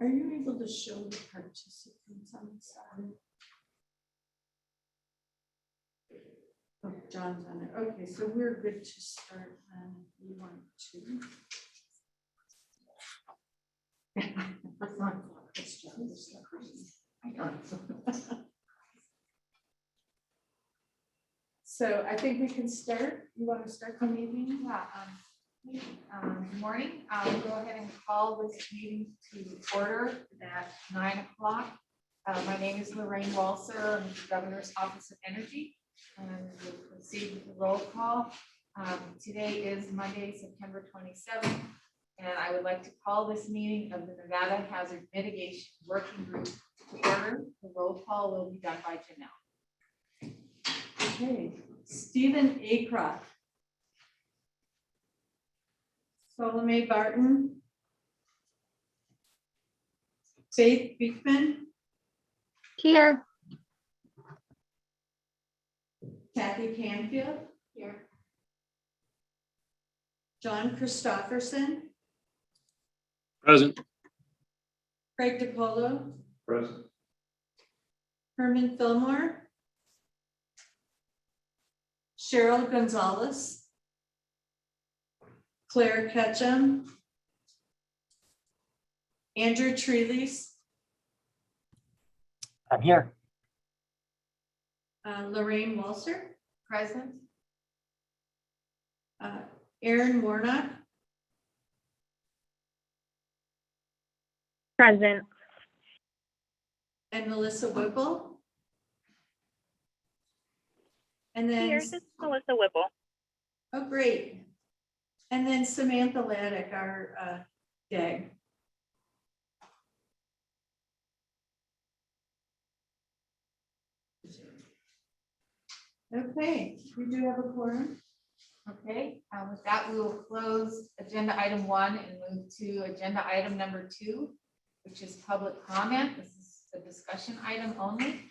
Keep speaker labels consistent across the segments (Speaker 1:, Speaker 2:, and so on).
Speaker 1: Are you able to show the participants on the side? Oh, John's on it. Okay, so we're good to start then. If you want to. That's not Chris John, it's not Chris. I know. So I think we can start. You want to start the meeting?
Speaker 2: Yeah. Good morning. I'll go ahead and call this meeting to order at 9 o'clock. My name is Lorraine Walser. I'm with the Governor's Office of Energy. And we'll proceed with the roll call. Today is Monday, September 27th. And I would like to call this meeting of the Nevada Hazard Mitigation Working Group to order. The roll call will be done by Janelle.
Speaker 1: Okay. Stephen Acroft. Salome Barton. Faith Beekman.
Speaker 3: Here.
Speaker 1: Kathy Canfield.
Speaker 2: Here.
Speaker 1: John Christopherson.
Speaker 4: Present.
Speaker 1: Craig DiPolo.
Speaker 4: Present.
Speaker 1: Herman Fillmore. Cheryl Gonzalez. Claire Ketchum. Andrew Treelys.
Speaker 3: I'm here.
Speaker 1: Lorraine Walser.
Speaker 2: Present.
Speaker 1: Erin Warnock.
Speaker 3: Present.
Speaker 1: And Melissa Whipple. And then,
Speaker 3: Here, this is Melissa Whipple.
Speaker 1: oh, great. And then Samantha Laddick, our DAG. Okay, we do have a quorum.
Speaker 2: Okay, with that, we will close agenda item 1 and move to agenda item number 2, which is public comment. This is a discussion item only.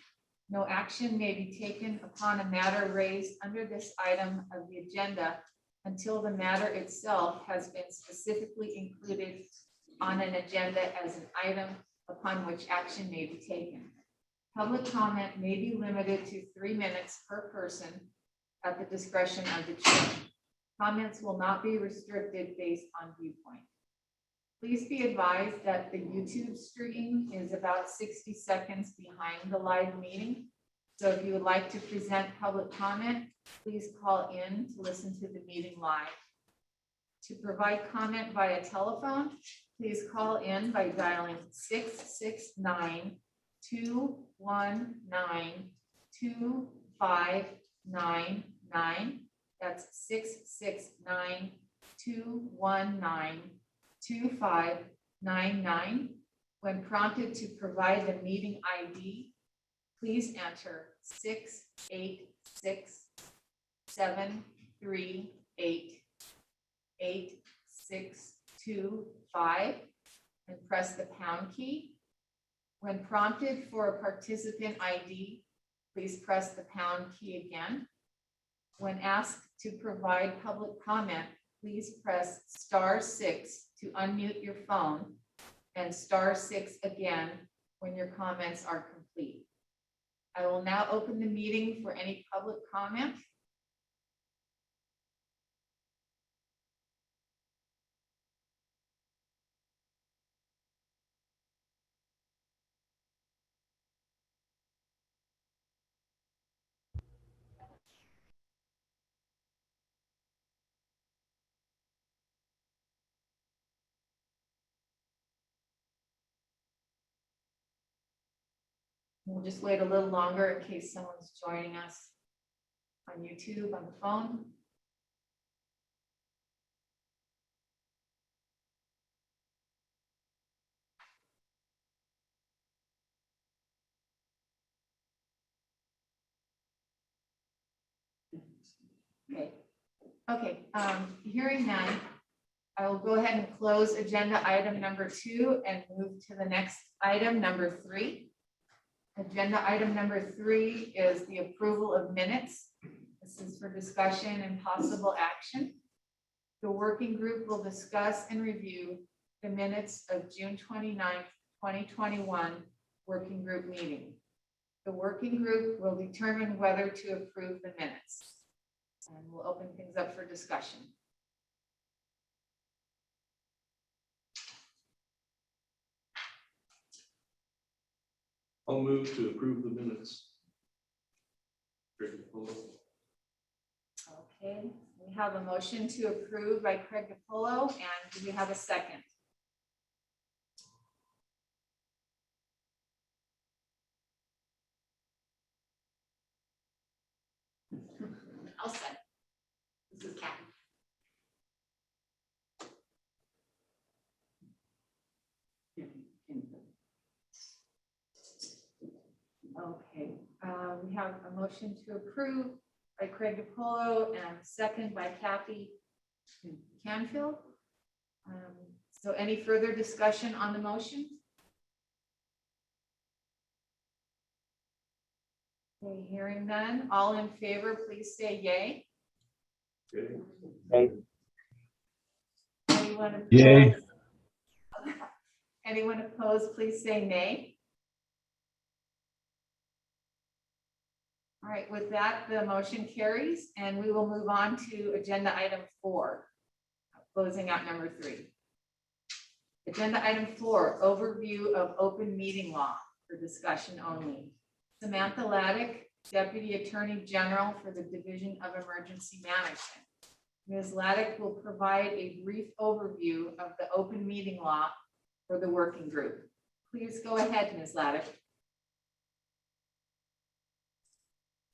Speaker 2: No action may be taken upon a matter raised under this item of the agenda until the matter itself has been specifically included on an agenda as an item upon which action may be taken. Public comment may be limited to 3 minutes per person at the discretion of the chair. Comments will not be restricted based on viewpoint. Please be advised that the YouTube stream is about 60 seconds behind the live meeting. So if you would like to present public comment, please call in to listen to the meeting live. To provide comment via telephone, please call in by dialing 669-219-2599. That's 669-219-2599. When prompted to provide the meeting ID, please enter 686-738-8625 and press the pound key. When prompted for a participant ID, please press the pound key again. When asked to provide public comment, please press *6 to unmute your phone and *6 again when your comments are complete. I will now open the meeting for any public comment. We'll just wait a little longer in case someone's joining us on YouTube on the phone. Okay, hearing none, I will go ahead and close agenda item number 2 and move to the next item, number 3. Agenda item number 3 is the approval of minutes. This is for discussion and possible action. The working group will discuss and review the minutes of June 29th, 2021 working group meeting. The working group will determine whether to approve the minutes. And we'll open things up for discussion.
Speaker 4: I'll move to approve the minutes.
Speaker 2: Okay, we have a motion to approve by Craig DiPolo, and do we have a second?
Speaker 5: I'll say. This is Kathy.
Speaker 2: Okay, we have a motion to approve by Craig DiPolo and a second by Kathy Canfield. So any further discussion on the motion? Okay, hearing none, all in favor, please say yay. Anyone opposed?
Speaker 4: Yay.
Speaker 2: Anyone opposed, please say nay. All right, with that, the motion carries, and we will move on to agenda item 4, closing out number 3. Agenda item 4, overview of open meeting law for discussion only. Samantha Laddick, Deputy Attorney General for the Division of Emergency Management. Ms. Laddick will provide a brief overview of the open meeting law for the working group. Please go ahead, Ms. Laddick.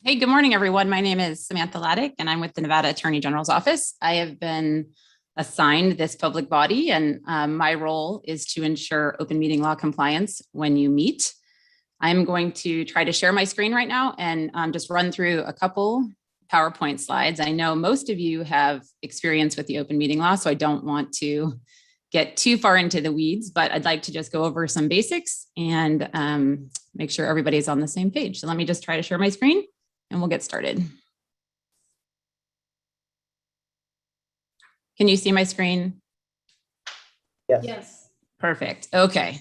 Speaker 6: Hey, good morning, everyone. My name is Samantha Laddick, and I'm with the Nevada Attorney General's Office. I have been assigned this public body, and my role is to ensure open meeting law compliance when you meet. I'm going to try to share my screen right now and just run through a couple PowerPoint slides. I know most of you have experience with the open meeting law, so I don't want to get too far into the weeds, but I'd like to just go over some basics and make sure everybody's on the same page. So let me just try to share my screen and we'll get started. Can you see my screen?
Speaker 2: Yes.
Speaker 6: Perfect. Okay.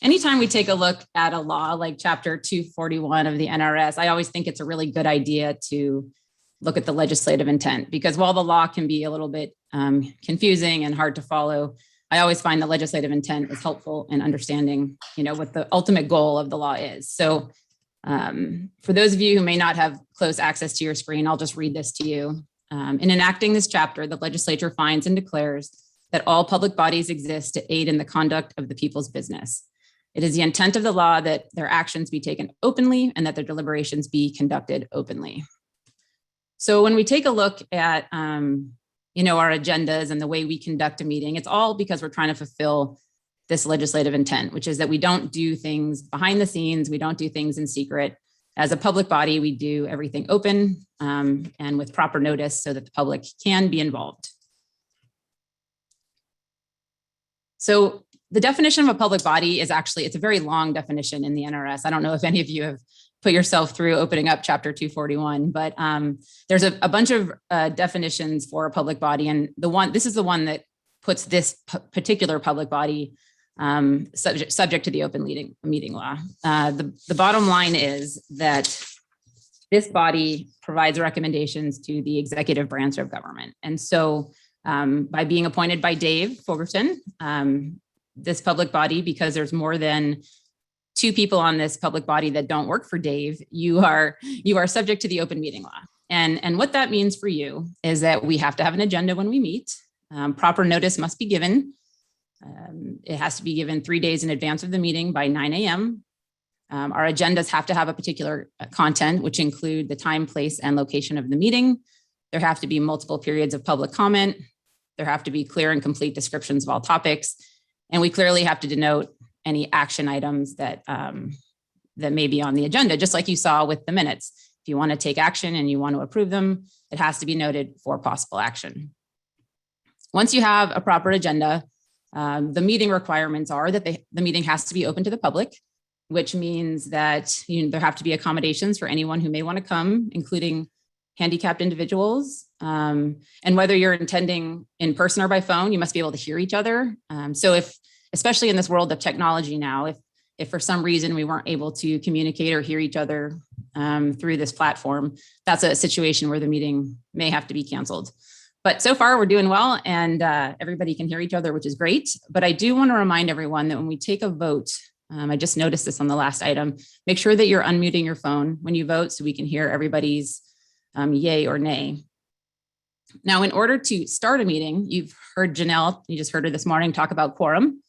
Speaker 6: Anytime we take a look at a law like Chapter 241 of the NRS, I always think it's a really good idea to look at the legislative intent, because while the law can be a little bit confusing and hard to follow, I always find the legislative intent is helpful in understanding, what the ultimate goal of the law is. So for those of you who may not have close access to your screen, I'll just read this to you. In enacting this chapter, the legislature finds and declares that all public bodies exist to aid in the conduct of the people's business. It is the intent of the law that their actions be taken openly and that their deliberations be conducted openly. So when we take a look at, our agendas and the way we conduct a meeting, it's all because we're trying to fulfill this legislative intent, which is that we don't do things behind the scenes. We don't do things in secret. As a public body, we do everything open and with proper notice so that the public can be involved. So the definition of a public body is it's a very long definition in the NRS. I don't know if any of you have put yourself through opening up Chapter 241, but there's a bunch of definitions for a public body. And this is the one that puts this particular public body subject to the open meeting law. The bottom line is that this body provides recommendations to the executive branch of government. And so by being appointed by Dave Fulgerton, this public body, because there's more than 2 people on this public body that don't work for Dave, you are subject to the open meeting law. And what that means for you is that we have to have an agenda when we meet. Proper notice must be given. It has to be given 3 days in advance of the meeting by 9 a.m. Our agendas have to have a particular content, which include the time, place, and location of the meeting. There have to be multiple periods of public comment. There have to be clear and complete descriptions of all topics. And we clearly have to denote any action items that may be on the agenda, just like you saw with the minutes. If you want to take action and you want to approve them, it has to be noted for possible action. Once you have a proper agenda, the meeting requirements are that the meeting has to be open to the public, which means that there have to be accommodations for anyone who may want to come, including handicapped individuals. And whether you're attending in person or by phone, you must be able to hear each other. So if especially in this world of technology now, if for some reason we weren't able to communicate or hear each other through this platform, that's a situation where the meeting may have to be canceled. But so far we're doing well, and everybody can hear each other, which is great. But I do want to remind everyone that when we take a vote, I just noticed this on the last item, make sure that you're unmuting your phone when you vote so we can hear everybody's yay or nay. Now, in order to start a meeting, you've heard Janelle, you just heard her this morning talk about quorum.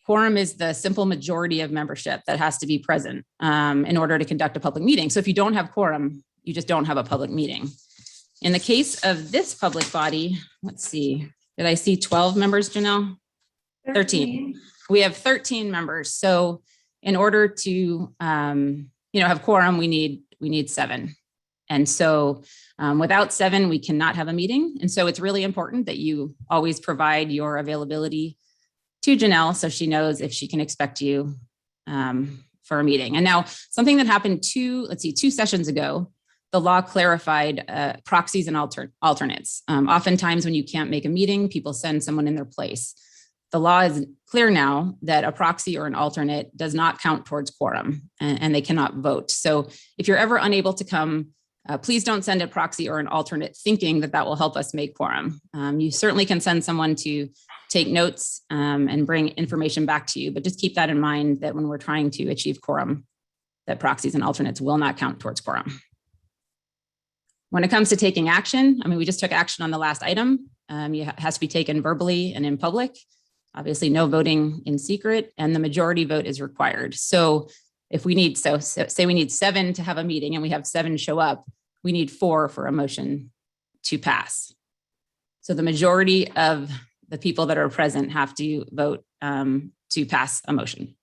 Speaker 6: Quorum is the simple majority of membership that has to be present in order to conduct a public meeting. So if you don't have quorum, you just don't have a public meeting. In the case of this public body, let's see, did I see 12 members, Janelle? 13. We have 13 members. So in order to have quorum, we need 7. And so without 7, we cannot have a meeting. And so it's really important that you always provide your availability to Janelle so she knows if she can expect you for a meeting. And now something that happened 2 sessions ago, the law clarified proxies and alternates. Oftentimes when you can't make a meeting, people send someone in their place. The law is clear now that a proxy or an alternate does not count towards quorum and they cannot vote. So if you're ever unable to come, please don't send a proxy or an alternate thinking that that will help us make quorum. You certainly can send someone to take notes and bring information back to you, but just keep that in mind that when we're trying to achieve quorum, that proxies and alternates will not count towards quorum. When it comes to taking action, we just took action on the last item. It has to be taken verbally and in public. Obviously, no voting in secret, and the majority vote is required. So if we need, say we need 7 to have a meeting and we have 7 show up, we need 4 for a motion to pass. So the majority of the people that are present have to vote to pass a motion.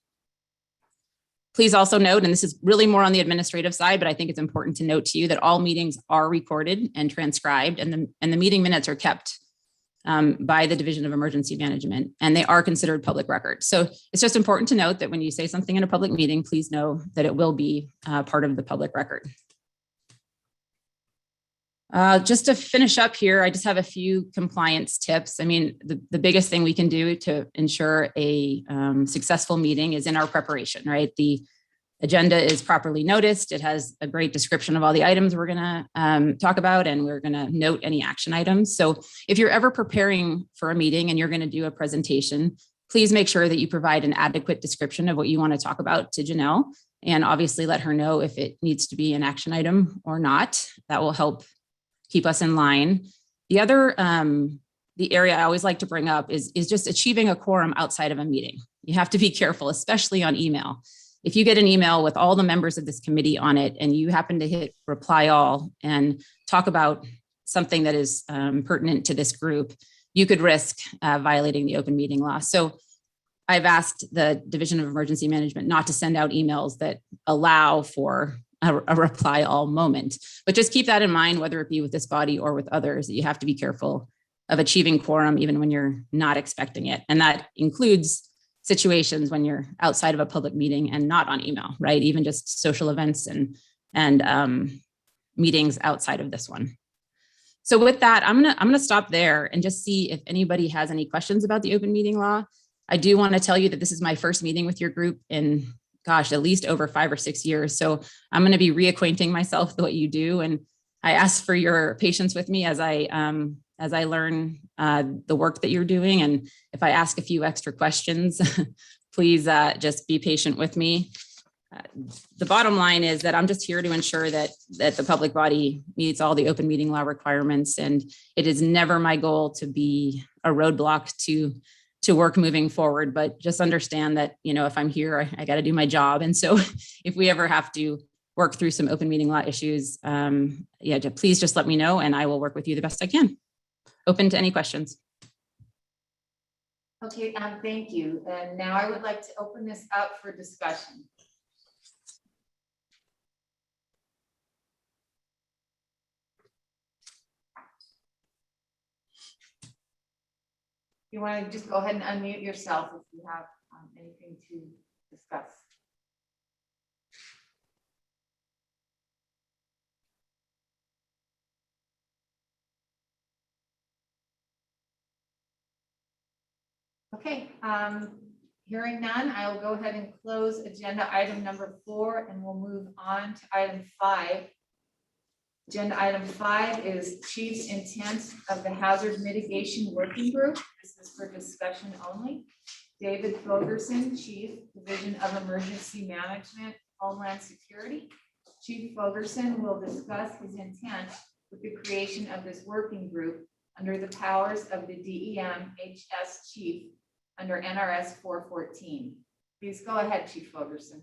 Speaker 6: Please also note, and this is really more on the administrative side, but I think it's important to note to you that all meetings are recorded and transcribed, and the meeting minutes are kept by the Division of Emergency Management, and they are considered public records. So it's just important to note that when you say something in a public meeting, please know that it will be part of the public record. Just to finish up here, I just have a few compliance tips. The biggest thing we can do to ensure a successful meeting is in our preparation, right? The agenda is properly noticed. It has a great description of all the items we're going to talk about, and we're going to note any action items. So if you're ever preparing for a meeting and you're going to do a presentation, please make sure that you provide an adequate description of what you want to talk about to Janelle, and obviously let her know if it needs to be an action item or not. That will help keep us in line. The other, the area I always like to bring up is just achieving a quorum outside of a meeting. You have to be careful, especially on email. If you get an email with all the members of this committee on it and you happen to hit reply all and talk about something that is pertinent to this group, you could risk violating the open meeting law. So I've asked the Division of Emergency Management not to send out emails that allow for a reply all moment, but just keep that in mind, whether it be with this body or with others, that you have to be careful of achieving quorum even when you're not expecting it. And that includes situations when you're outside of a public meeting and not on email, right? Even just social events and meetings outside of this one. So with that, I'm gonna stop there and just see if anybody has any questions about the open meeting law. I do want to tell you that this is my first meeting with your group in, gosh, at least over 5 or 6 years. So I'm going to be reacquainting myself with what you do, and I ask for your patience with me as I learn the work that you're doing. And if I ask a few extra questions, please just be patient with me. The bottom line is that I'm just here to ensure that the public body meets all the open meeting law requirements. And it is never my goal to be a roadblock to work moving forward, but just understand that, if I'm here, I got to do my job. And so if we ever have to work through some open meeting law issues, please just let me know and I will work with you the best I can. Open to any questions.
Speaker 2: Okay, thank you. And now I would like to open this up for discussion. You want to just go ahead and unmute yourself if you have anything to discuss. Okay, Hearing none, I will go ahead and close agenda item number 4, and we'll move on to item 5. Agenda item 5 is chief's intent of the hazard mitigation working group. This is for discussion only. David Fogerson, Chief, Division of Emergency Management, Homeland Security. Chief Fogerson will discuss his intent with the creation of this working group under the powers of the DEM HS Chief under NRS 414. Please go ahead, Chief Fogerson.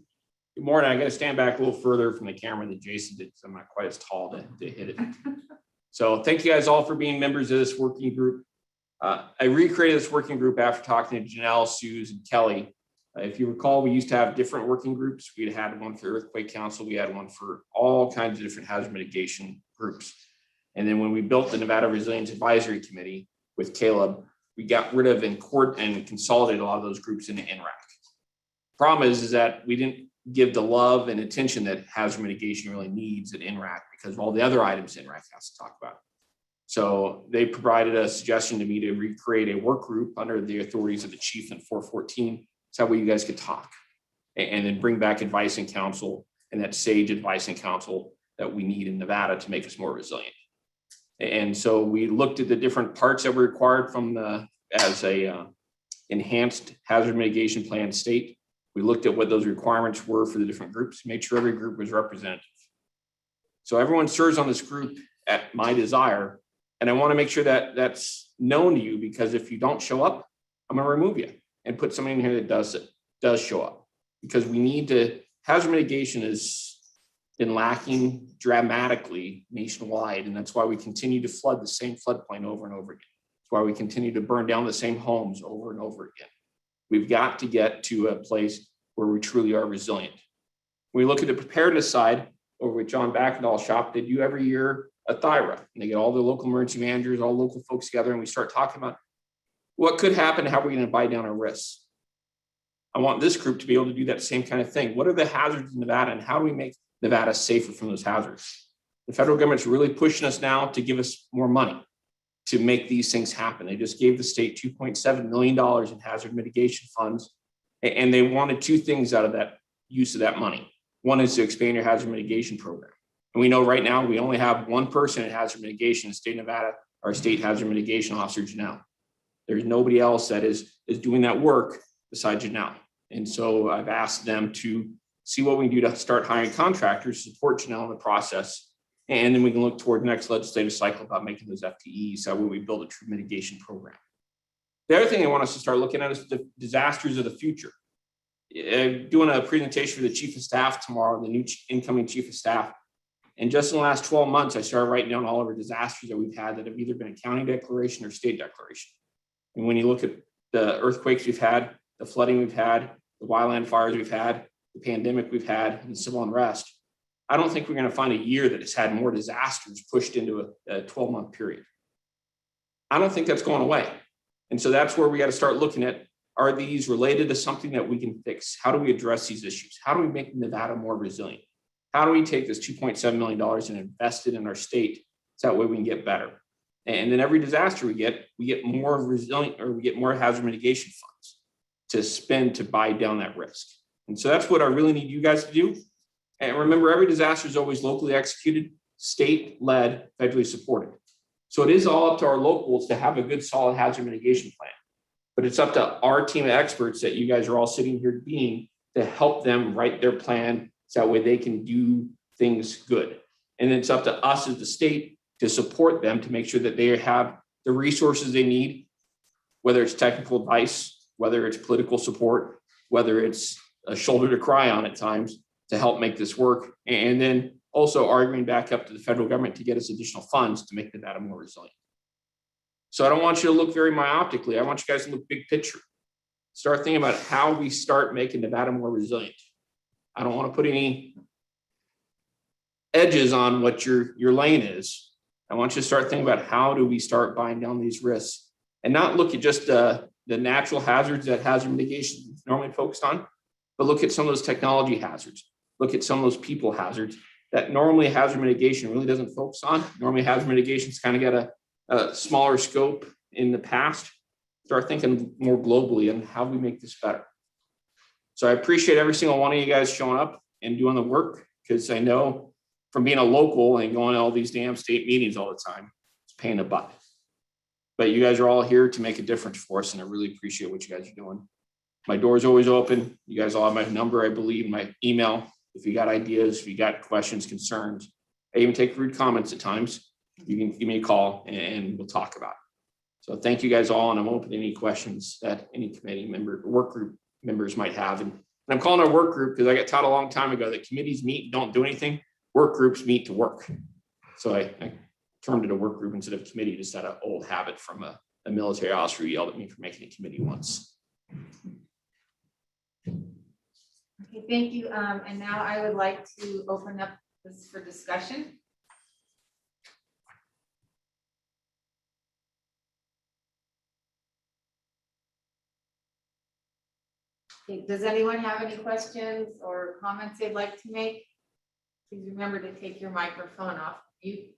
Speaker 7: Good morning. I got to stand back a little further from the camera than Jason did because I'm not quite as tall to hit it. So thank you guys all for being members of this working group. I recreated this working group after talking to Janelle, Suze, and Kelly. If you recall, we used to have different working groups. We had one for Earthquake Council. We had one for all kinds of different hazard mitigation groups. And then when we built the Nevada Resilience Advisory Committee with Caleb, we got rid of and consolidated a lot of those groups into NRAC. Problem is that we didn't give the love and attention that hazard mitigation really needs at NRAC because of all the other items NRAC has to talk about. So they provided a suggestion to me to recreate a work group under the authorities of the chief in 414. So that way you guys could talk and then bring back advice and counsel and that sage advice and counsel that we need in Nevada to make us more resilient. And so we looked at the different parts that were required from as a enhanced hazard mitigation plan state. We looked at what those requirements were for the different groups, made sure every group was representative. So everyone serves on this group at my desire. And I want to make sure that that's known to you, because if you don't show up, I'm going to remove you and put somebody in here that does show up, because we need to. Hazard mitigation has been lacking dramatically nationwide, and that's why we continue to flood the same floodplain over and over again. That's why we continue to burn down the same homes over and over again. We've got to get to a place where we truly are resilient. When we look at the preparedness side, over with John Backendall's shop, they do every year a THIRA, and they get all the local emergency managers, all local folks together, and we start talking about what could happen, how we're going to buy down our risks. I want this group to be able to do that same kind of thing. What are the hazards in Nevada, and how do we make Nevada safer from those hazards? The federal government's really pushing us now to give us more money to make these things happen. They just gave the state $2.7 million in hazard mitigation funds, and they wanted two things out of that use of that money. One is to expand your hazard mitigation program. And we know right now we only have one person in hazard mitigation in the state of Nevada, our state hazard mitigation officer, Janelle. There's nobody else that is doing that work besides Janelle. And so I've asked them to see what we can do to start hiring contractors to support Janelle in the process. And then we can look toward the next legislative cycle about making those FTEs, so we build a true mitigation program. The other thing I want us to start looking at is the disasters of the future. I'm doing a presentation for the chief of staff tomorrow, the new incoming chief of staff. And just in the last 12 months, I started writing down all of our disasters that we've had that have either been a county declaration or state declaration. And when you look at the earthquakes we've had, the flooding we've had, the wildland fires we've had, the pandemic we've had, and the civil unrest, I don't think we're going to find a year that has had more disasters pushed into a 12-month period. I don't think that's going away. And so that's where we got to start looking at, are these related to something that we can fix? How do we address these issues? How do we make Nevada more resilient? How do we take this $2.7 million and invest it in our state so that way we can get better? And then every disaster we get more resilient, or we get more hazard mitigation funds to spend to buy down that risk. And so that's what I really need you guys to do. And remember, every disaster is always locally executed, state-led, federally supported. So it is all up to our locals to have a good, solid hazard mitigation plan. But it's up to our team of experts that you guys are all sitting here being to help them write their plan so that way they can do things good. And it's up to us as the state to support them to make sure that they have the resources they need, whether it's technical advice, whether it's political support, whether it's a shoulder to cry on at times to help make this work. And then also arguing back up to the federal government to get us additional funds to make Nevada more resilient. So I don't want you to look very myopically. I want you guys to look big picture. Start thinking about how we start making Nevada more resilient. I don't want to put any edges on what your lane is. I want you to start thinking about how do we start buying down these risks and not look at just the natural hazards that hazard mitigation is normally focused on, but look at some of those technology hazards. Look at some of those people hazards that normally hazard mitigation really doesn't focus on. Normally hazard mitigation's kind of got a smaller scope in the past. Start thinking more globally on how we make this better. So I appreciate every single one of you guys showing up and doing the work, because I know from being a local and going to all these damn state meetings all the time, it's a pain in the butt. But you guys are all here to make a difference for us, and I really appreciate what you guys are doing. My door is always open. You guys all have my number, I believe, my email. If you got ideas, if you got questions, concerns, I even take rude comments at times. You can give me a call and we'll talk about it. So thank you guys all, and I'm open to any questions that any committee member, work group members might have. And I'm calling it a work group because I got taught a long time ago that committees meet and don't do anything. Work groups meet to work. So I termed it a work group instead of committee, just had an old habit from a military officer who yelled at me for making a committee once.
Speaker 2: Okay, thank you. And now I would like to open up this for discussion. Okay, does anyone have any questions or comments they'd like to make? Please remember to take your microphone off mute.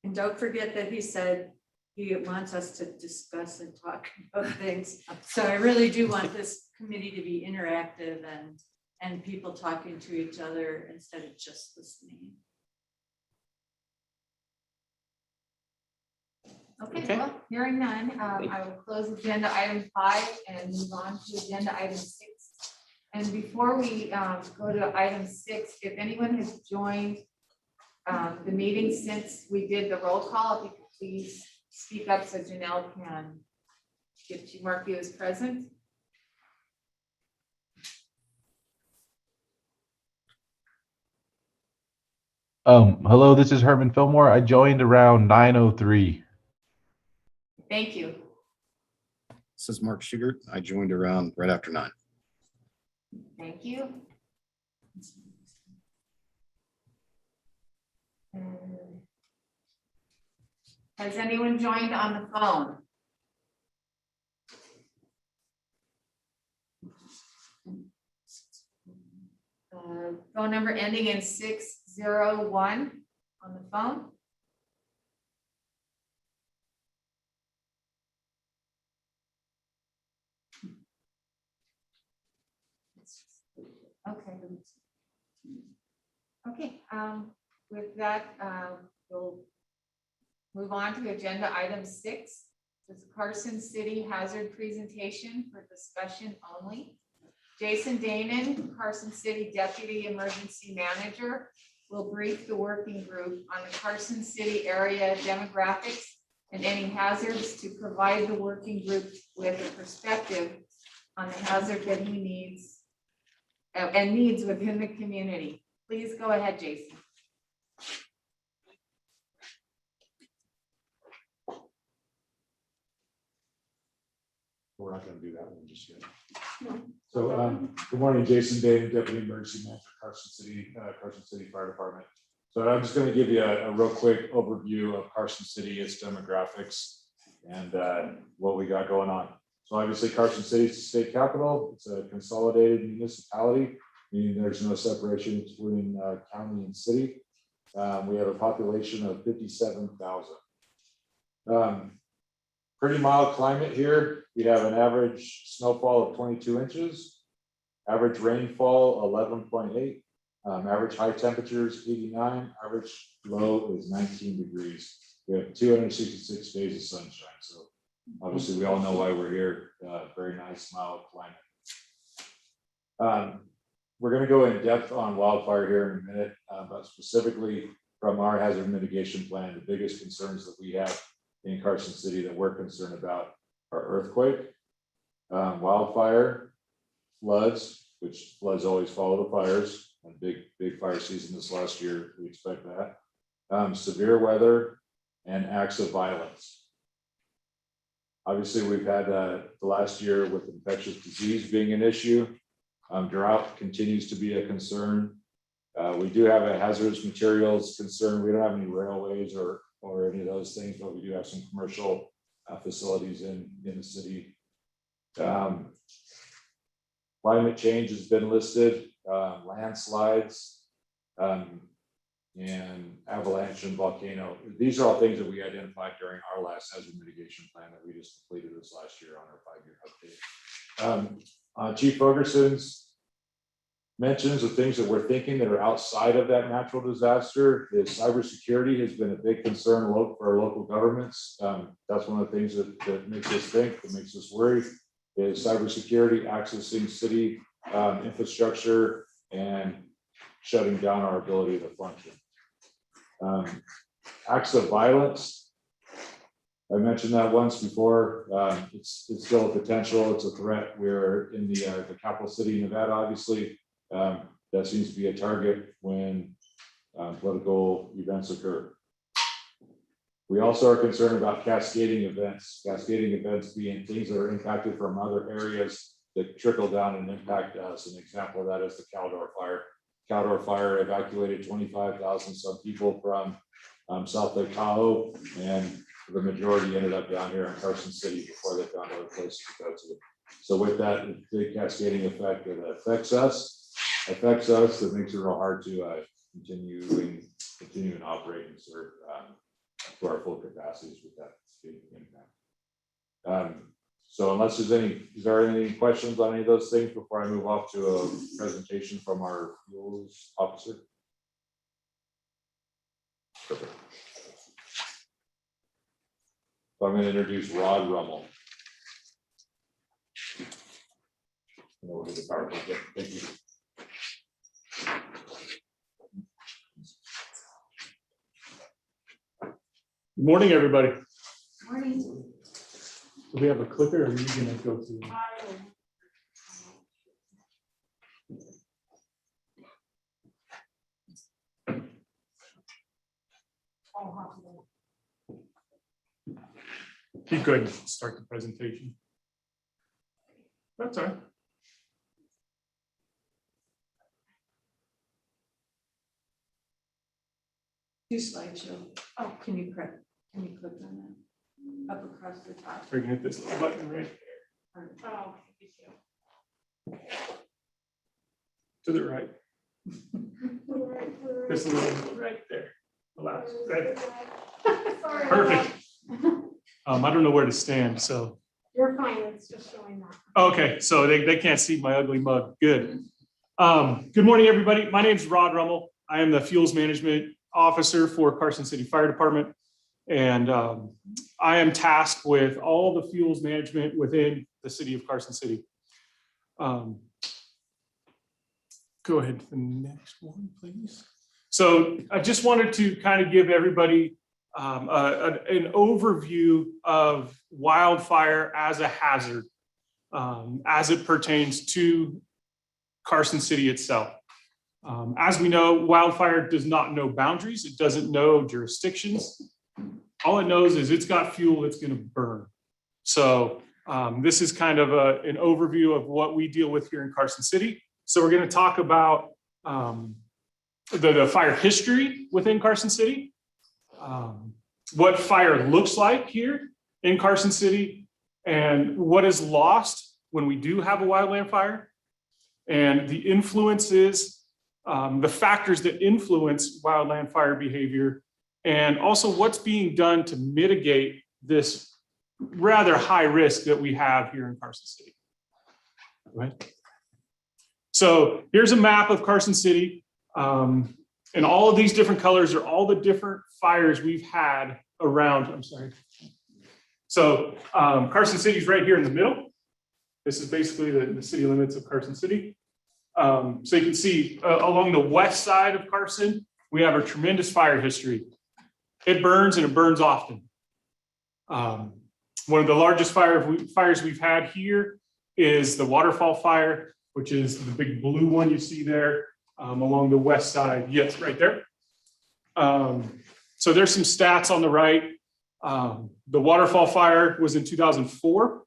Speaker 1: And don't forget that he said he wants us to discuss and talk about things. So I really do want this committee to be interactive and people talking to each other instead of just listening.
Speaker 2: Okay, well, hearing none, I will close agenda item 5 and move on to agenda item 6. And before we go to item 6, if anyone has joined the meeting since we did the roll call, if you could please speak up so Janelle can mark you as present.
Speaker 8: Hello, this is Herman Fillmore. I joined around 9:03.
Speaker 2: Thank you.
Speaker 9: This is Mark Schugert. I joined around right after 9.
Speaker 2: Thank you. Has anyone joined on the phone? Phone number ending in 601 on the phone. Okay. Okay, with that, we'll move on to agenda item 6. It's a Carson City hazard presentation for discussion only. Jason Danon, Carson City Deputy Emergency Manager, will brief the working group on the Carson City area demographics and any hazards to provide the working group with a perspective on the hazard that he needs and needs within the community. Please go ahead, Jason.
Speaker 10: We're not going to do that one just yet. So, good morning, Jason Danon, Deputy Emergency Manager, Carson City Fire Department. So I'm just going to give you a real quick overview of Carson City, its demographics, and what we got going on. So obviously Carson City is the state capital. It's a consolidated municipality, meaning there's no separation between county and city. We have a population of 57,000. Pretty mild climate here. We have an average snowfall of 22 inches, average rainfall 11.8, average high temperatures 89, average low is 19 degrees. We have 266 days of sunshine. So obviously we all know why we're here. Very nice mild climate. We're going to go in depth on wildfire here in a minute, but specifically from our hazard mitigation plan, the biggest concerns that we have in Carson City that we're concerned about are earthquake, wildfire, floods, which floods always follow the fires, and big fire season this last year, we expect that, severe weather, and acts of violence. Obviously, we've had the last year with infectious disease being an issue. Drought continues to be a concern. We do have a hazardous materials concern. We don't have any railways or any of those things, but we do have some commercial facilities in the city. Climate change has been listed, landslides, and avalanche and volcano. These are all things that we identified during our last hazard mitigation plan that we just completed this last year on our 5-year update. Chief Ferguson's mentions of things that we're thinking that are outside of that natural disaster is cybersecurity has been a big concern for our local governments. That's one of the things that makes us think, that makes us worry, is cybersecurity, accessing city infrastructure and shutting down our ability to function. Acts of violence, I mentioned that once before. It's still a potential, it's a threat. We're in the capital city, Nevada, obviously. That seems to be a target when political events occur. We also are concerned about cascading events being things that are impacted from other areas that trickle down and impact us. An example of that is the Caldor fire. Caldor fire evacuated 25,000 some people from South Lake Tahoe, and the majority ended up down here in Carson City before they found other places to go to. So with that big cascading effect that affects us, that makes it real hard to continue and operate and serve to our full capacities with that big impact. So unless is there any questions on any of those things before I move off to a presentation from our fuels officer? Perfect. So I'm going to introduce Rod Rummel. Over to the PowerPoint. Yeah, thank you.
Speaker 4: Good morning, everybody.
Speaker 1: Morning.
Speaker 4: Do we have a clicker or are you going to go through? Keep going. Start the presentation. That's all right.
Speaker 1: Do slideshow. Oh, can you click on that? Up across the top.
Speaker 4: We're gonna hit this little button right
Speaker 1: Oh,
Speaker 4: to the right. This little right there. Allows, right. Perfect. I don't know where to stand, so.
Speaker 5: You're fine, it's just showing that.
Speaker 4: Okay, so they can't see my ugly mug. Good. Good morning, everybody. My name is Rod Rummel. I am the Fuels Management Officer for Carson City Fire Department. And I am tasked with all the fuels management within the city of Carson City. Go ahead to the next one, please. So I just wanted to kind of give everybody an overview of wildfire as a hazard as it pertains to Carson City itself. As we know, wildfire does not know boundaries. It doesn't know jurisdictions. All it knows is it's got fuel, it's going to burn. So this is kind of an overview of what we deal with here in Carson City. So we're going to talk about the fire history within Carson City, what fire looks like here in Carson City, and what is lost when we do have a wildland fire, and the influences, the factors that influence wildland fire behavior, and also what's being done to mitigate this rather high risk that we have here in Carson City. Right. So here's a map of Carson City. And all of these different colors are all the different fires we've had around. I'm sorry. So Carson City is right here in the middle. This is basically the city limits of Carson City. So you can see along the west side of Carson, we have a tremendous fire history. It burns and it burns often. One of the largest fires we've had here is the Waterfall Fire, which is the big blue one you see there along the west side. Yes, right there. So there's some stats on the right. The Waterfall Fire was in 2004,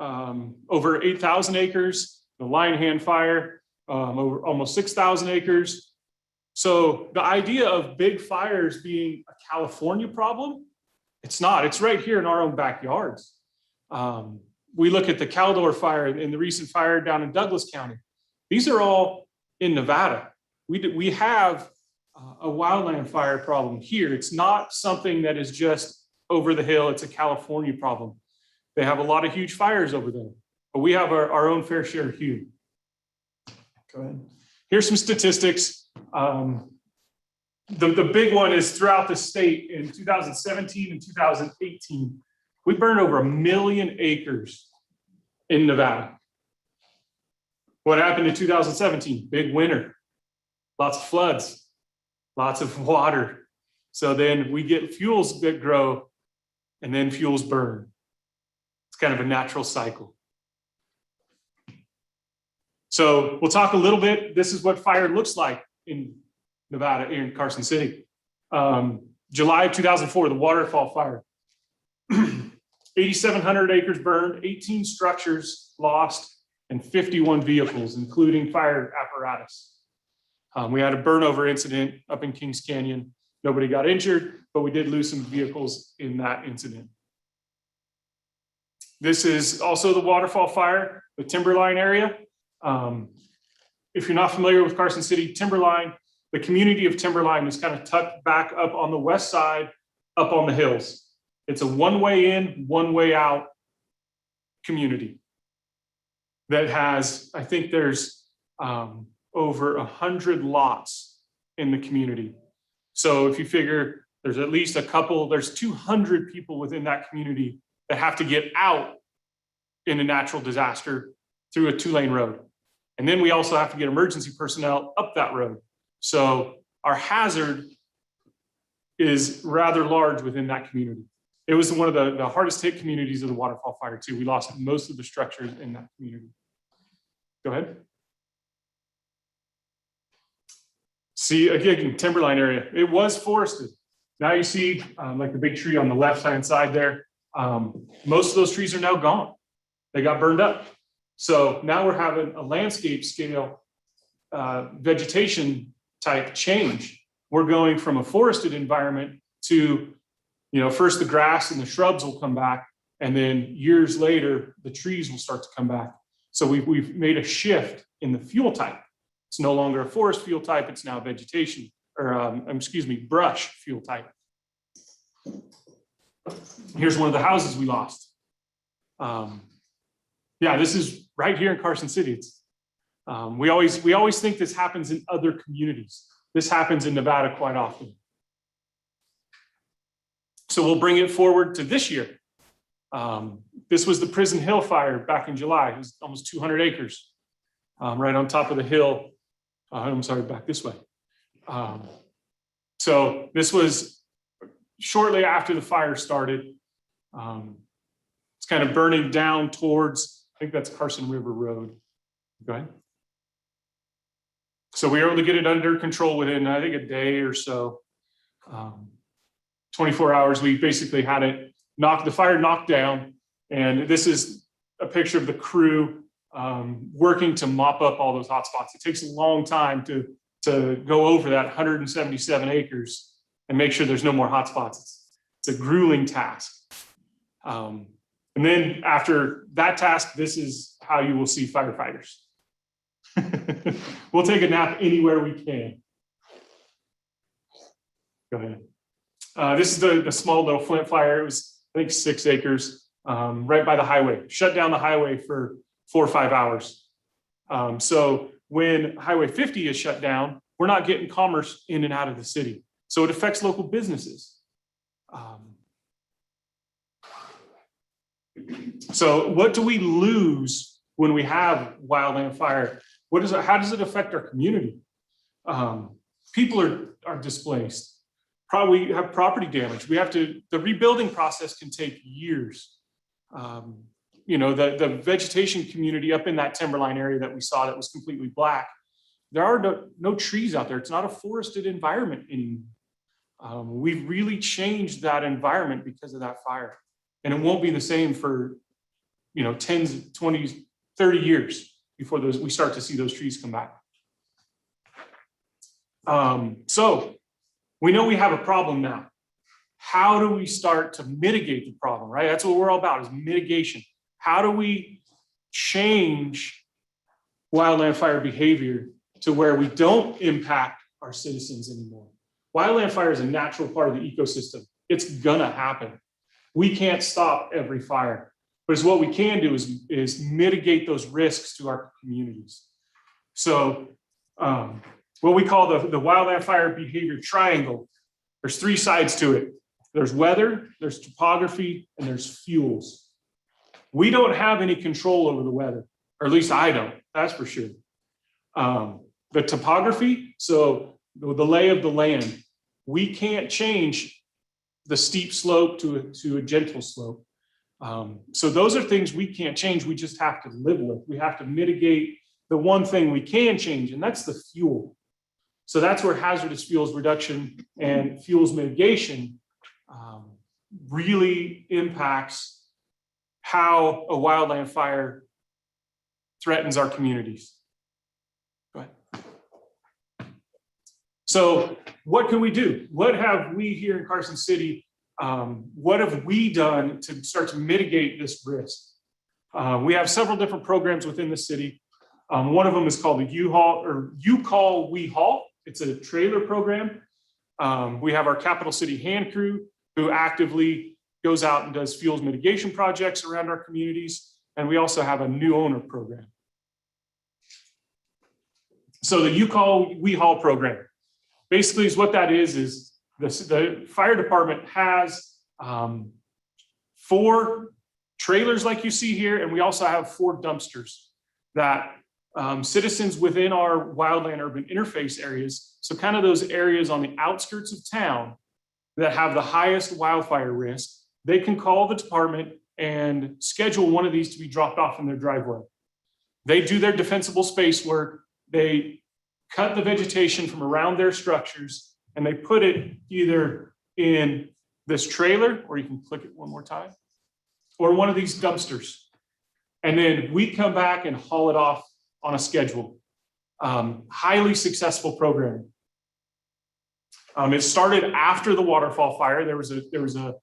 Speaker 4: over 8,000 acres. The Lion Hand Fire, over almost 6,000 acres. So the idea of big fires being a California problem, it's not. It's right here in our own backyards. We look at the Caldor Fire and the recent fire down in Douglas County. These are all in Nevada. We have a wildland fire problem here. It's not something that is just over the hill. It's a California problem. They have a lot of huge fires over there, but we have our own fair share here. Go ahead. Here's some statistics. The big one is throughout the state in 2017 and 2018, we burned over 1 million acres in Nevada. What happened in 2017? Big winter, lots of floods, lots of water. So then we get fuels that grow and then fuels burn. It's kind of a natural cycle. So we'll talk a little bit. This is what fire looks like in Nevada, in Carson City. July of 2004, the waterfall fire. 8,700 acres burned, 18 structures lost, and 51 vehicles, including fire apparatus. We had a burnover incident up in Kings Canyon. Nobody got injured, but we did lose some vehicles in that incident. This is also the waterfall fire, the Timberline area. If you're not familiar with Carson City, Timberline, the community of Timberline is kind of tucked back up on the west side, up on the hills. It's a one-way in, one-way out community that has, I think there's over 100 lots in the community. So if you figure there's at least there's 200 people within that community that have to get out in a natural disaster through a 2-lane road. And then we also have to get emergency personnel up that road. So our hazard is rather large within that community. It was one of the hardest hit communities of the waterfall fire too. We lost most of the structures in that community. Go ahead. See, again, Timberline area, it was forested. Now you see like the big tree on the left-hand side there. Most of those trees are now gone. They got burned up. So now we're having a landscape scale vegetation type change. We're going from a forested environment to, first the grass and the shrubs will come back, and then years later, the trees will start to come back. So we've made a shift in the fuel type. It's no longer a forest fuel type, it's now vegetation, or brush fuel type. Here's one of the houses we lost. Yeah, this is right here in Carson City. We always think this happens in other communities. This happens in Nevada quite often. So we'll bring it forward to this year. This was the Prison Hill fire back in July. It was almost 200 acres, right on top of the hill. I'm sorry, back this way. So this was shortly after the fire started. It's kind of burning down towards, I think that's Carson River Road. Go ahead. So we were able to get it under control within, I think, a day or so. 24 hours, we basically had it the fire knocked down. And this is a picture of the crew working to mop up all those hot spots. It takes a long time to go over that 177 acres and make sure there's no more hot spots. It's a grueling task. And then after that task, this is how you will see firefighters. We'll take a nap anywhere we can. Go ahead. This is the small little Flint fire. It was, I think, 6 acres, right by the highway. Shut down the highway for 4 or 5 hours. So when Highway 50 is shut down, we're not getting commerce in and out of the city. So it affects local businesses. So what do we lose when we have wildland fire? How does it affect our community? People are displaced. Probably have property damage. The rebuilding process can take years. The vegetation community up in that Timberline area that we saw that was completely black, there are no trees out there. It's not a forested environment anymore. We've really changed that environment because of that fire. And it won't be the same for 10s, 20s, 30 years before we start to see those trees come back. So we know we have a problem now. How do we start to mitigate the problem, right? That's what we're all about, is mitigation. How do we change wildland fire behavior to where we don't impact our citizens anymore? Wildland fire is a natural part of the ecosystem. It's gonna happen. We can't stop every fire, but it's what we can do is mitigate those risks to our communities. So what we call the wildland fire behavior triangle, there's 3 sides to it. There's weather, there's topography, and there's fuels. We don't have any control over the weather, or at least I don't, that's for sure. The topography, so the lay of the land, we can't change the steep slope to a gentle slope. So those are things we can't change, we just have to live with. We have to mitigate the one thing we can change, and that's the fuel. So that's where hazardous fuels reduction and fuels mitigation really impacts how a wildland fire threatens our communities. Go ahead. So what can we do? What have we here in Carson City, what have we done to start to mitigate this risk? We have several different programs within the city. One of them is called the U-Haul, or You Call, We Haul. It's a trailer program. We have our Capital City Hand Crew, who actively goes out and does fuels mitigation projects around our communities. And we also have a new owner program. So the You Call, We Haul program, basically is what that is the fire department has 4 trailers like you see here, and we also have 4 dumpsters that citizens within our wildland urban interface areas, so kind of those areas on the outskirts of town that have the highest wildfire risk, they can call the department and schedule one of these to be dropped off in their driveway. They do their defensible space work, they cut the vegetation from around their structures, and they put it either in this trailer, or you can click it one more time, or one of these dumpsters. And then we come back and haul it off on a schedule. Highly successful program. It started after the waterfall fire. There was a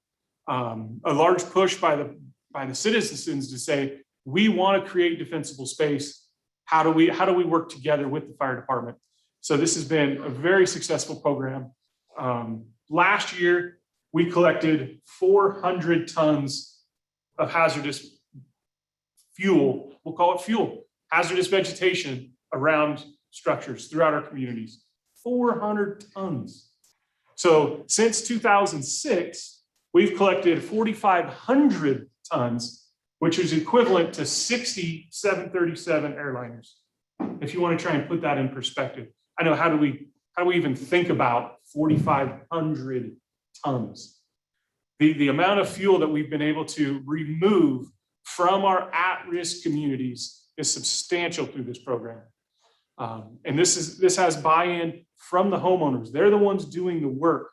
Speaker 4: large push by the citizens to say, we want to create defensible space. How do we work together with the fire department? So this has been a very successful program. Last year, we collected 400 tons of hazardous fuel, we'll call it fuel, hazardous vegetation around structures throughout our communities. 400 tons. So since 2006, we've collected 4,500 tons, which is equivalent to 60 737 airliners. If you want to try and put that in perspective, I know how do we even think about 4,500 tons? The amount of fuel that we've been able to remove from our at-risk communities is substantial through this program. And this has buy-in from the homeowners. They're the ones doing the work.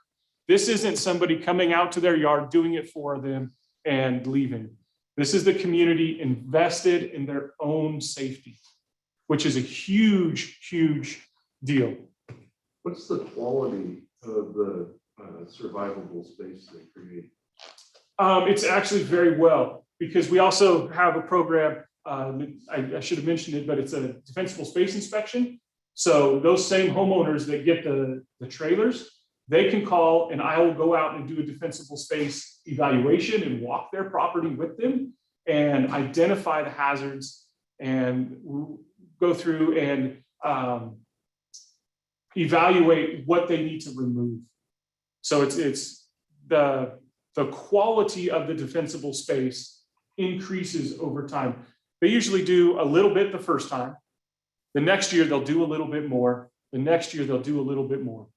Speaker 4: This isn't somebody coming out to their yard, doing it for them and leaving. This is the community invested in their own safety, which is a huge, huge deal.
Speaker 11: What's the quality of the survivable space they create?
Speaker 4: It's actually very well, because we also have a program, I should have mentioned it, but it's a defensible space inspection. So those same homeowners that get the trailers, they can call and I will go out and do a defensible space evaluation and walk their property with them and identify the hazards and go through and evaluate what they need to remove. So it's the quality of the defensible space increases over time. They usually do a little bit the first time. The next year they'll do a little bit more. The next year they'll do a little bit more.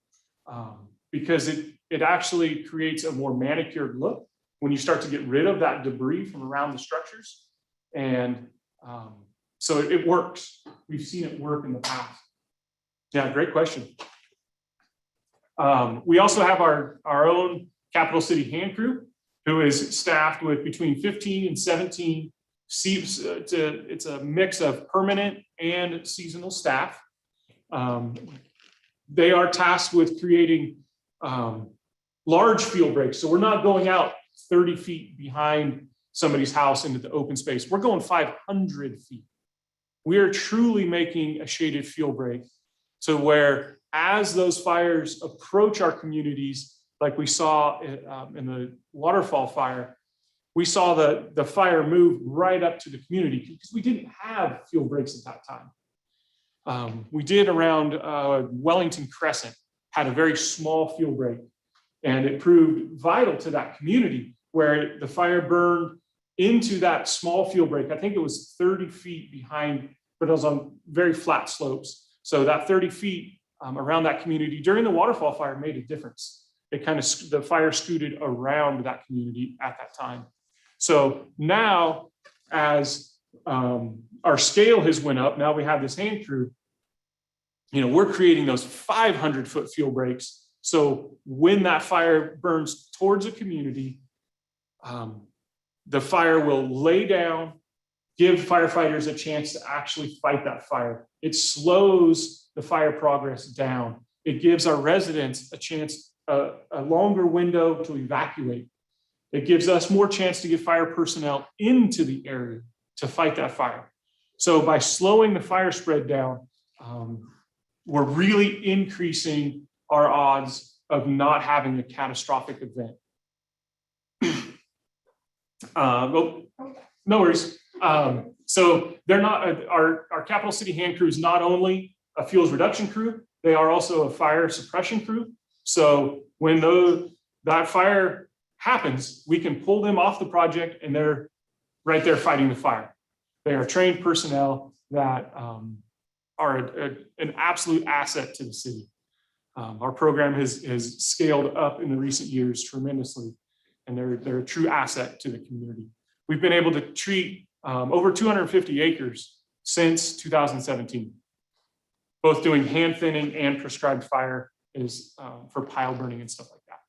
Speaker 4: Because it actually creates a more manicured look when you start to get rid of that debris from around the structures. And so it works. We've seen it work in the past. Yeah, great question. We also have our own Capital City Hand Crew, who is staffed with between 15 and 17 it's a mix of permanent and seasonal staff. They are tasked with creating large field breaks. So we're not going out 30 feet behind somebody's house into the open space. We're going 500 feet. We are truly making a shaded field break to where as those fires approach our communities, like we saw in the waterfall fire, we saw the fire move right up to the community because we didn't have fuel breaks at that time. We did around Wellington Crescent, had a very small fuel break, and it proved vital to that community where the fire burned into that small fuel break. I think it was 30 feet behind, but it was on very flat slopes. So that 30 feet around that community during the waterfall fire made a difference. It kind of, the fire scooted around that community at that time. So now, as our scale has went up, now we have this hand crew, we're creating those 500-foot fuel breaks. So when that fire burns towards a community, the fire will lay down, give firefighters a chance to actually fight that fire. It slows the fire progress down. It gives our residents a chance, a longer window to evacuate. It gives us more chance to get fire personnel into the area to fight that fire. So by slowing the fire spread down, we're really increasing our odds of not having a catastrophic event. No worries. So they're not, our Capital City hand crew is not only a fuels reduction crew, they are also a fire suppression crew. So when that fire happens, we can pull them off the project and they're right there fighting the fire. They are trained personnel that are an absolute asset to the city. Our program has scaled up in the recent years tremendously, and they're a true asset to the community. We've been able to treat over 250 acres since 2017, both doing hand thinning and prescribed fire is for pile burning and stuff like that.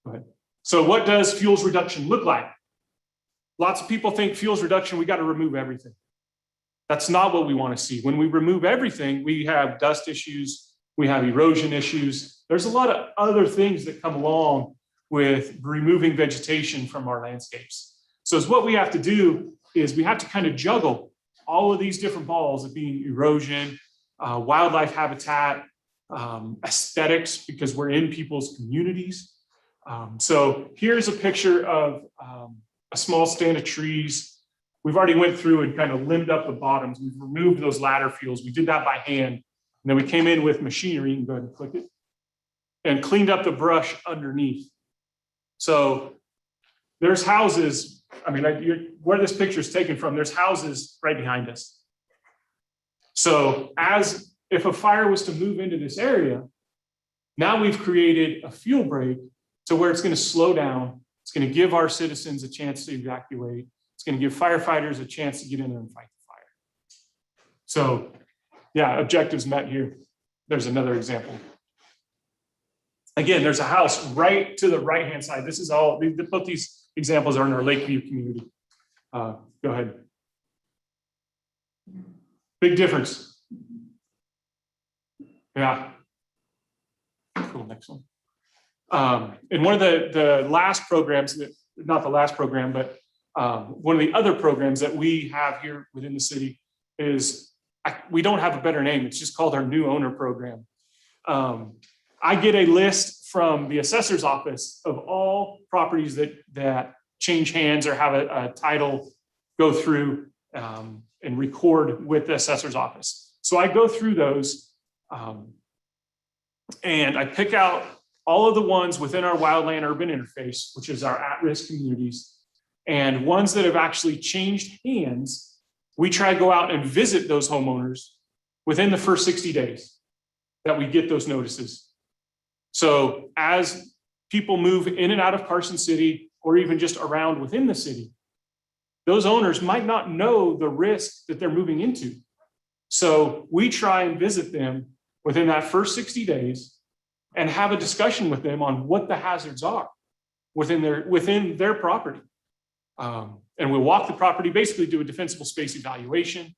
Speaker 4: Go ahead. So what does fuels reduction look like? Lots of people think fuels reduction, we got to remove everything. That's not what we want to see. When we remove everything, we have dust issues, we have erosion issues. There's a lot of other things that come along with removing vegetation from our landscapes. So it's what we have to do is we have to kind of juggle all of these different balls of being erosion, wildlife habitat, aesthetics, because we're in people's communities. So here's a picture of a small stand of trees. We've already went through and kind of limbed up the bottoms. We've removed those ladder fuels. We did that by hand. And then we came in with machinery, you can go ahead and click it, and cleaned up the brush underneath. So there's houses, I mean, where this picture is taken from, there's houses right behind us. So if a fire was to move into this area, now we've created a fuel break to where it's going to slow down. It's going to give our citizens a chance to evacuate. It's going to give firefighters a chance to get in there and fight the fire. So yeah, objectives met here. There's another example. Again, there's a house right to the right-hand side. This is all, both these examples are in our Lakeview community. Go ahead. Big difference. Yeah. Cool, next one. And one of the last programs, not the last program, but one of the other programs that we have here within the city is, we don't have a better name. It's just called our new owner program. I get a list from the assessor's office of all properties that change hands or have a title go through and record with the assessor's office. So I go through those and I pick out all of the ones within our wildland urban interface, which is our at-risk communities, and ones that have actually changed hands. We try to go out and visit those homeowners within the first 60 days that we get those notices. So as people move in and out of Carson City, or even just around within the city, those owners might not know the risk that they're moving into. So we try and visit them within that first 60 days and have a discussion with them on what the hazards are within their property. And we'll walk the property, basically do a defensible space evaluation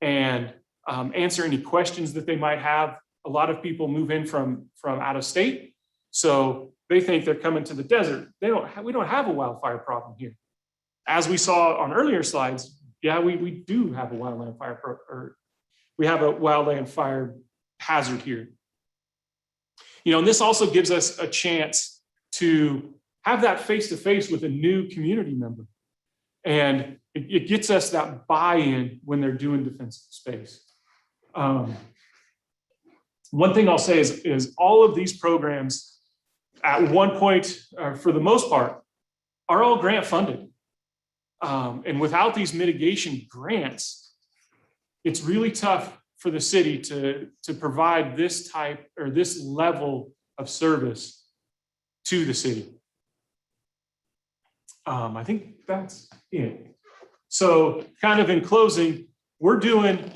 Speaker 4: and answer any questions that they might have. A lot of people move in from out of state, so they think they're coming to the desert. We don't have a wildfire problem here. As we saw on earlier slides, yeah, we do have a wildland fire, or we have a wildland fire hazard here. You know, and this also gives us a chance to have that face-to-face with a new community member. And it gets us that buy-in when they're doing defensive space. One thing I'll say is all of these programs at one point, for the most part, are all grant funded. And without these mitigation grants, it's really tough for the city to provide this type or this level of service to the city. I think that's it. So kind of in closing, we're doing,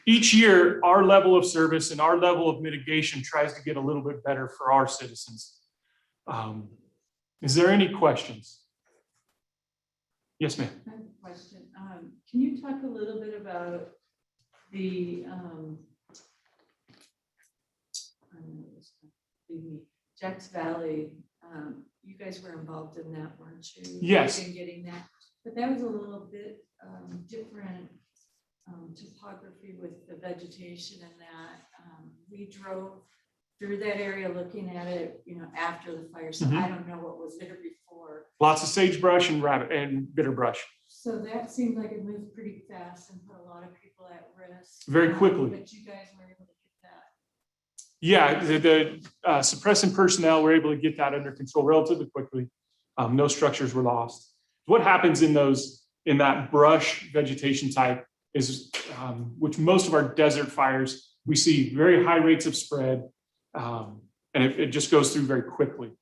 Speaker 4: each year, our level of service and our level of mitigation tries to get a little bit better for our citizens. Is there any questions? Yes, ma'am.
Speaker 1: I have a question. Can you talk a little bit about the Jacks Valley? You guys were involved in that, weren't you?
Speaker 4: Yes.
Speaker 1: In getting that, but that was a little bit different topography with the vegetation and that. We drove through that area looking at it, you know, after the fire. So I don't know what was there before.
Speaker 4: Lots of sagebrush and rabbit and bitter brush.
Speaker 1: So that seemed like it moved pretty fast and put a lot of people at risk.
Speaker 4: Very quickly.
Speaker 1: But you guys were able to get that.
Speaker 4: Yeah, the suppressant personnel were able to get that under control relatively quickly. No structures were lost. What happens in that brush vegetation type is, which most of our desert fires, we see very high rates of spread, and it just goes through very quickly.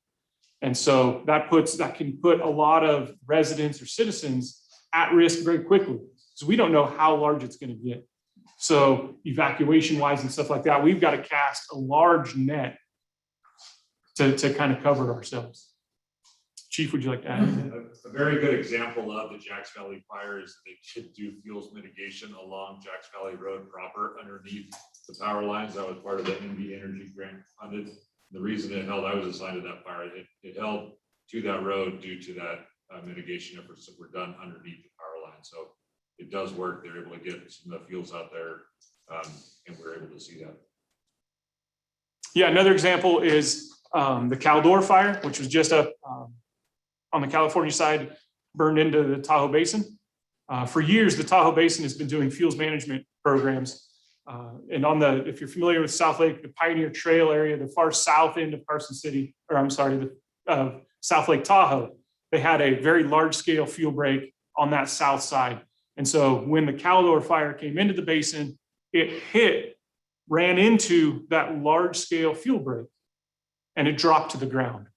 Speaker 4: And so that can put a lot of residents or citizens at risk very quickly, because we don't know how large it's going to get. So evacuation wise and stuff like that, we've got to cast a large net to kind of cover ourselves. Chief, would you like to add anything?
Speaker 10: A very good example of the Jacks Valley fire is they should do fuels mitigation along Jacks Valley Road proper underneath the power lines. That was part of the NB Energy grant funded. The reason it held, I was assigned to that fire, it held to that road due to that mitigation efforts that were done underneath the power line. So it does work. They're able to get some of the fuels out there, and we're able to see that.
Speaker 4: Yeah, another example is the Caldor fire, which was just up on the California side, burned into the Tahoe Basin. For years, the Tahoe Basin has been doing fuels management programs. And if you're familiar with South Lake, the Pioneer Trail area, the far south end of Carson City, or I'm sorry, South Lake Tahoe, they had a very large scale fuel break on that south side. And so when the Caldor fire came into the basin, it ran into that large scale fuel break and it dropped to the ground.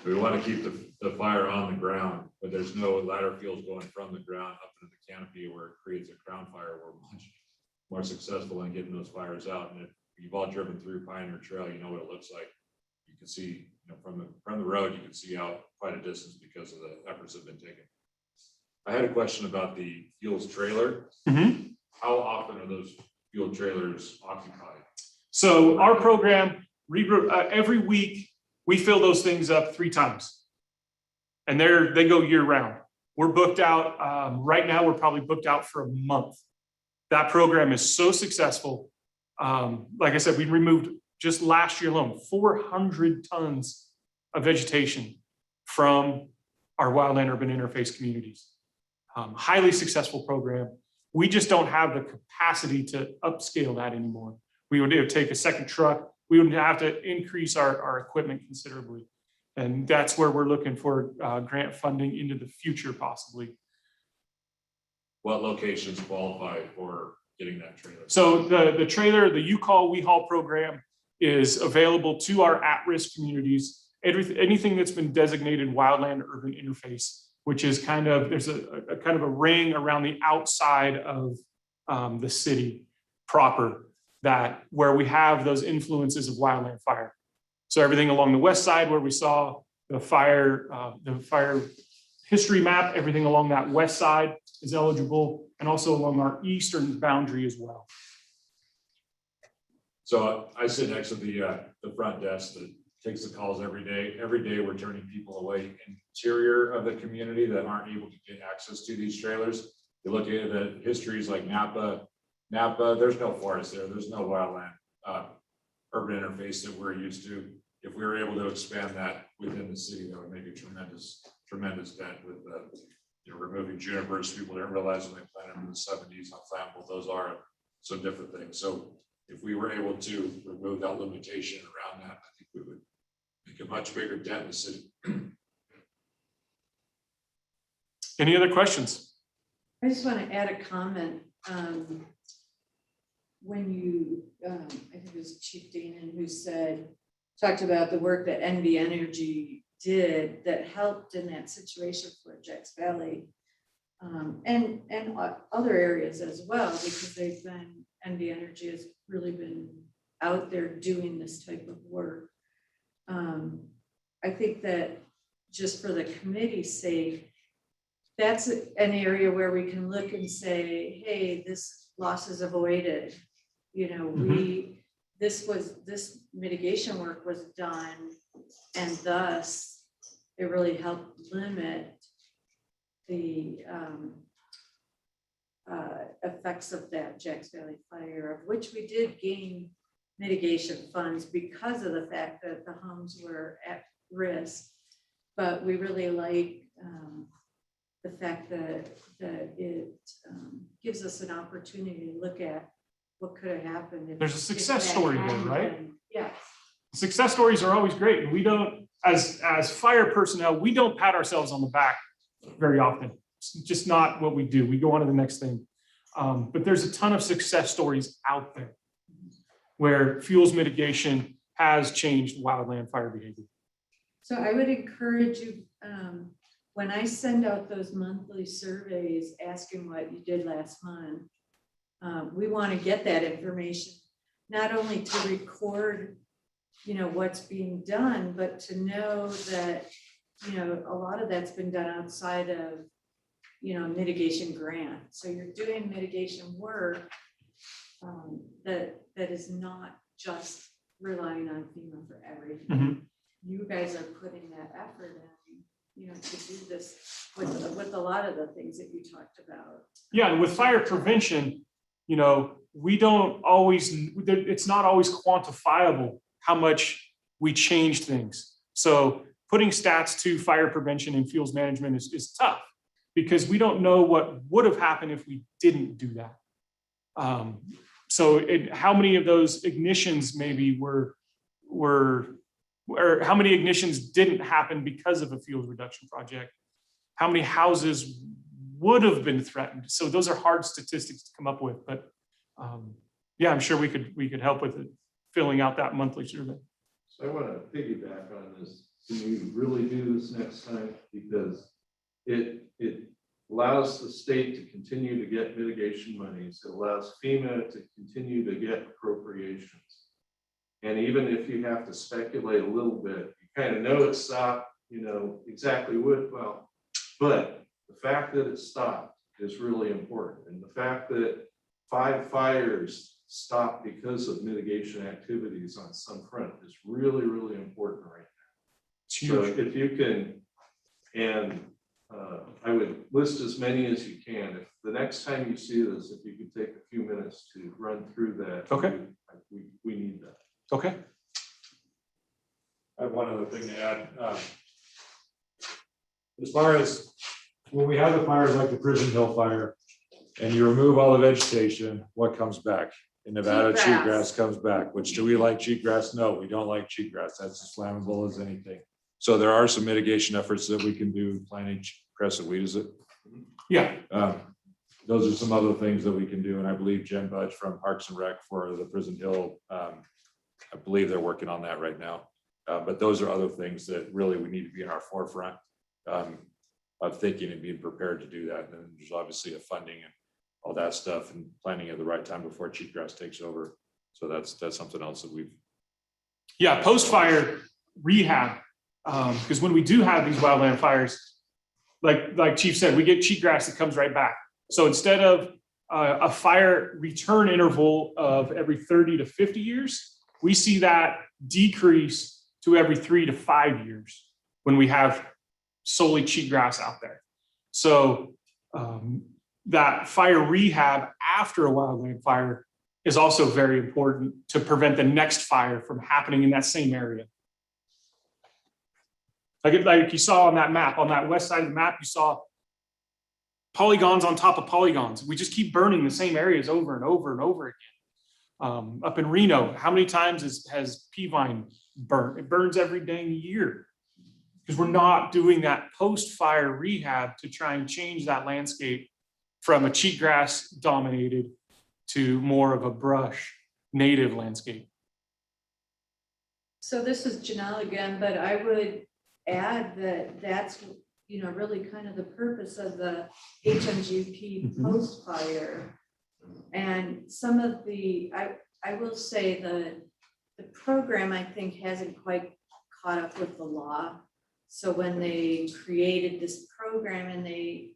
Speaker 10: We want to keep the fire on the ground, but there's no ladder fuels going from the ground up into the canopy where it creates a crown fire. We're much more successful in getting those fires out. And if you've all driven through Pioneer Trail, you know what it looks like. You can see, you know, from the road, you can see out quite a distance because of the efforts that have been taken. I had a question about the fuels trailer. How often are those fuel trailers occupied?
Speaker 4: So our program, every week, we fill those things up 3 times. And they go year round. We're booked out, right now, we're probably booked out for a month. That program is so successful. Like I said, we removed just last year alone, 400 tons of vegetation from our wildland urban interface communities. Highly successful program. We just don't have the capacity to upscale that anymore. We would take a second truck. We would have to increase our equipment considerably. And that's where we're looking for grant funding into the future, possibly.
Speaker 10: What locations qualify for getting that trailer?
Speaker 4: So the trailer, the You Call, We Haul program is available to our at-risk communities. Anything that's been designated wildland urban interface, which is kind of, there's a kind of a ring around the outside of the city proper, that where we have those influences of wildland fire. So everything along the west side where we saw the fire history map, everything along that west side is eligible, and also along our eastern boundary as well.
Speaker 10: So I sit next to the front desk that takes the calls every day. Every day we're turning people away interior of the community that aren't able to get access to these trailers. You look at the histories like Napa, Napa, there's no forest there, there's no wildland, urban interface that we're used to. If we were able to expand that within the city, that would make a tremendous dent with, removing junipers. People didn't realize when they planted them in the 70s how flammable those are, so different things. So if we were able to remove that limitation around that, I think we would make a much bigger dent in the city.
Speaker 4: Any other questions?
Speaker 1: I just want to add a comment. When you, I think it was Chief Deanan who talked about the work that NV Energy did that helped in that situation for Jacks Valley, and other areas as well, because NV Energy has really been out there doing this type of work. I think that just for the committee's sake, that's an area where we can look and say, hey, this loss is avoided. This mitigation work was done, and thus it really helped limit the effects of that Jacks Valley fire, of which we did gain mitigation funds because of the fact that the homes were at risk. But we really like the fact that it gives us an opportunity to look at what could have happened.
Speaker 4: There's a success story there, right?
Speaker 1: Yes.
Speaker 4: Success stories are always great. And we don't, as fire personnel, we don't pat ourselves on the back very often. It's just not what we do. We go on to the next thing. But there's a ton of success stories out there where fuels mitigation has changed wildland fire behavior.
Speaker 1: So I would encourage you, when I send out those monthly surveys asking what you did last month, we want to get that information, not only to record, what's being done, but to know that, a lot of that's been done outside of, mitigation grant. So you're doing mitigation work that is not just relying on FEMA for everything.
Speaker 4: Mm-hmm.
Speaker 1: You guys are putting that effort in, to do this with a lot of the things that you talked about.
Speaker 4: Yeah, and with fire prevention, we don't always, it's not always quantifiable how much we changed things. So putting stats to fire prevention and fuels management is tough because we don't know what would have happened if we didn't do that. So how many of those ignitions maybe were, or how many ignitions didn't happen because of a fuel reduction project? How many houses would have been threatened? So those are hard statistics to come up with, but yeah, I'm sure we could help with it, filling out that monthly survey.
Speaker 11: So I want to piggyback on this. Can you really do this next time? Because it allows the state to continue to get mitigation monies. It allows FEMA to continue to get appropriations. And even if you have to speculate a little bit, you kind of know it stopped, exactly what, but the fact that it stopped is really important. And the fact that 5 fires stopped because of mitigation activities on some front is really, really important right now. So if you can, and I would list as many as you can. If the next time you see this, if you could take a few minutes to run through that.
Speaker 4: Okay.
Speaker 11: We need that.
Speaker 4: Okay.
Speaker 10: I have one other thing to add. As far as when we have the fires like the Prison Hill fire and you remove all the vegetation, what comes back? In Nevada, cheatgrass comes back. Which, do we like cheatgrass? No, we don't like cheatgrass. That's as flammable as anything. So there are some mitigation efforts that we can do. Planting crescent weed, is it?
Speaker 4: Yeah.
Speaker 10: Those are some other things that we can do. And I believe Jen Budge from Parks and Rec for the Prison Hill, I believe they're working on that right now. But those are other things that really we need to be in our forefront of thinking and being prepared to do that. And there's obviously a funding and all that stuff and planning at the right time before cheatgrass takes over. So that's something else that we've.
Speaker 4: Yeah, post-fire rehab, because when we do have these wildland fires, like Chief said, we get cheatgrass that comes right back. So instead of a fire return interval of every 30 to 50 years, we see that decrease to every 3 to 5 years when we have solely cheatgrass out there. So that fire rehab after a wildland fire is also very important to prevent the next fire from happening in that same area. Like you saw on that map, on that west side of the map, you saw polygons on top of polygons. We just keep burning the same areas over and over and over again. Up in Reno, how many times has Peavine burnt? It burns every dang year because we're not doing that post-fire rehab to try and change that landscape from a cheatgrass dominated to more of a brush native landscape.
Speaker 1: So this is Janelle again, but I would add that that's, you know, really kind of the purpose of the HMGP post-fire. And some of the, I will say the program, I think, hasn't quite caught up with the law. So when they created this program and they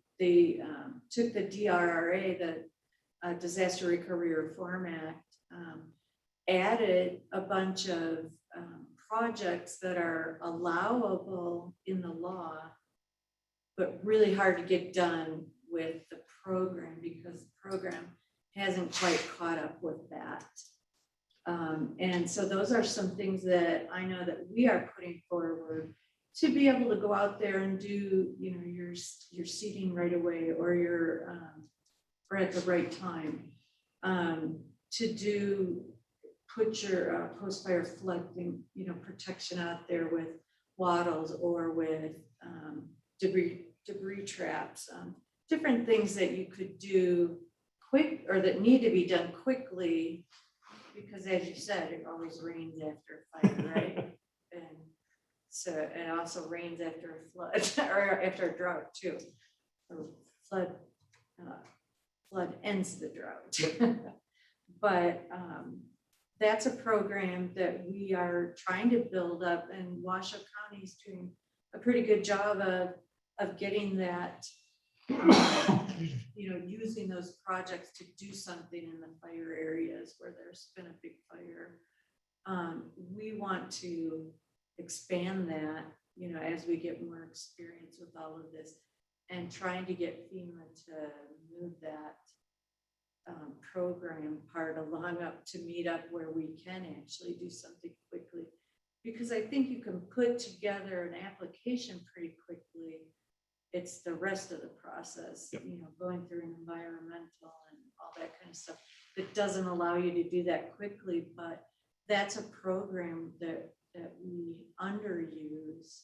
Speaker 1: took the DRRA, the Disaster Recovery Reform Act, added a bunch of projects that are allowable in the law, but really hard to get done with the program because the program hasn't quite caught up with that. And so those are some things that I know that we are putting forward to be able to go out there and do, you know, your seeding right away or your or at the right time, to do put your post-fire flooding, you know, protection out there with wattles or with debris traps, different things that you could do quick or that need to be done quickly, because as you said, it always rains after a fire, right? And so it also rains after a flood or after a drought too. Or flood ends the drought. But that's a program that we are trying to build up, and Washoe County is doing a pretty good job of getting that, you know, using those projects to do something in the fire areas where there's been a big fire. We want to expand that, you know, as we get more experience with all of this, and trying to get FEMA to move that program part along up to meet up where we can actually do something quickly. Because I think you can put together an application pretty quickly. It's the rest of the process, you know, going through an environmental and all that kind of stuff that doesn't allow you to do that quickly. But that's a program that we underuse.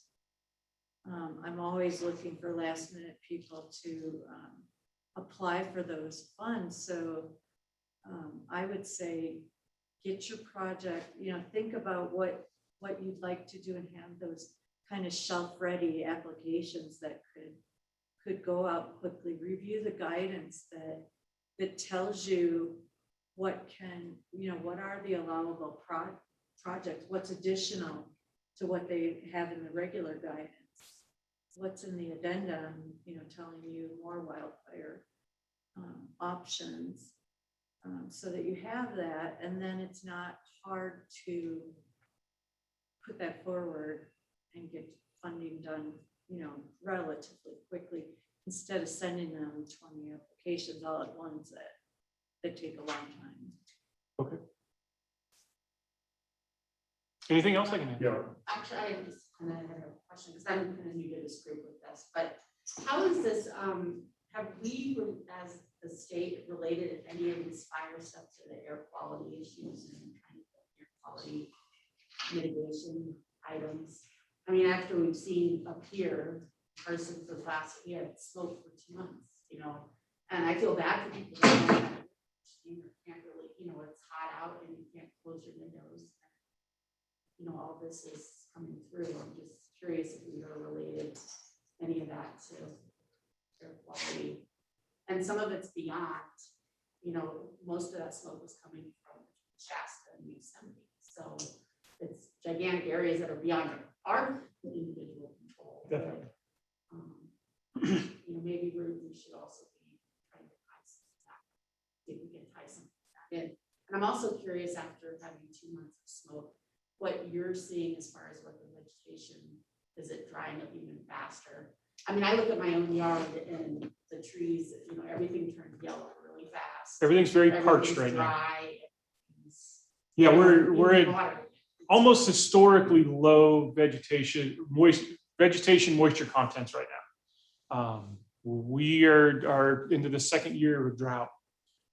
Speaker 1: I'm always looking for last minute people to apply for those funds. So I would say, get your project, you know, think about what you'd like to do and have those kind of shelf ready applications that could go out quickly. Review the guidance that tells you what can, you know, what are the allowable projects, what's additional to what they have in the regular guidance, what's in the addendum, you know, telling you more wildfire options, so that you have that, and then it's not hard to put that forward and get funding done, you know, relatively quickly, instead of sending them 20 applications all at once that take a long time.
Speaker 4: Okay. Anything else I can add?
Speaker 11: Yeah.
Speaker 12: Actually, I just kind of had a question because I'm kind of new to this group with this, but how is this, have we, as the state, related any of this fire stuff to the air quality issues and kind of air quality mitigation items? I mean, after we've seen up here, Carson for the last, we had smoke for 2 months, you know, and I feel bad for people that you can't really, you know, it's hot out and you can't close your windows. You know, all this is coming through. I'm just curious if we are related any of that to air quality. And some of it's beyond, you know, most of that smoke was coming from Shasta and Yosemite. So it's gigantic areas that are beyond our individual control.
Speaker 4: Definitely.
Speaker 12: But, you know, maybe we should also be trying to tie some back, see if we can tie some back in. And I'm also curious, after having 2 months of smoke, what you're seeing as far as what the vegetation, is it drying up even faster? I mean, I look at my own yard and the trees, you know, everything turned yellow really fast.
Speaker 4: Everything's very parched
Speaker 12: Everything's
Speaker 4: right now.
Speaker 12: dry.
Speaker 4: Yeah, we're
Speaker 12: Even
Speaker 4: at
Speaker 12: water.
Speaker 4: almost historically low vegetation moisture contents right now. We are into the second year of a drought,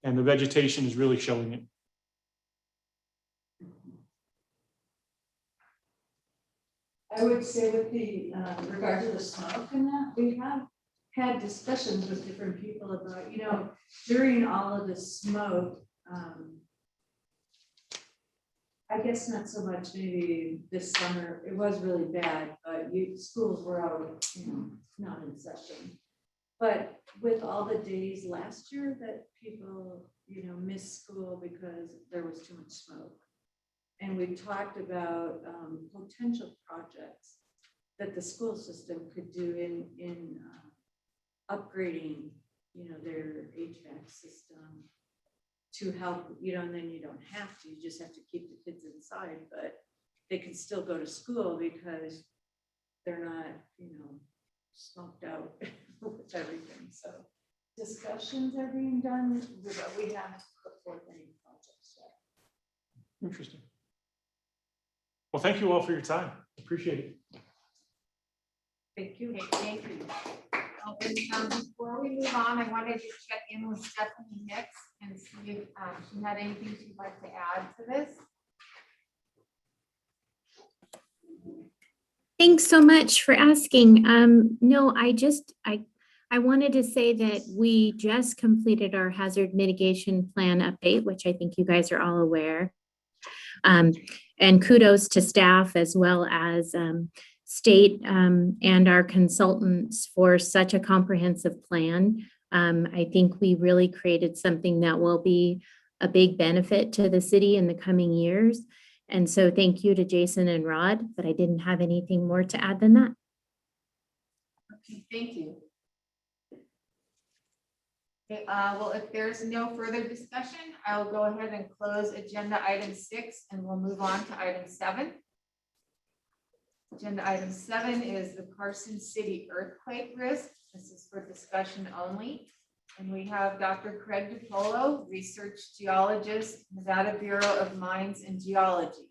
Speaker 4: and the vegetation is really showing it.
Speaker 1: I would say with the, regard to the smoke and that, we have had discussions with different people about, you know, during all of the smoke, I guess not so much maybe this summer, it was really bad, but schools were out, you know, not in session. But with all the days last year that people, you know, missed school because there was too much smoke. And we talked about potential projects that the school system could do in upgrading, you know, their HVAC system to help, you know, and then you don't have to, you just have to keep the kids inside, but they can still go to school because they're not, you know, smoked out with everything. So discussions are being done, but we haven't put forth any projects yet.
Speaker 4: Interesting. Well, thank you all for your time. Appreciate it.
Speaker 1: Thank you.
Speaker 2: Okay, thank you. Before we move on, I wanted to check in with Stephanie Nix and see if she had anything she'd like to add to this.
Speaker 13: Thanks so much for asking. No, I wanted to say that we just completed our hazard mitigation plan update, which I think you guys are all aware. And kudos to staff as well as state and our consultants for such a comprehensive plan. I think we really created something that will be a big benefit to the city in the coming years. And so thank you to Jason and Rod, but I didn't have anything more to add than that.
Speaker 2: Okay, thank you. Okay, well, if there's no further discussion, I'll go ahead and close agenda item 6 and we'll move on to item 7. Agenda item 7 is the Carson City earthquake risk. This is for discussion only. And we have Dr. Craig DiPolo, research geologist, Nevada Bureau of Mines and Geology.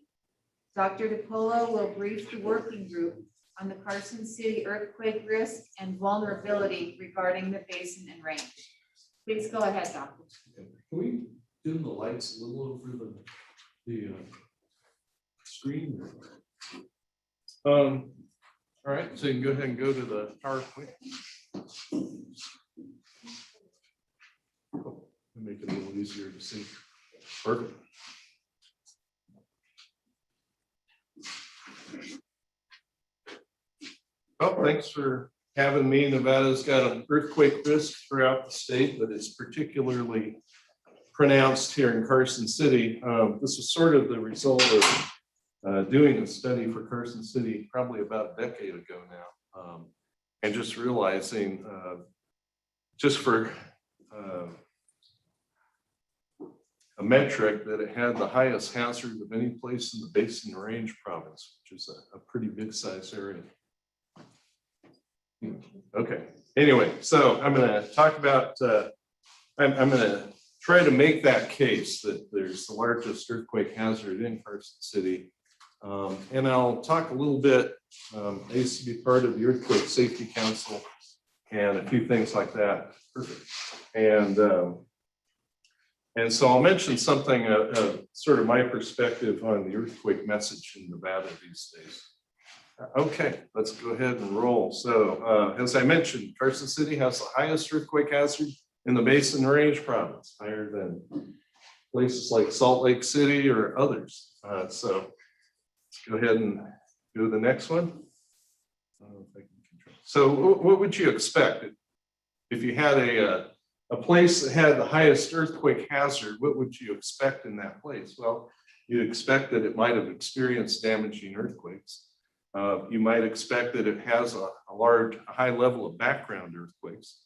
Speaker 2: Dr. DiPolo will brief the working group on the Carson City earthquake risk and vulnerability regarding the basin and range. Please go ahead, Doctor.
Speaker 11: Can we dim the lights a little over the screen? All right, so you can go ahead and go to the PowerPoint. Make it a little easier to see. Perfect. Well, thanks for having me. Nevada's got an earthquake risk throughout the state, but it's particularly pronounced here in Carson City. This was sort of the result of doing a study for Carson City probably about a decade ago now, and just realizing just for a metric that it had the highest hazard of any place in the Basin Range province, which is a pretty big size area. Okay, anyway, so I'm going to talk about, I'm going to try to make that case that there's the largest earthquake hazard in Carson City. And I'll talk a little bit, I used to be part of the Earthquake Safety Council and a few things like that. Perfect. And so I'll mention something, sort of my perspective on the earthquake message in Nevada these days. Okay, let's go ahead and roll. So as I mentioned, Carson City has the highest earthquake hazard in the Basin Range province, higher than places like Salt Lake City or others. So let's go ahead and go to the next one. So what would you expect if you had a place that had the highest earthquake hazard? What would you expect in that place? Well, you'd expect that it might have experienced damaging earthquakes. You might expect that it has a high level of background earthquakes.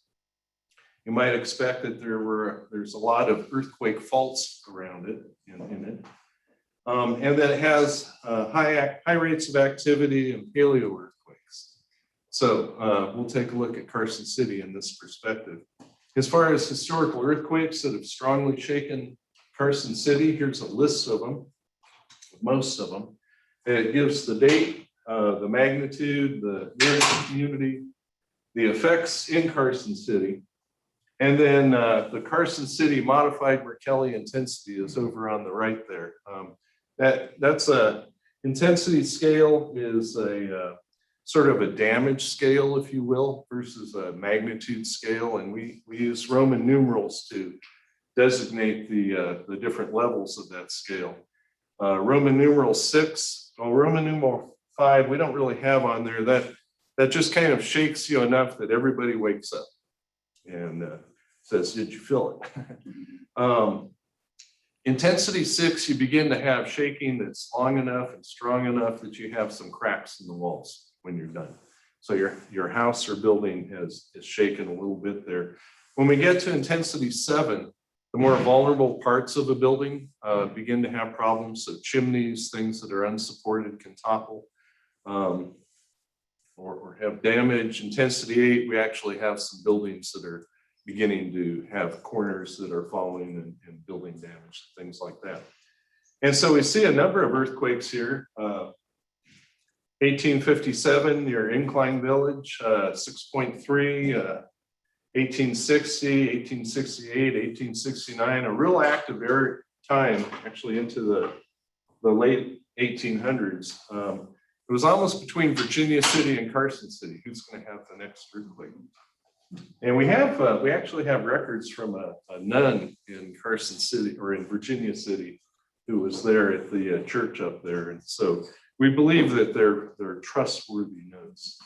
Speaker 11: You might expect that there's a lot of earthquake faults around it, in it. And that it has high rates of activity and paleo earthquakes. So we'll take a look at Carson City in this perspective. As far as historical earthquakes that have strongly shaken Carson City, here's a list of them, most of them. It gives the date, the magnitude, the nearest community, the effects in Carson City. And then the Carson City modified Mercalli intensity is over on the right there. That's a intensity scale is a sort of a damage scale, if you will, versus a magnitude scale. And we use Roman numerals to designate the different levels of that scale. Roman numeral 6, well, Roman numeral 5, we don't really have on there. That just kind of shakes you enough that everybody wakes up and says, did you feel it? Intensity 6, you begin to have shaking that's long enough and strong enough that you have some cracks in the walls when you're done. So your house or building is shaken a little bit there. When we get to intensity 7, the more vulnerable parts of a building begin to have problems. So chimneys, things that are unsupported can topple or have damage. Intensity 8, we actually have some buildings that are beginning to have corners that are falling and building damage, things like that. And so we see a number of earthquakes here. 1857, your Incline Village, 6.3, 1860, 1868, 1869, a real active time actually into the late 1800s. It was almost between Virginia City and Carson City. Who's going to have the next earthquake? And we actually have records from a nun in Carson City or in Virginia City who was there at the church up there. And so we believe that they're trustworthy notes.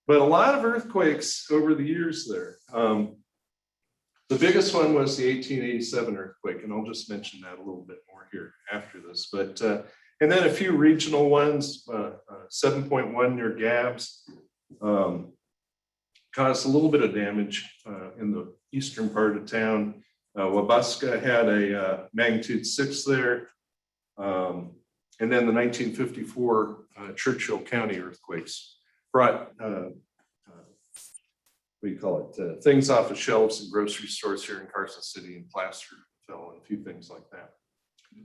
Speaker 11: But a lot of earthquakes over the years there. The biggest one was the 1887 earthquake, and I'll just mention that a little bit more here after this. But and then a few regional ones, 7.1 near Gabbs. Caused a little bit of damage in the eastern part of town. Wabuska had a magnitude 6 there. And then the 1954 Churchill County earthquakes brought, what do you call it, things off of shelves in grocery stores here in Carson City, and plaster fell and a few things like that.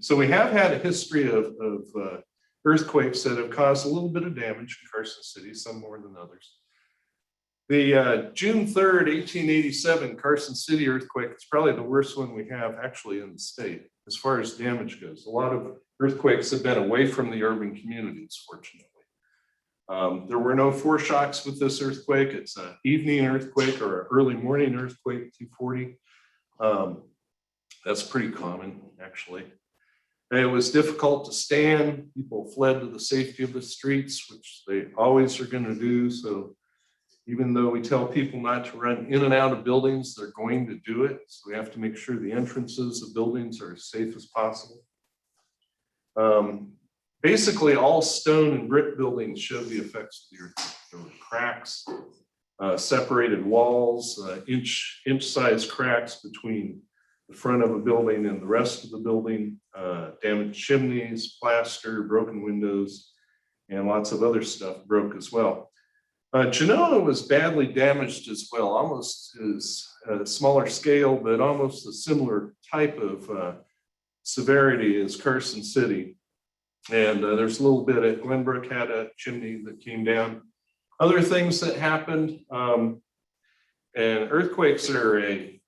Speaker 11: So we have had a history of earthquakes that have caused a little bit of damage in Carson City, some more than others. The June 3rd, 1887 Carson City earthquake is probably the worst one we have actually in the state as far as damage goes. A lot of earthquakes have been away from the urban communities, fortunately. There were no foreshocks with this earthquake. It's an evening earthquake or an early morning earthquake, 240. That's pretty common, actually. And it was difficult to stand. People fled to the safety of the streets, which they always are going to do. So even though we tell people not to run in and out of buildings, they're going to do it. So we have to make sure the entrances of buildings are as safe as possible. Basically, all stone and brick buildings showed the effects of the earthquake. There were cracks, separated walls, inch-sized cracks between the front of a building and the rest of the building, damaged chimneys, plaster, broken windows, and lots of other stuff broke as well. Genoa was badly damaged as well, almost as a smaller scale, but almost a similar type of severity as Carson City. And there's a little bit at Glenbrook had a chimney that came down. Other things that happened, and earthquakes are a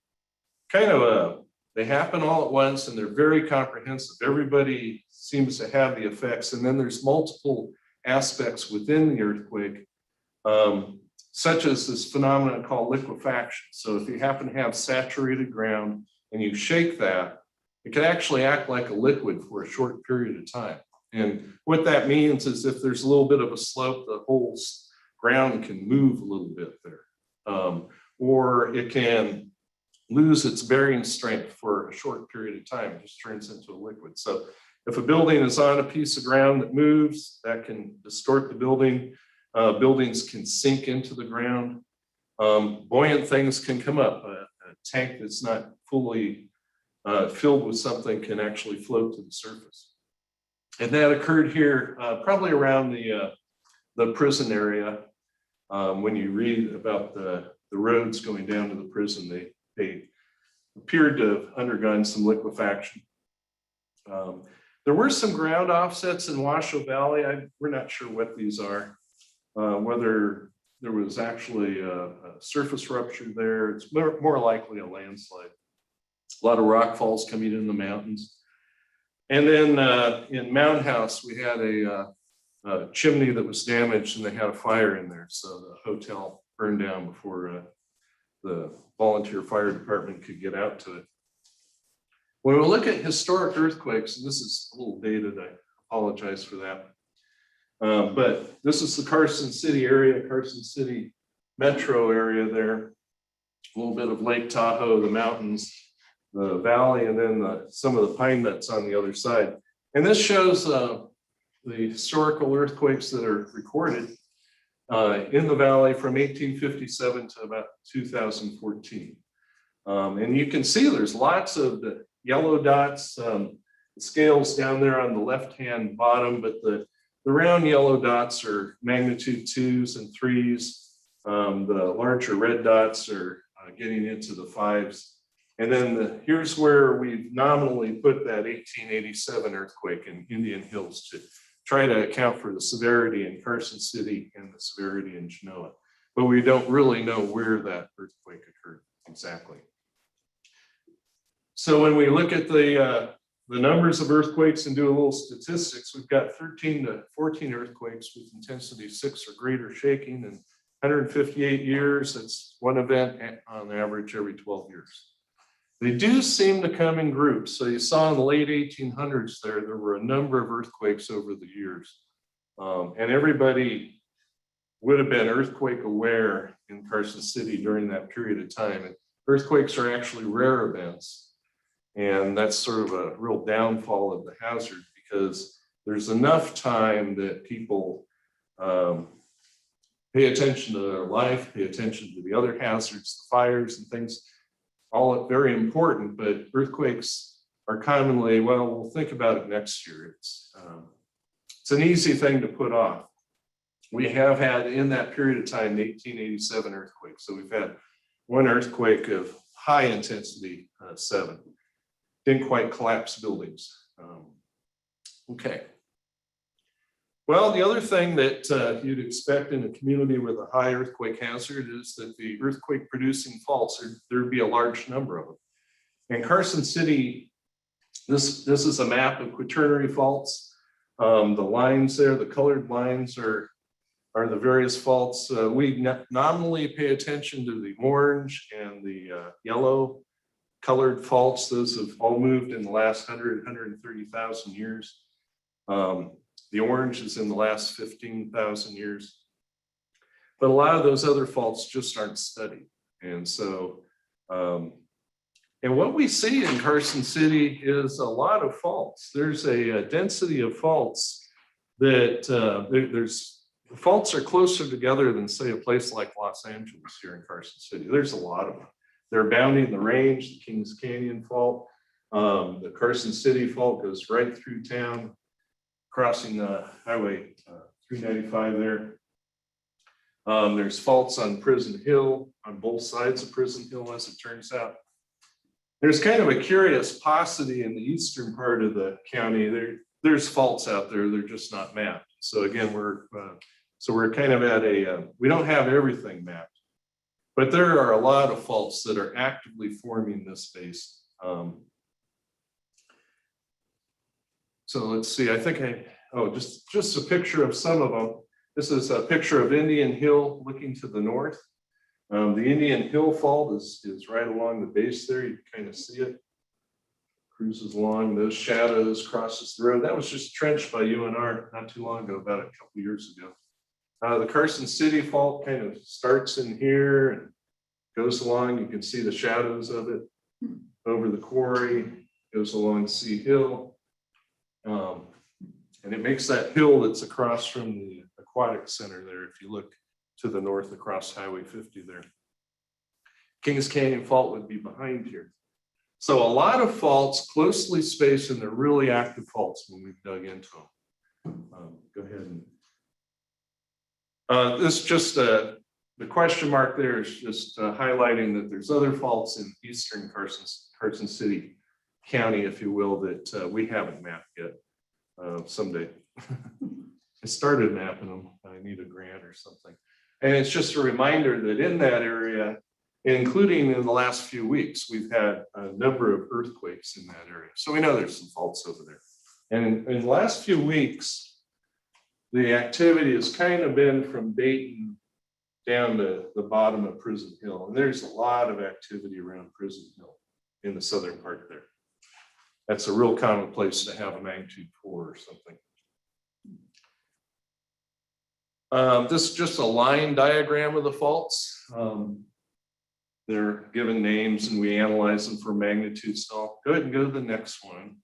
Speaker 11: kind of they happen all at once and they're very comprehensive. Everybody seems to have the effects. And then there's multiple aspects within the earthquake, such as this phenomenon called liquefaction. So if you happen to have saturated ground and you shake that, it can actually act like a liquid for a short period of time. And what that means is if there's a little bit of a slope, the whole ground can move a little bit there. Or it can lose its bearing strength for a short period of time. It just turns into a liquid. So if a building is on a piece of ground that moves, that can distort the building. Buildings can sink into the ground. Buoyant things can come up. A tank that's not fully filled with something can actually float to the surface. And that occurred here probably around the prison area. When you read about the the roads going down to the prison, they appeared to have undergone some liquefaction. There were some ground offsets in Washoe Valley. We're not sure what these are, whether there was actually a surface rupture there. It's more likely a landslide. A lot of rock falls coming in the mountains. And then in Mound House, we had a chimney that was damaged and they had a fire in there. So the hotel burned down before the volunteer fire department could get out to it. When we look at historic earthquakes, and this is a little dated, I apologize for that. But this is the Carson City area, Carson City metro area there. A little bit of Lake Tahoe, the mountains, the valley, and then some of the pine nuts on the other side. And this shows the historical earthquakes that are recorded in the valley from 1857 to about 2014. And you can see there's lots of the yellow dots, the scales down there on the left-hand bottom, but the round yellow dots are magnitude 2s and 3s. The larger red dots are getting into the 5s. And then here's where we've nominally put that 1887 earthquake in Indian Hills to try to account for the severity in Carson City and the severity in Genoa. But we don't really know where that earthquake occurred exactly. So when we look at the numbers of earthquakes and do a little statistics, we've got 13 to 14 earthquakes with intensity 6 or greater shaking in 158 years. It's one event on average every 12 years. They do seem to come in groups. So you saw in the late 1800s there were a number of earthquakes over the years. And everybody would have been earthquake aware in Carson City during that period of time. And earthquakes are actually rare events. And that's sort of a real downfall of the hazard because there's enough time that people pay attention to their life, pay attention to the other hazards, the fires and things. All very important, but earthquakes are commonly, well, we'll think about it next year. It's an easy thing to put off. We have had in that period of time, the 1887 earthquake. So we've had one earthquake of high intensity, 7. Didn't quite collapse buildings. Okay. Well, the other thing that you'd expect in a community with a high earthquake hazard is that the earthquake producing faults, there'd be a large number of them. In Carson City, this is a map of quaternary faults. The lines there, the colored lines are the various faults. We nominally pay attention to the orange and the yellow colored faults. Those have all moved in the last 130,000 years. The orange is in the last 15,000 years. But a lot of those other faults just aren't studied. And so, and what we see in Carson City is a lot of faults. There's a density of faults that the faults are closer together than, say, a place like Los Angeles here in Carson City. There's a lot of them. They're bounding the range, the Kings Canyon Fault. The Carson City Fault goes right through town, crossing the highway 395 there. There's faults on Prison Hill, on both sides of Prison Hill, as it turns out. There's kind of a curious paucity in the eastern part of the county. There's faults out there, they're just not mapped. So again, we're kind of at a, we don't have everything mapped. But there are a lot of faults that are actively forming this basin. So let's see, I think just a picture of some of them. This is a picture of Indian Hill looking to the north. The Indian Hill Fault is right along the base there. You can kind of see it. Cruises along those shadows, crosses the road. That was just trenched by UNR not too long ago, about a couple years ago. The Carson City Fault kind of starts in here and goes along. You can see the shadows of it over the quarry, goes along Sea Hill. And it makes that hill that's across from the aquatic center there, if you look to the north across Highway 50 there. Kings Canyon Fault would be behind here. So a lot of faults closely spaced, and they're really active faults when we've dug into them. Go ahead and this is just a the question mark there is just highlighting that there's other faults in eastern Carson City County, if you will, that we haven't mapped yet. Someday. I started mapping them. I need a grant or something. And it's just a reminder that in that area, including in the last few weeks, we've had a number of earthquakes in that area. So we know there's some faults over there. And in the last few weeks, the activity has kind of been from Dayton down to the bottom of Prison Hill. And there's a lot of activity around Prison Hill in the southern part there. That's a real common place to have a magnitude 4 or something. This is just a line diagram of the faults. They're given names and we analyze them for magnitudes. So go ahead and go to the next one.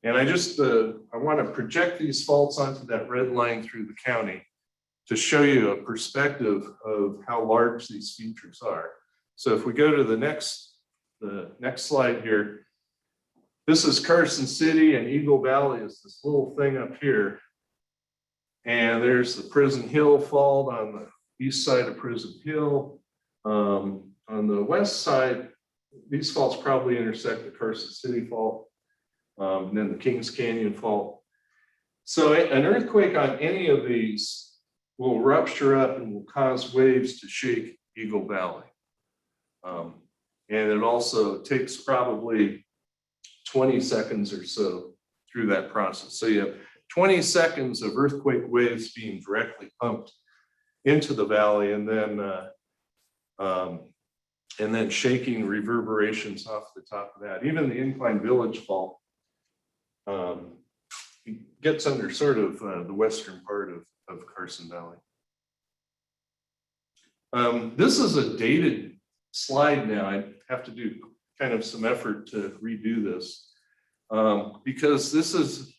Speaker 11: And I want to project these faults onto that red line through the county to show you a perspective of how large these features are. So if we go to the next slide here, this is Carson City, and Eagle Valley is this little thing up here. And there's the Prison Hill fault on the east side of Prison Hill. On the west side, these faults probably intersect the Carson City fault, and then the Kings Canyon fault. So an earthquake on any of these will rupture up and will cause waves to shake Eagle Valley. And it also takes probably 20 seconds or so through that process. So you have 20 seconds of earthquake waves being directly pumped into the valley, and then shaking reverberations off the top of that. Even the Incline Village fault gets under sort of the western part of Carson Valley. This is a dated slide now. I have to do kind of some effort to redo this because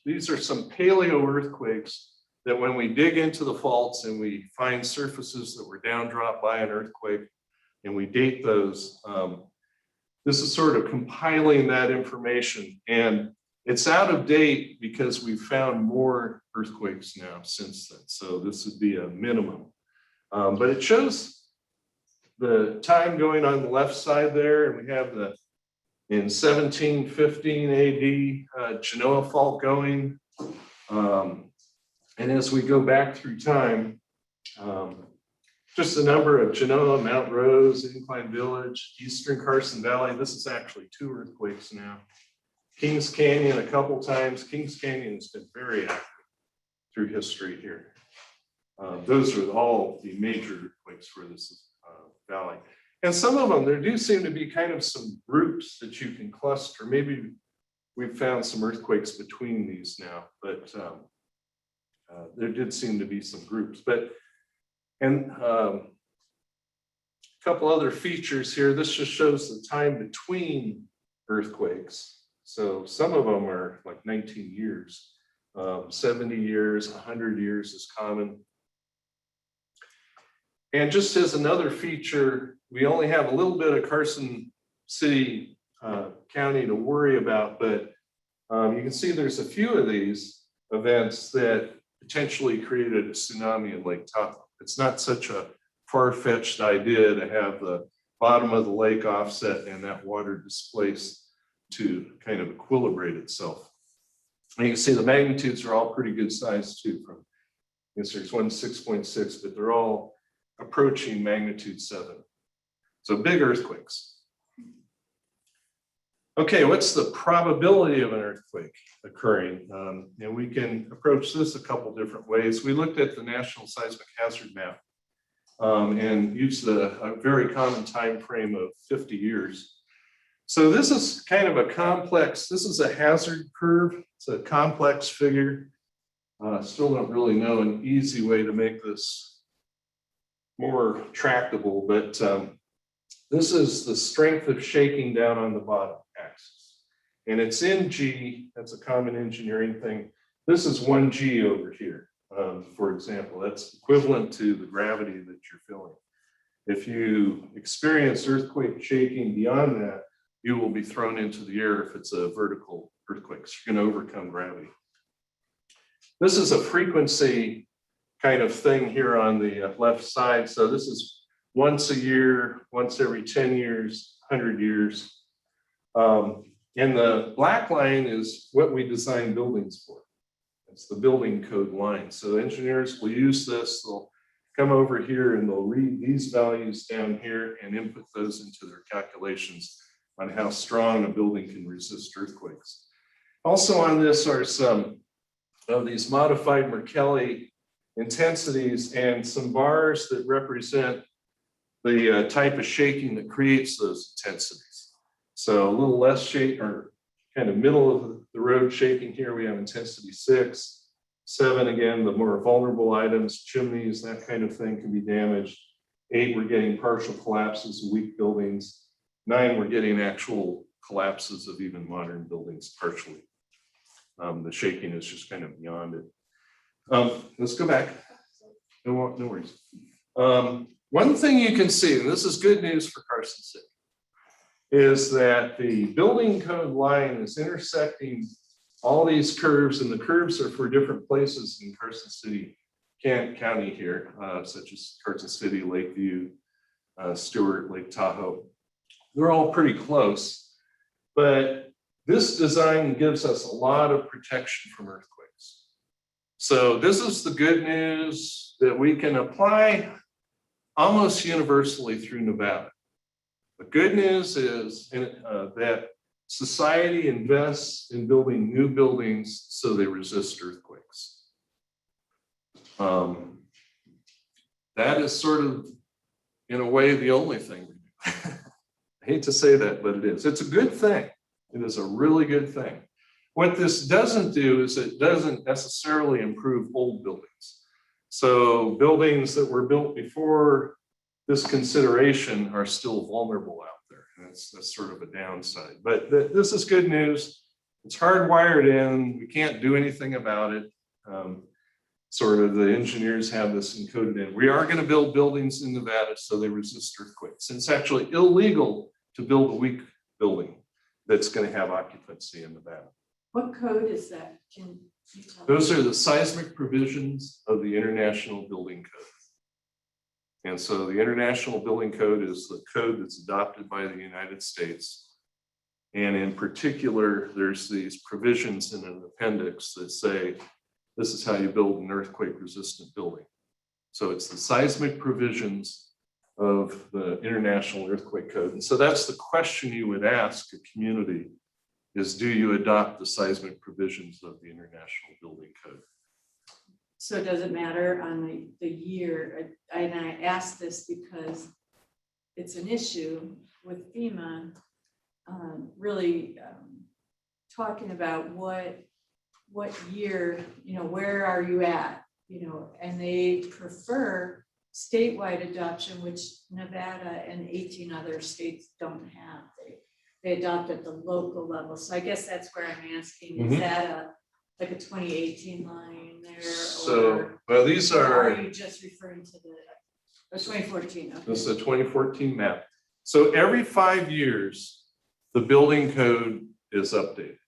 Speaker 11: these are some paleo earthquakes that when we dig into the faults and we find surfaces that were down dropped by an earthquake and we date those, this is sort of compiling that information, and it's out of date because we've found more earthquakes now since then. So this would be a minimum, but it shows the time going on the left side there, and we have in 1715 AD, Genoa fault going. And as we go back through time, just the number of Genoa, Mount Rose, Incline Village, Eastern Carson Valley. This is actually 2 earthquakes now. Kings Canyon a couple times. Kings Canyon has been very active through history here. Those are all the major earthquakes for this valley. And some of them, there do seem to be kind of some groups that you can cluster. Maybe we've found some earthquakes between these now, but there did seem to be some groups. And a couple other features here. This just shows the time between earthquakes. So some of them are like 19 years, 70 years, 100 years is common. And just as another feature, we only have a little bit of Carson City County to worry about, but you can see there's a few of these events that potentially created a tsunami in Lake Tahoe. It's not such a far-fetched idea to have the bottom of the lake offset and that water displaced to kind of equilibrate itself. And you can see the magnitudes are all pretty good size too. From, I guess there's one 6.6, but they're all approaching magnitude 7. So big earthquakes. Okay, what's the probability of an earthquake occurring? And we can approach this a couple different ways. We looked at the National Seismic Hazard Map and used a very common time frame of 50 years. So this is kind of a complex, this is a hazard curve. It's a complex figure. Still don't really know an easy way to make this more tractable, but this is the strength of shaking down on the bottom axis. And it's in G, that's a common engineering thing. This is 1G over here, for example. That's equivalent to the gravity that you're feeling. If you experience earthquake shaking beyond that, you will be thrown into the air if it's a vertical earthquake. So you're going to overcome gravity. This is a frequency kind of thing here on the left side. So this is once a year, once every 10 years, 100 years. And the black line is what we design buildings for. It's the building code line. So engineers will use this, they'll come over here and they'll read these values down here and input those into their calculations on how strong a building can resist earthquakes. Also on this are some of these modified Mercalli intensities and some bars that represent the type of shaking that creates those intensities. So a little less shake, or kind of middle of the road shaking here, we have intensity 6. 7, again, the more vulnerable items, chimneys, that kind of thing can be damaged. 8, we're getting partial collapses of weak buildings. 9, we're getting actual collapses of even modern buildings partially. The shaking is just kind of beyond it. Let's go back. No worries. One thing you can see, and this is good news for Carson City, is that the building code line is intersecting all these curves, and the curves are for different places in Carson City, Kent County here, such as Carson City, Lakeview, Stewart, Lake Tahoe. They're all pretty close, but this design gives us a lot of protection from earthquakes. So this is the good news that we can apply almost universally through Nevada. The good news is that society invests in building new buildings so they resist earthquakes. That is sort of, in a way, the only thing we do. I hate to say that, but it is. It's a good thing. It is a really good thing. What this doesn't do is it doesn't necessarily improve old buildings. So buildings that were built before this consideration are still vulnerable out there. And that's sort of a downside. But this is good news. It's hardwired in. We can't do anything about it. Sort of the engineers have this encoded in. We are going to build buildings in Nevada so they resist earthquakes. And it's actually illegal to build a weak building that's going to have occupancy in Nevada.
Speaker 1: What code is that? Can you tell?
Speaker 11: Those are the seismic provisions of the International Building Code. And so the International Building Code is the code that's adopted by the United States. And in particular, there's these provisions in an appendix that say, this is how you build an earthquake-resistant building. So it's the seismic provisions of the International Earthquake Code. And so that's the question you would ask a community is, do you adopt the seismic provisions of the International Building Code?
Speaker 1: So does it matter on the year? And I ask this because it's an issue with FEMA really talking about what year, where are you at, and they prefer statewide adoption, which Nevada and 18 other states don't have. They adopt at the local level. So I guess that's where I'm asking, is that like a 2018 line there?
Speaker 11: So, well, these
Speaker 1: or
Speaker 11: are.
Speaker 1: Are you just referring to the 2014? Okay.
Speaker 11: This is a 2014 map. So every 5 years, the building code is updated.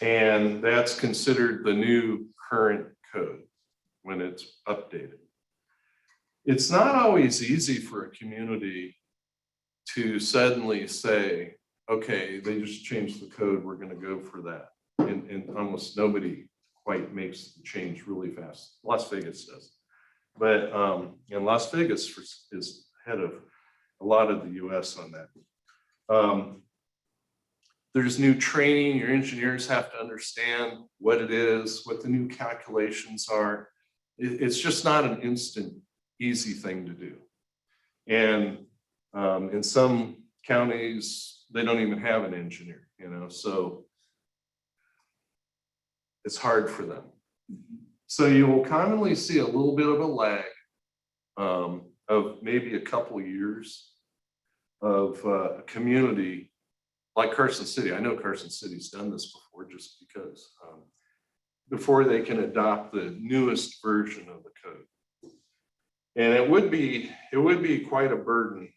Speaker 11: And that's considered the new current code when it's updated. It's not always easy for a community to suddenly say, okay, they just changed the code, we're going to go for that. And almost nobody quite makes the change really fast. Las Vegas does. But and Las Vegas is ahead of a lot of the US on that. There's new training. Your engineers have to understand what it is, what the new calculations are. It's just not an instant, easy thing to do. And in some counties, they don't even have an engineer, so it's hard for them. So you will commonly see a little bit of a lag of maybe a couple years of a community like Carson City. I know Carson City's done this before just because, before they can adopt the newest version of the code. And it would be quite a burden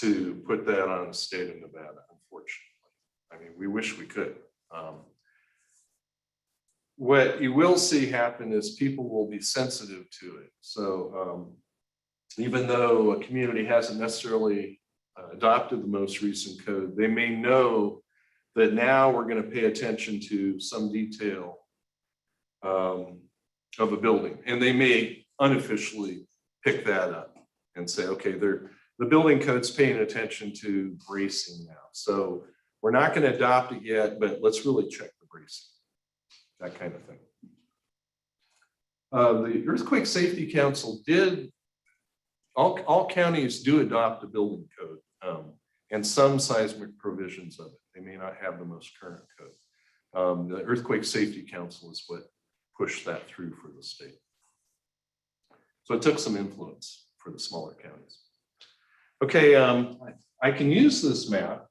Speaker 11: to put that on the state of Nevada, unfortunately. I mean, we wish we could. What you will see happen is people will be sensitive to it. So even though a community hasn't necessarily adopted the most recent code, they may know that now we're going to pay attention to some detail of a building, and they may unofficially pick that up and say, okay, the building code's paying attention to bracing now. So we're not going to adopt it yet, but let's really check the bracing, that kind of thing. The Earthquake Safety Council did, all counties do adopt a building code and some seismic provisions of it. They may not have the most current code. The Earthquake Safety Council is what pushed that through for the state. So it took some influence for the smaller counties. Okay, I can use this map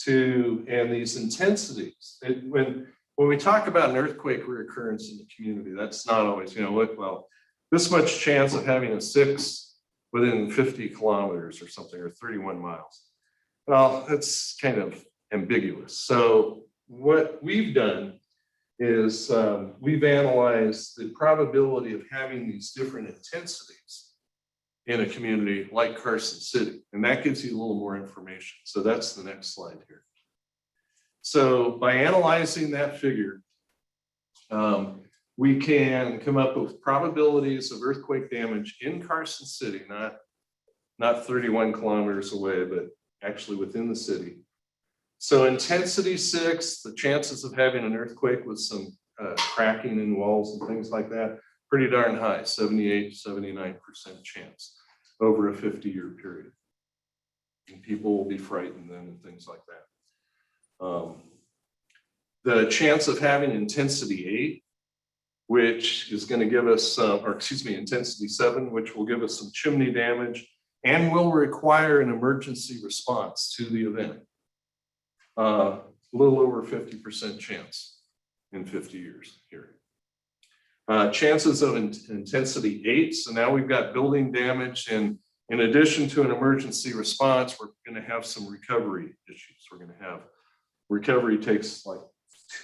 Speaker 11: and these intensities. When we talk about an earthquake reoccurrence in the community, that's not always, well, this much chance of having a 6 within 50 kilometers or something, or 31 miles. Well, that's kind of ambiguous. So what we've done is we've analyzed the probability of having these different intensities in a community like Carson City, and that gives you a little more information. So that's the next slide here. So by analyzing that figure, we can come up with probabilities of earthquake damage in Carson City, not 31 kilometers away, but actually within the city. So intensity 6, the chances of having an earthquake with some cracking in walls and things like that, pretty darn high, 78, 79% chance over a 50-year period. And people will be frightened then and things like that. The chance of having intensity 8, which is going to give us, intensity 7, which will give us some chimney damage and will require an emergency response to the event. A little over 50% chance in 50 years here. Chances of intensity 8, so now we've got building damage, and in addition to an emergency response, we're going to have some recovery issues. We're going to have, recovery takes like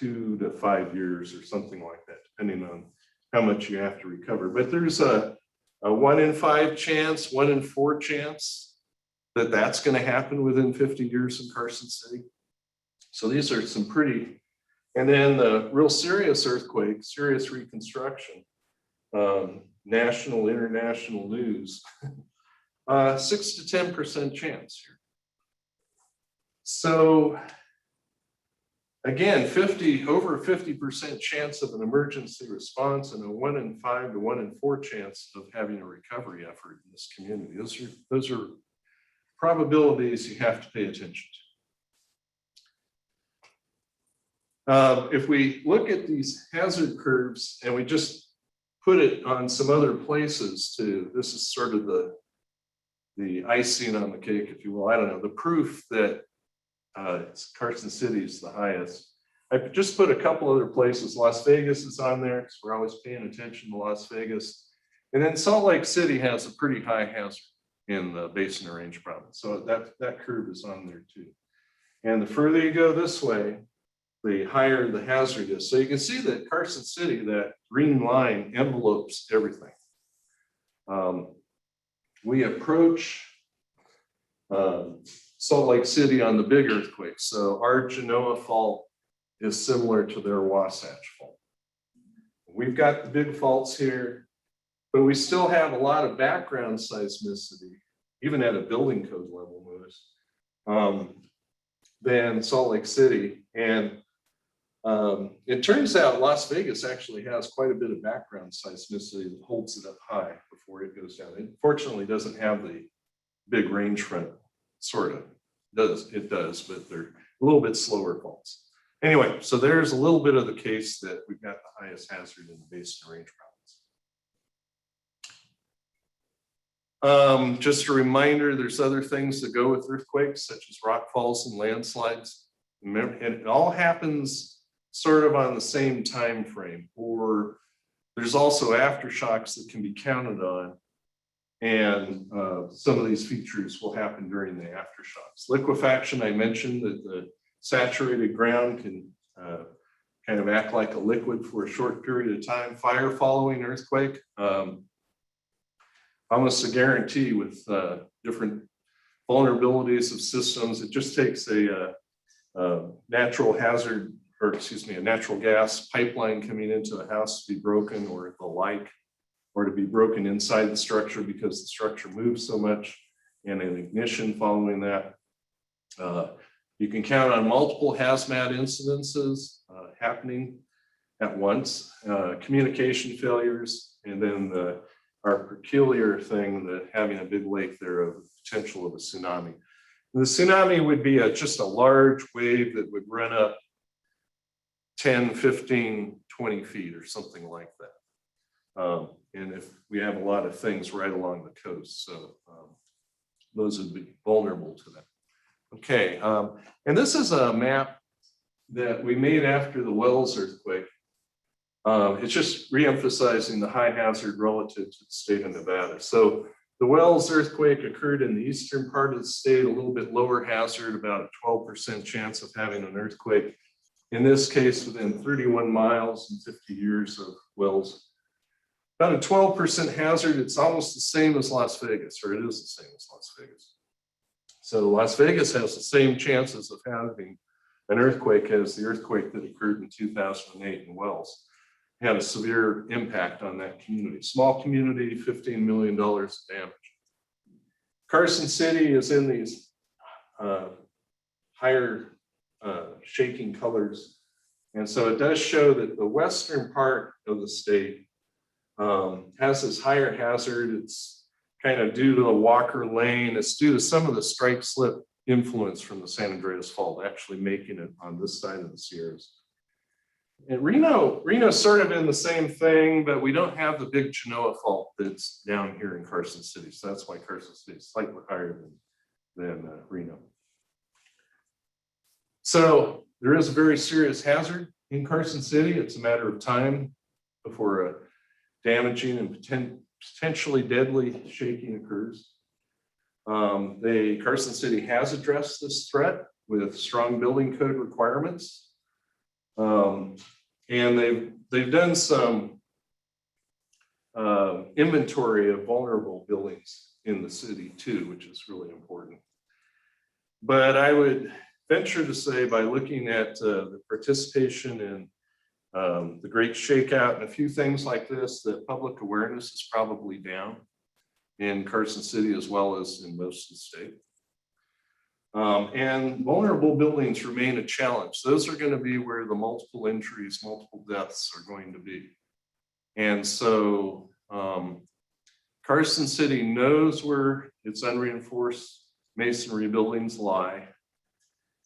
Speaker 11: 2 to 5 years or something like that, depending on how much you have to recover. But there's a 1 in 5 chance, 1 in 4 chance that that's going to happen within 50 years in Carson City. So these are some pretty, and then the real serious earthquake, serious reconstruction, national, international news, 6 to 10% chance here. So again, over 50% chance of an emergency response and a 1 in 5 to 1 in 4 chance of having a recovery effort in this community. Those are probabilities you have to pay attention to. If we look at these hazard curves and we just put it on some other places too, this is sort of the icing on the cake, if you will. I don't know, the proof that Carson City is the highest. I just put a couple other places. Las Vegas is on there because we're always paying attention to Las Vegas. And then Salt Lake City has a pretty high hazard in the Basin Range province. So that curve is on there too. And the further you go this way, the higher the hazard is. So you can see that Carson City, that green line envelopes everything. We approach Salt Lake City on the big earthquake. So our Genoa fault is similar to their Wasatch fault. We've got the big faults here, but we still have a lot of background seismicity, even at a building code level, than Salt Lake City. And it turns out Las Vegas actually has quite a bit of background seismicity that holds it up high before it goes down. It fortunately doesn't have the big range front, sort of. It does, but they're a little bit slower faults. Anyway, so there's a little bit of the case that we've got the highest hazard in the Basin Range province. Just a reminder, there's other things that go with earthquakes, such as rock falls and landslides. And it all happens sort of on the same time frame, or there's also aftershocks that can be counted on. And some of these features will happen during the aftershocks. Liquefaction, I mentioned that the saturated ground can kind of act like a liquid for a short period of time. Fire following earthquake. almost a guarantee with different vulnerabilities of systems. It just takes a natural hazard, or excuse me, a natural gas pipeline coming into a house to be broken or the like, or to be broken inside the structure because the structure moves so much, and an ignition following that. You can count on multiple hazmat incidences happening at once, communication failures, and then our peculiar thing that having a big lake there of the potential of a tsunami. And the tsunami would be just a large wave that would run up 10, 15, 20 feet or something like that. And if we have a lot of things right along the coast, so those would be vulnerable to that. Okay, and this is a map that we made after the Wells earthquake. It's just reemphasizing the high hazard relative to the state of Nevada. So the Wells earthquake occurred in the eastern part of the state, a little bit lower hazard, about a 12% chance of having an earthquake. In this case, within 31 miles and 50 years of Wells. About a 12% hazard, it's almost the same as Las Vegas, or it is the same as Las Vegas. So Las Vegas has the same chances of having an earthquake as the earthquake that occurred in 2008 in Wells. It had a severe impact on that community. Small community, $15 million of damage. Carson City is in these higher shaking colors. And so it does show that the western part of the state has this higher hazard. It's kind of due to the Walker Lane. It's due to some of the strike slip influence from the San Andreas Fault, actually making it on this side of the Sierras. And Reno's sort of in the same thing, but we don't have the big Genoa Fault that's down here in Carson City. So that's why Carson City is slightly higher than Reno. So there is a very serious hazard in Carson City. It's a matter of time before a damaging and potentially deadly shaking occurs. Carson City has addressed this threat with strong building code requirements. And they've done some inventory of vulnerable buildings in the city too, which is really important. But I would venture to say, by looking at the participation in the Great Shakeout and a few things like this, that public awareness is probably down in Carson City as well as in most of the state. And vulnerable buildings remain a challenge. Those are going to be where the multiple injuries, multiple deaths are going to be. And so Carson City knows where its unreinforced masonry buildings lie.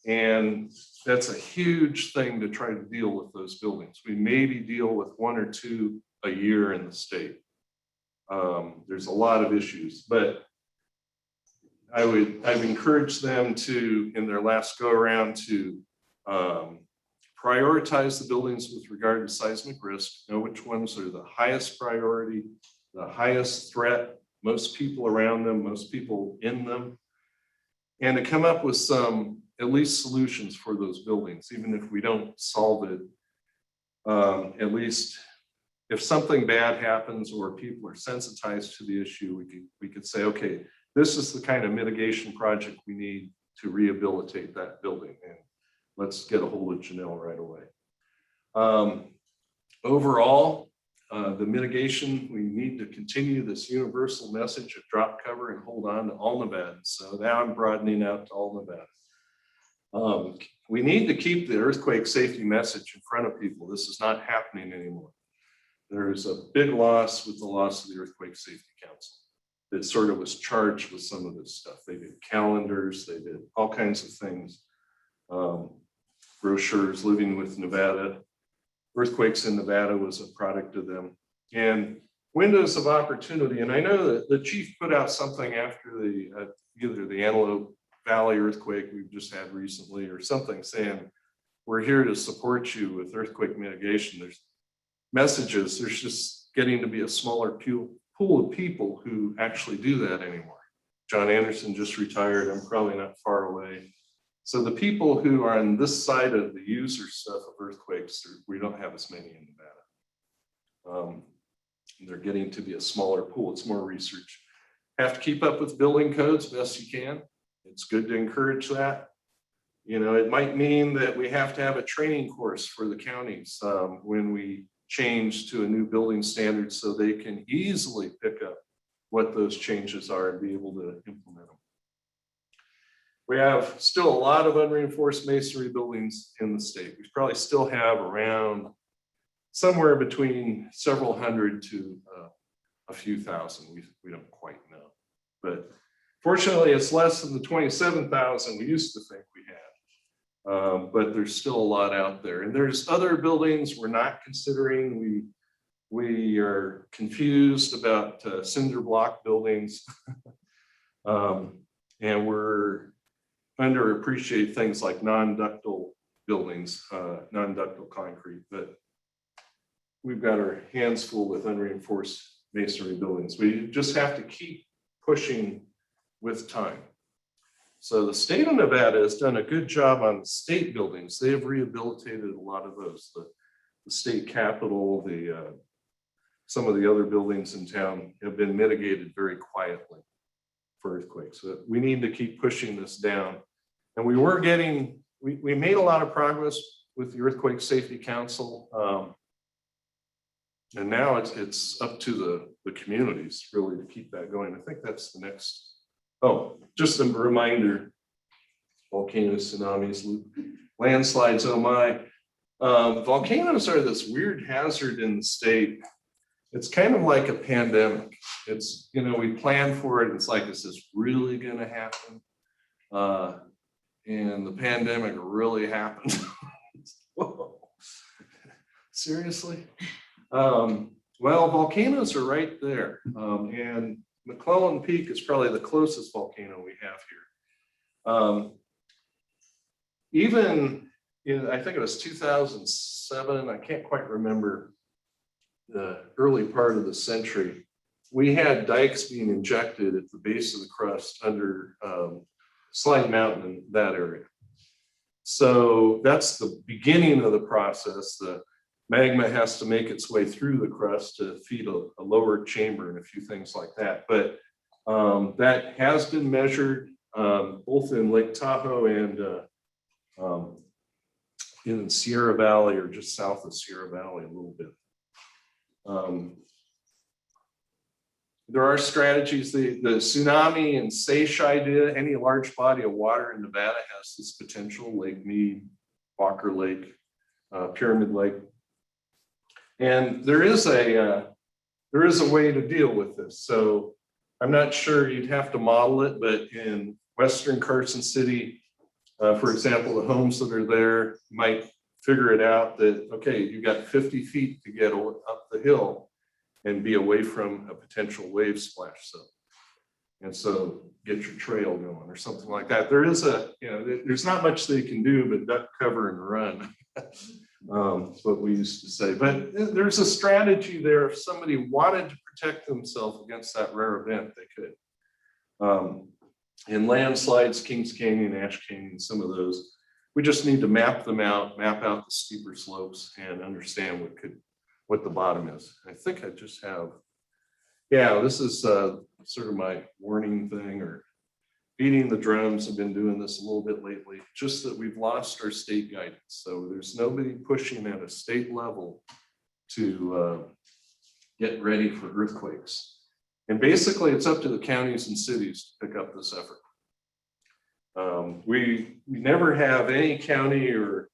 Speaker 11: And that's a huge thing to try to deal with those buildings. We maybe deal with 1 or 2 a year in the state. There's a lot of issues, but I've encouraged them to, in their last go around, to prioritize the buildings with regard to seismic risk, know which ones are the highest priority, the highest threat, most people around them, most people in them, and to come up with some at least solutions for those buildings, even if we don't solve it. At least if something bad happens or people are sensitized to the issue, we could say, okay, this is the kind of mitigation project we need to rehabilitate that building, and let's get a hold of Janelle right away. Overall, the mitigation, we need to continue this universal message of drop cover and hold on to all Nevadans. So now I'm broadening out to all Nevadans. We need to keep the earthquake safety message in front of people. This is not happening anymore. There's a big loss with the loss of the Earthquake Safety Council that sort of was charged with some of this stuff. They did calendars, they did all kinds of things. Brochures, Living with Nevada. Earthquakes in Nevada was a product of them. And windows of opportunity. And I know that the chief put out something after the either the Antelope Valley earthquake we've just had recently or something, saying, we're here to support you with earthquake mitigation. There's messages, there's just getting to be a smaller pool of people who actually do that anymore. John Anderson just retired. I'm probably not far away. So the people who are on this side of the user stuff of earthquakes, we don't have as many in Nevada. They're getting to be a smaller pool. It's more research. have to keep up with building codes best you can. It's good to encourage that. You know, it might mean that we have to have a training course for the counties when we change to a new building standard so they can easily pick up what those changes are and be able to implement them. We have still a lot of unreinforced masonry buildings in the state. We probably still have around somewhere between several hundred to a few thousand. We don't quite know. But fortunately, it's less than the 27,000 we used to think we had. But there's still a lot out there. And there's other buildings we're not considering. We are confused about cinder block buildings. And we're underappreciate things like non-ductile buildings, non-ductile concrete, but we've got our hands full with unreinforced masonry buildings. We just have to keep pushing with time. So the state of Nevada has done a good job on the state buildings. They have rehabilitated a lot of those. The state capitol, some of the other buildings in town have been mitigated very quietly for earthquakes. So we need to keep pushing this down. And we made a lot of progress with the Earthquake Safety Council. And now it's up to the communities really to keep that going. I think that's the next. Oh, just a reminder, volcanoes, tsunamis, landslides, oh my. Volcanoes are this weird hazard in the state. It's kind of like a pandemic. It's, you know, we plan for it. It's like, is this really gonna happen? And the pandemic really happened. Whoa. Seriously? Well, volcanoes are right there. And McClellan Peak is probably the closest volcano we have here. Even in, I think it was 2007, I can't quite remember, the early part of the century, we had dikes being injected at the base of the crust under Slide Mountain in that area. So that's the beginning of the process. The magma has to make its way through the crust to feed a lower chamber and a few things like that. But that has been measured both in Lake Tahoe and in Sierra Valley, or just south of Sierra Valley a little bit. There are strategies. The tsunami and Seiche idea, any large body of water in Nevada has this potential. Lake Mead, Walker Lake, Pyramid Lake. And there is a way to deal with this. So I'm not sure you'd have to model it, but in Western Carson City, for example, the homes that are there might figure it out that, okay, you got 50 feet to get up the hill and be away from a potential wave splash zone. And so get your trail going or something like that. There is there's not much they can do but duck, cover, and run. That's what we used to say. But there's a strategy there. If somebody wanted to protect themselves against that rare event, they could. In landslides, Kings Canyon, Ash Canyon, some of those, we just need to map them out, map out the steeper slopes, and understand what the bottom is. I think I just have, this is sort of my warning thing, or beating the drums. I've been doing this a little bit lately, just that we've lost our state guidance. So there's nobody pushing at a state level to get ready for earthquakes. And basically it's up to the counties and cities to pick up this effort. We never have any county or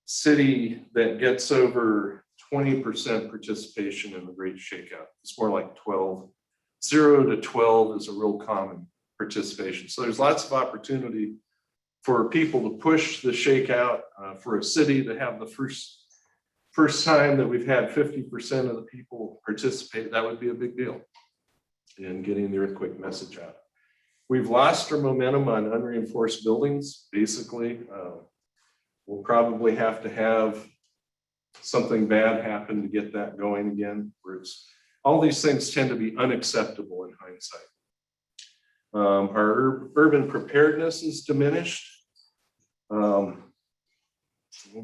Speaker 11: city that gets over 20% participation in the Great Shakeout. It's more like 12. 0 to 12 is a real common participation. So there's lots of opportunity for people to push the shakeout, for a city to have the first time that we've had 50% of the people participate. That would be a big deal in getting the earthquake message out. We've lost our momentum on unreinforced buildings. Basically, we'll probably have to have something bad happen to get that going again. All these things tend to be unacceptable in hindsight. Our urban preparedness is diminished. Won't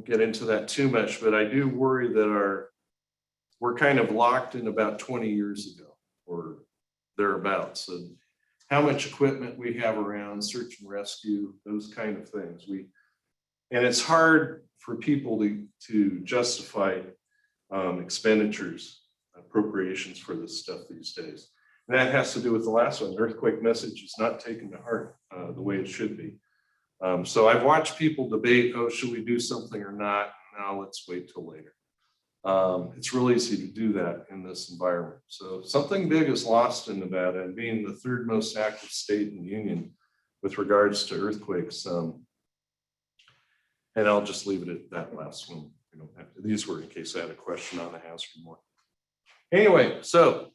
Speaker 11: get into that too much, but I do worry that we're kind of locked in about 20 years ago or thereabouts. So how much equipment we have around, search and rescue, those kind of things. And it's hard for people to justify expenditures, appropriations for this stuff these days. And that has to do with the last one. The earthquake message is not taken to heart the way it should be. So I've watched people debate, oh, should we do something or not? Now let's wait till later. It's real easy to do that in this environment. So something big is lost in Nevada, and being the third most active state in the union with regards to earthquakes. And I'll just leave it at that last one. We don't have to, these were in case I had a question on the hazard more. Anyway, so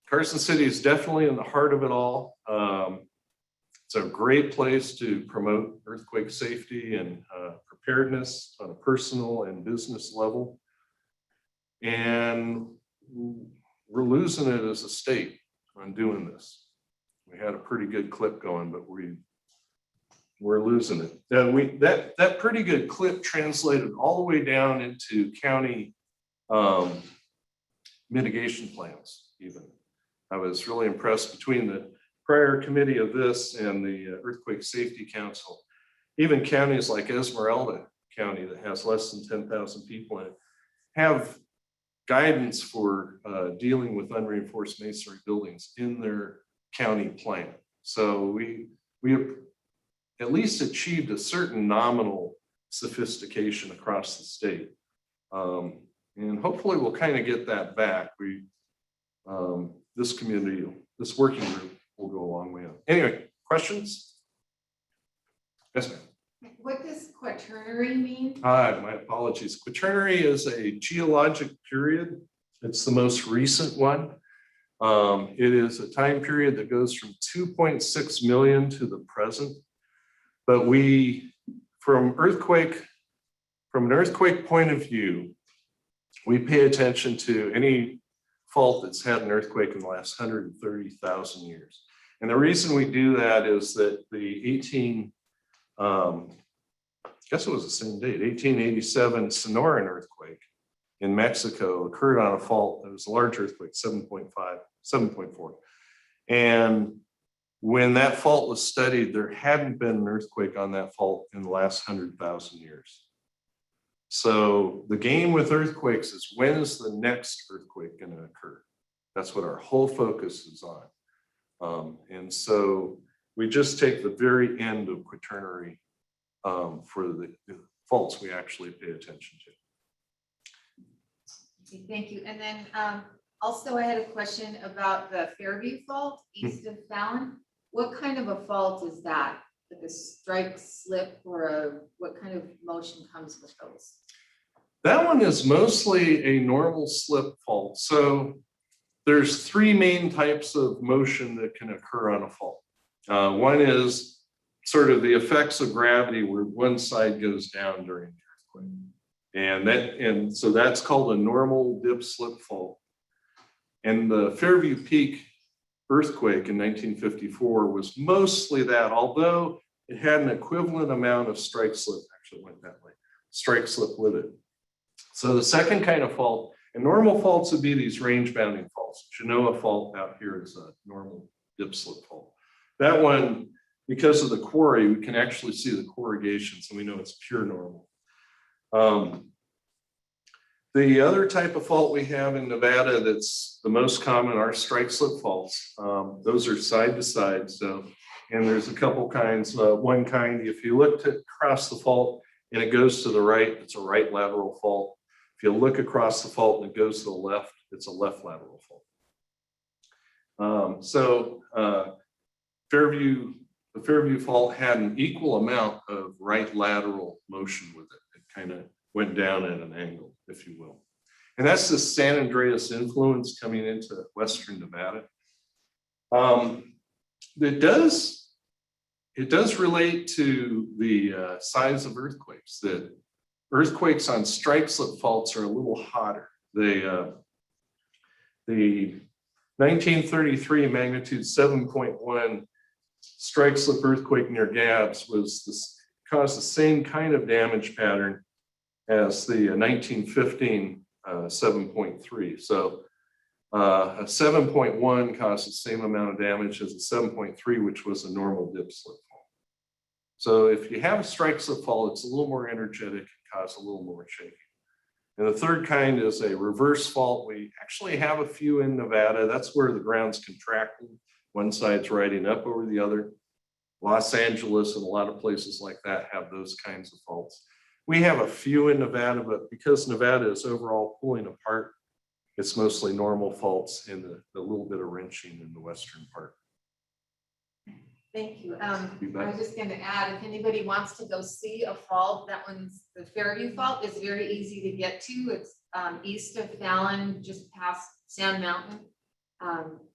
Speaker 11: Carson City is definitely in the heart of it all. It's a great place to promote earthquake safety and preparedness on a personal and business level. And we're losing it as a state on doing this. We had a pretty good clip going, but we're losing it. That pretty good clip translated all the way down into county mitigation plans even. I was really impressed between the prior committee of this and the Earthquake Safety Council. Even counties like Esmeralda County that has less than 10,000 people in it have guidance for dealing with unreinforced masonry buildings in their county plan. So we have at least achieved a certain nominal sophistication across the state. And hopefully we'll kind of get that back. This community, this working group will go a long way. Anyway, questions? Yes, ma'am.
Speaker 2: What does quaternary mean?
Speaker 11: My apologies. Quaternary is a geologic period. It's the most recent one. It is a time period that goes from 2.6 million to the present. But from an earthquake point of view, we pay attention to any fault that's had an earthquake in the last 130,000 years. And the reason we do that is that the I guess it was the same date, 1887 Sonoran earthquake in Mexico occurred on a fault. It was a large earthquake, 7.5, 7.4. And when that fault was studied, there hadn't been an earthquake on that fault in the last 100,000 years. So the game with earthquakes is, when is the next earthquake going to occur? That's what our whole focus is on. And so we just take the very end of quaternary for the faults we actually pay attention to.
Speaker 2: Okay, thank you. And then also I had a question about the Fairview Fault east of Fallon. What kind of a fault is that? Like a strike slip, or what kind of motion comes with those?
Speaker 11: That one is mostly a normal slip fault. So there's three main types of motion that can occur on a fault. One is sort of the effects of gravity, where one side goes down during the earthquake. And so that's called a normal dip slip fault. And the Fairview Peak earthquake in 1954 was mostly that, although it had an equivalent amount of strike slip, actually went that way, strike slip with it. So the second kind of fault, and normal faults would be these range bounding faults. Genoa fault out here is a normal dip slip fault. That one, because of the quarry, we can actually see the corrugations, and we know it's pure normal. The other type of fault we have in Nevada that's the most common are strike slip faults. Those are side to side. So, and there's a couple kinds. One kind, if you look across the fault and it goes to the right, it's a right lateral fault. If you look across the fault and it goes to the left, it's a left lateral fault. The Fairview fault had an equal amount of right lateral motion with it. It kind of went down at an angle, if you will. And that's the San Andreas influence coming into Western Nevada. It does relate to the size of earthquakes, that earthquakes on strike slip faults are a little hotter. The 1933 magnitude 7.1 strike slip earthquake near Gabbs caused the same kind of damage pattern as the 1915 7.3. So A 7.1 caused the same amount of damage as a 7.3, which was a normal dip slip fault. So if you have a strike slip fault, it's a little more energetic and cause a little more shaking. And the third kind is a reverse fault. We actually have a few in Nevada. That's where the ground's contracting. One side's riding up over the other. Los Angeles and a lot of places like that have those kinds of faults. We have a few in Nevada, but because Nevada is overall pulling apart, it's mostly normal faults and the little bit of wrenching in the western part.
Speaker 2: Thank you.
Speaker 11: You
Speaker 2: I
Speaker 11: bet.
Speaker 2: was just going to add, if anybody wants to go see a fault, that one's the Fairview Fault is very easy to get to. It's east of Fallon, just past Sand Mountain.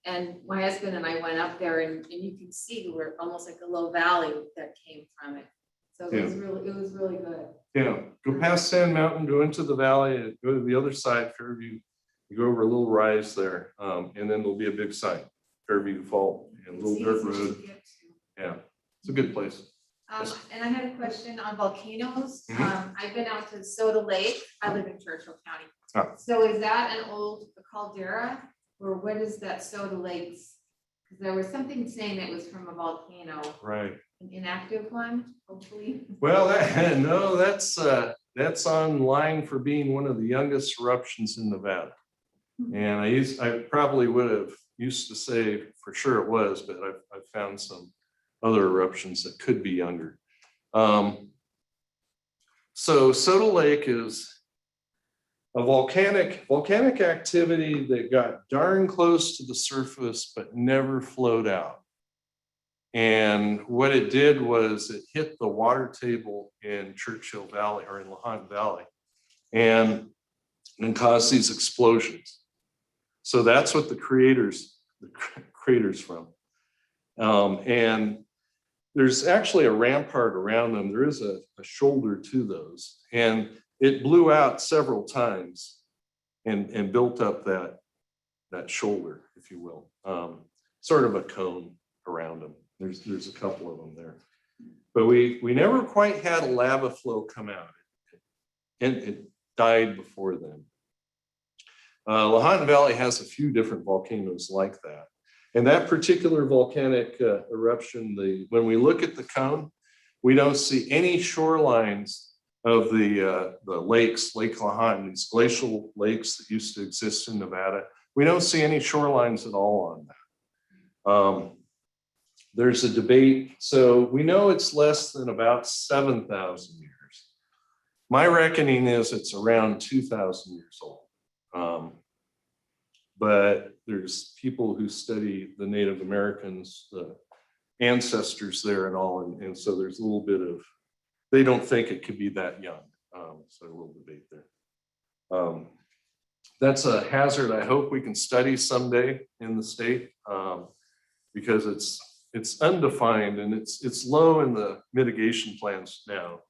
Speaker 2: And my husband and I went up there and you can see where almost like a low valley that came from it. So it was really good.
Speaker 11: Yeah, go past Sand Mountain, go into the valley, and go to the other side, Fairview. You go over a little rise there, and then there'll be a big sign, Fairview Fault, and a little
Speaker 2: It's
Speaker 11: dirt
Speaker 2: easy to
Speaker 11: road.
Speaker 2: get to.
Speaker 11: Yeah, it's a good place.
Speaker 2: And I had a question on volcanoes.
Speaker 11: Mhm.
Speaker 2: I've been out to Soda Lake. I live in Churchill County.
Speaker 11: Ah.
Speaker 2: So is that an old caldera or what is that Soda Lakes? Because there was something saying that was from a volcano,
Speaker 11: Right.
Speaker 2: an inactive one, hopefully.
Speaker 11: Well, no, that's on line for being one of the youngest eruptions in Nevada. And I probably would have used to say for sure it was, but I've found some other eruptions that could be younger. So Soda Lake is a volcanic activity that got darn close to the surface, but never flowed out. And what it did was it hit the water table in Churchill Valley or in Lahontan Valley and caused these explosions. So that's what the crater's from. And there's actually a rampart around them. There is a shoulder to those. And it blew out several times and built up that shoulder, if you will, sort of a cone around them. There's a couple of them there. But we never quite had a lava flow come out. And it died before then. Lahontan Valley has a few different volcanoes like that. And that particular volcanic eruption, when we look at the cone, we don't see any shorelines of the lakes, Lake Lahontan, these glacial lakes that used to exist in Nevada. We don't see any shorelines at all on that. There's a debate. So we know it's less than about 7,000 years. My reckoning is it's around 2,000 years old. But there's people who study the Native Americans, the ancestors there and all. And so there's a little bit of, they don't think it could be that young. So a little debate there. That's a hazard I hope we can study someday in the state because it's undefined and it's low in the mitigation plans now.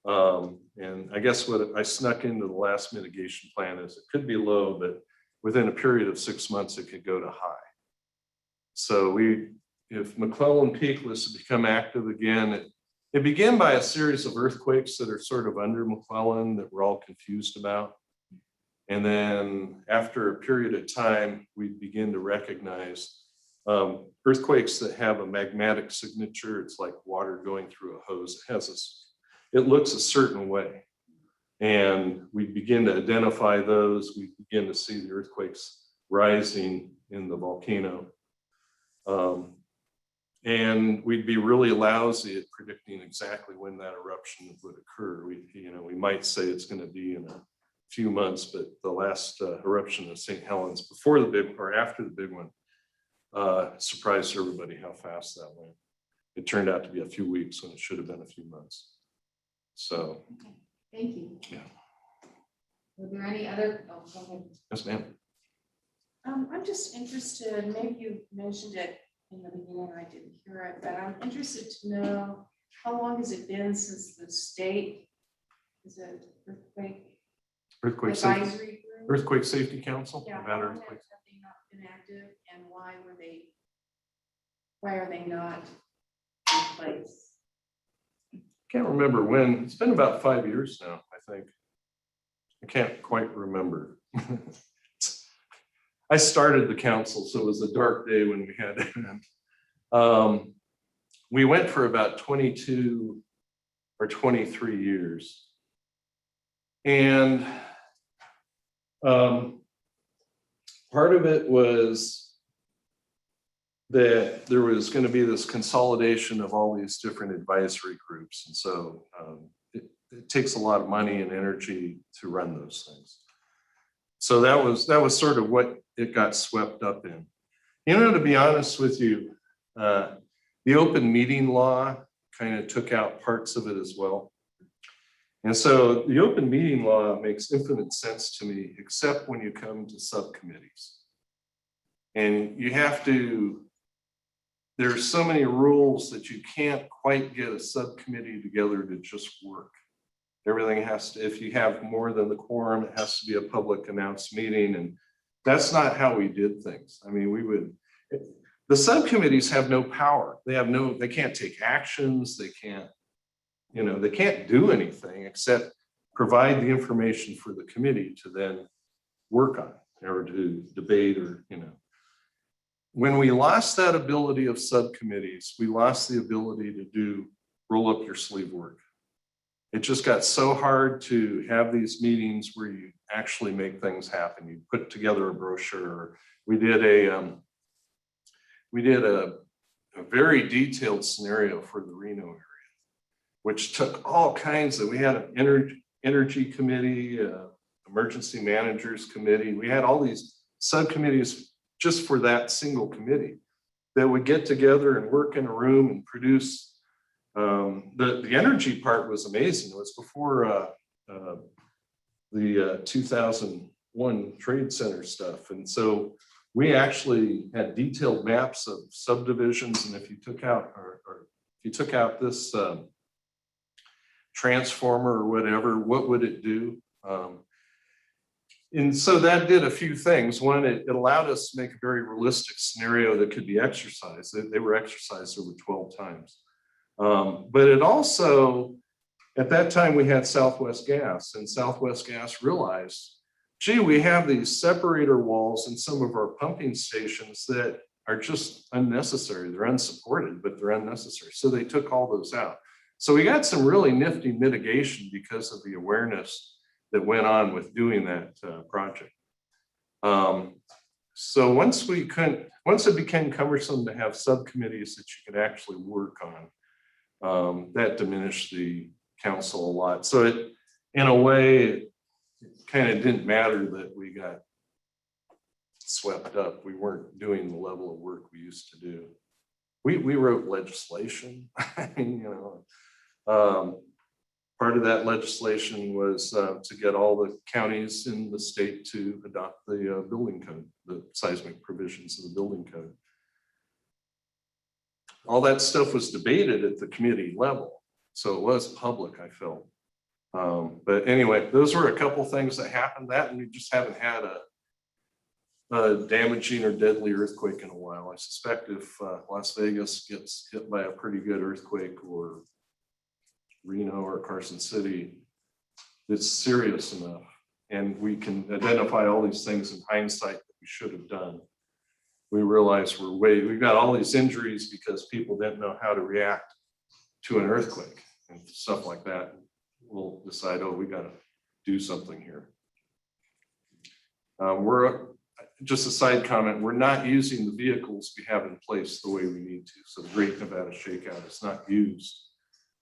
Speaker 11: And I guess what I snuck into the last mitigation plan is it could be low, but within a period of 6 months, it could go to high. So if McClellan Peak was to become active again, it began by a series of earthquakes that are sort of under McClellan that we're all confused about. And then after a period of time, we begin to recognize earthquakes that have a magmatic signature. It's like water going through a hose. It looks a certain way. And we begin to identify those. We begin to see the earthquakes rising in the volcano. And we'd be really lousy at predicting exactly when that eruption would occur. We might say it's going to be in a few months, but the last eruption of St. Helens before the big or after the big one surprised everybody how fast that went. It turned out to be a few weeks when it should have been a few months. So.
Speaker 2: Okay, thank you.
Speaker 11: Yeah.
Speaker 2: Were there any other? Oh, go ahead.
Speaker 11: Yes, ma'am.
Speaker 5: I'm just interested, maybe you mentioned it in the beginning, I didn't hear it, but I'm interested to know how long has it been since the state, is it
Speaker 11: Earthquake safety,
Speaker 5: advisory group?
Speaker 11: Earthquake Safety Council.
Speaker 5: Yeah,
Speaker 11: Nevada
Speaker 5: how long
Speaker 11: earthquake.
Speaker 5: have they not been active and why are they not in place?
Speaker 11: Can't remember when. It's been about 5 years now, I think. I can't quite remember. I started the council, so it was a dark day when we had it. We went for about 22 or 23 years. And part of it was that there was going to be this consolidation of all these different advisory groups. And so it takes a lot of money and energy to run those things. So that was sort of what it got swept up in. You know, to be honest with you, the open meeting law kind of took out parts of it as well. And so the open meeting law makes infinite sense to me, except when you come to subcommittees. And you have to, there's so many rules that you can't quite get a subcommittee together to just work. Everything has to, if you have more than the quorum, it has to be a public announced meeting. And that's not how we did things. I mean, the subcommittees have no power. They can't take actions. They can't, they can't do anything except provide the information for the committee to then work on or to debate or, When we lost that ability of subcommittees, we lost the ability to do roll up your sleeve work. It just got so hard to have these meetings where you actually make things happen. You put together a brochure. We did a very detailed scenario for the Reno area, which took all kinds of, we had an energy committee, emergency managers committee. We had all these subcommittees just for that single committee that would get together and work in a room and produce. The energy part was amazing. It was before the 2001 Trade Center stuff. And so we actually had detailed maps of subdivisions. And if you took out, or if you took out this transformer or whatever, what would it do? And so that did a few things. One, it allowed us to make a very realistic scenario that could be exercised. They were exercised over 12 times. But it also, at that time, we had Southwest Gas, and Southwest Gas realized, gee, we have these separator walls in some of our pumping stations that are just unnecessary. They're unsupported, but they're unnecessary. So they took all those out. So we got some really nifty mitigation because of the awareness that went on with doing that project. So once it became cumbersome to have subcommittees that you could actually work on, that diminished the council a lot. So it, in a way, it kind of didn't matter that we got swept up. We weren't doing the level of work we used to do. We wrote legislation. I mean, part of that legislation was to get all the counties in the state to adopt the building code, the seismic provisions of the building code. All that stuff was debated at the committee level. So it was public, I felt. But anyway, those were a couple things that happened. That, and we just haven't had a damaging or deadly earthquake in a while. I suspect if Las Vegas gets hit by a pretty good earthquake, or Reno or Carson City, it's serious enough. And we can identify all these things in hindsight that we should have done. We realize we've got all these injuries because people didn't know how to react to an earthquake and stuff like that. We'll decide, oh, we got to do something here. Just a side comment, we're not using the vehicles we have in place the way we need to. So the Great Nevada Shakeout is not used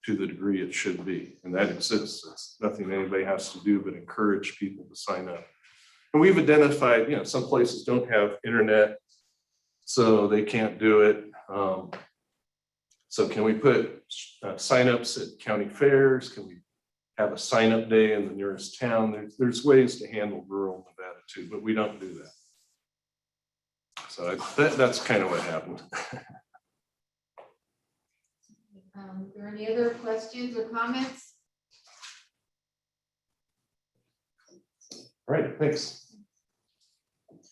Speaker 11: to the degree it should be. And that exists. It's nothing anybody has to do but encourage people to sign up. And we've identified, some places don't have internet, so they can't do it. So can we put signups at county fairs? Can we have a sign-up day in the nearest town? There's ways to handle rural Nevada too, but we don't do that. So that's kind of what happened.
Speaker 2: Are there any other questions or comments?
Speaker 11: All right, thanks.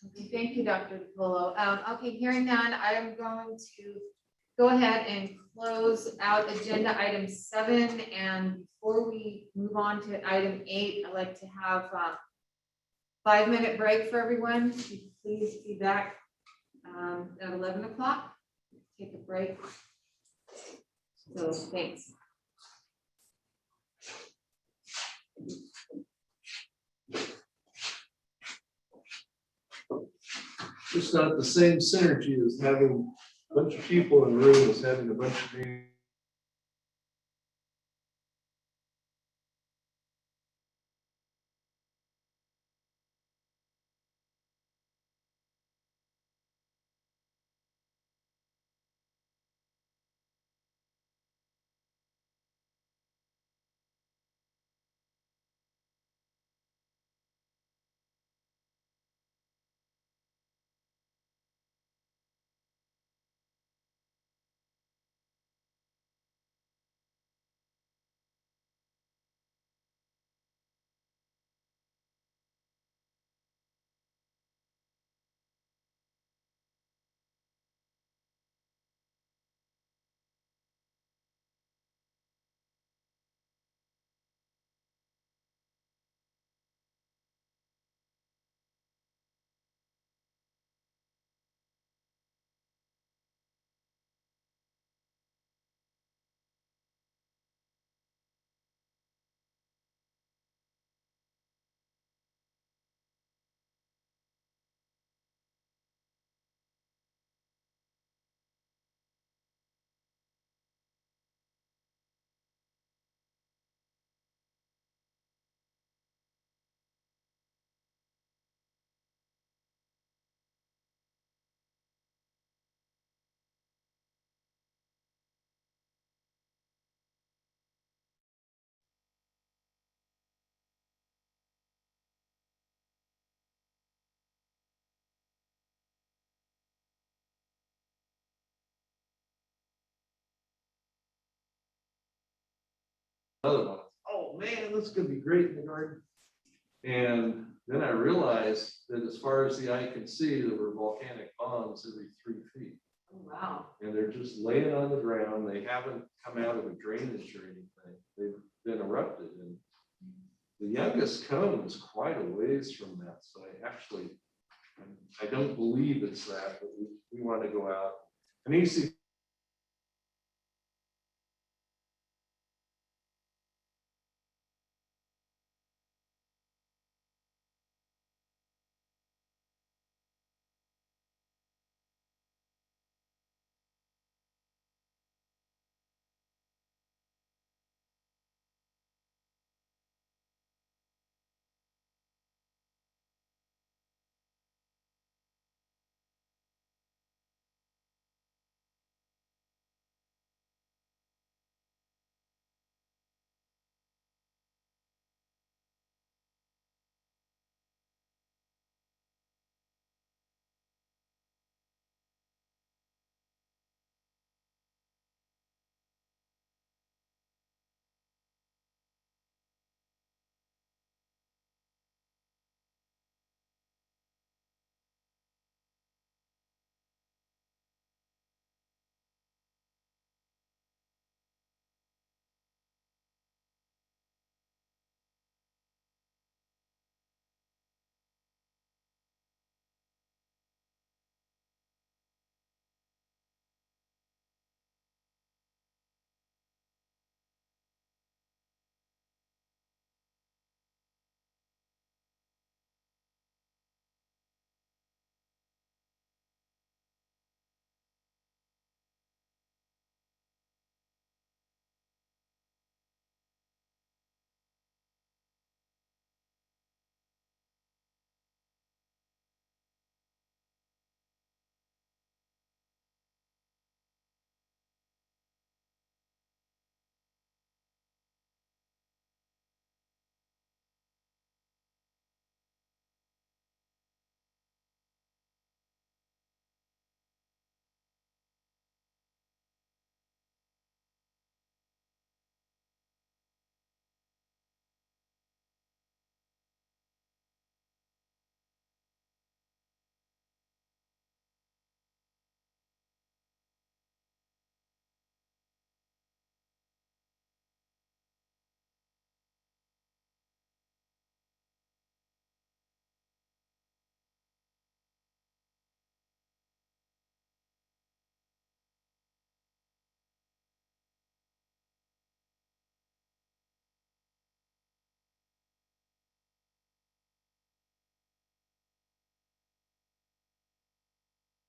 Speaker 2: Okay, thank you, Dr. DiPolo. Okay, hearing none, I'm going to go ahead and close out agenda item 7. And before we move on to item 8, I'd like to have a 5-minute break for everyone please be back at 11 o'clock. Take a break. So thanks.
Speaker 11: It's not the same synergy as having a bunch of people in a room as having a bunch of meetings. Another one, oh man, this is gonna be great in the garden. And then I realized that as far as the eye can see, there were volcanic bombs every 3 feet.
Speaker 1: Oh, wow.
Speaker 11: And they're just laying on the ground. They haven't come out of a drainage or anything. They've been erupted. And the youngest cone was quite a ways from that. So I don't believe it's that, but we want to go out. And you see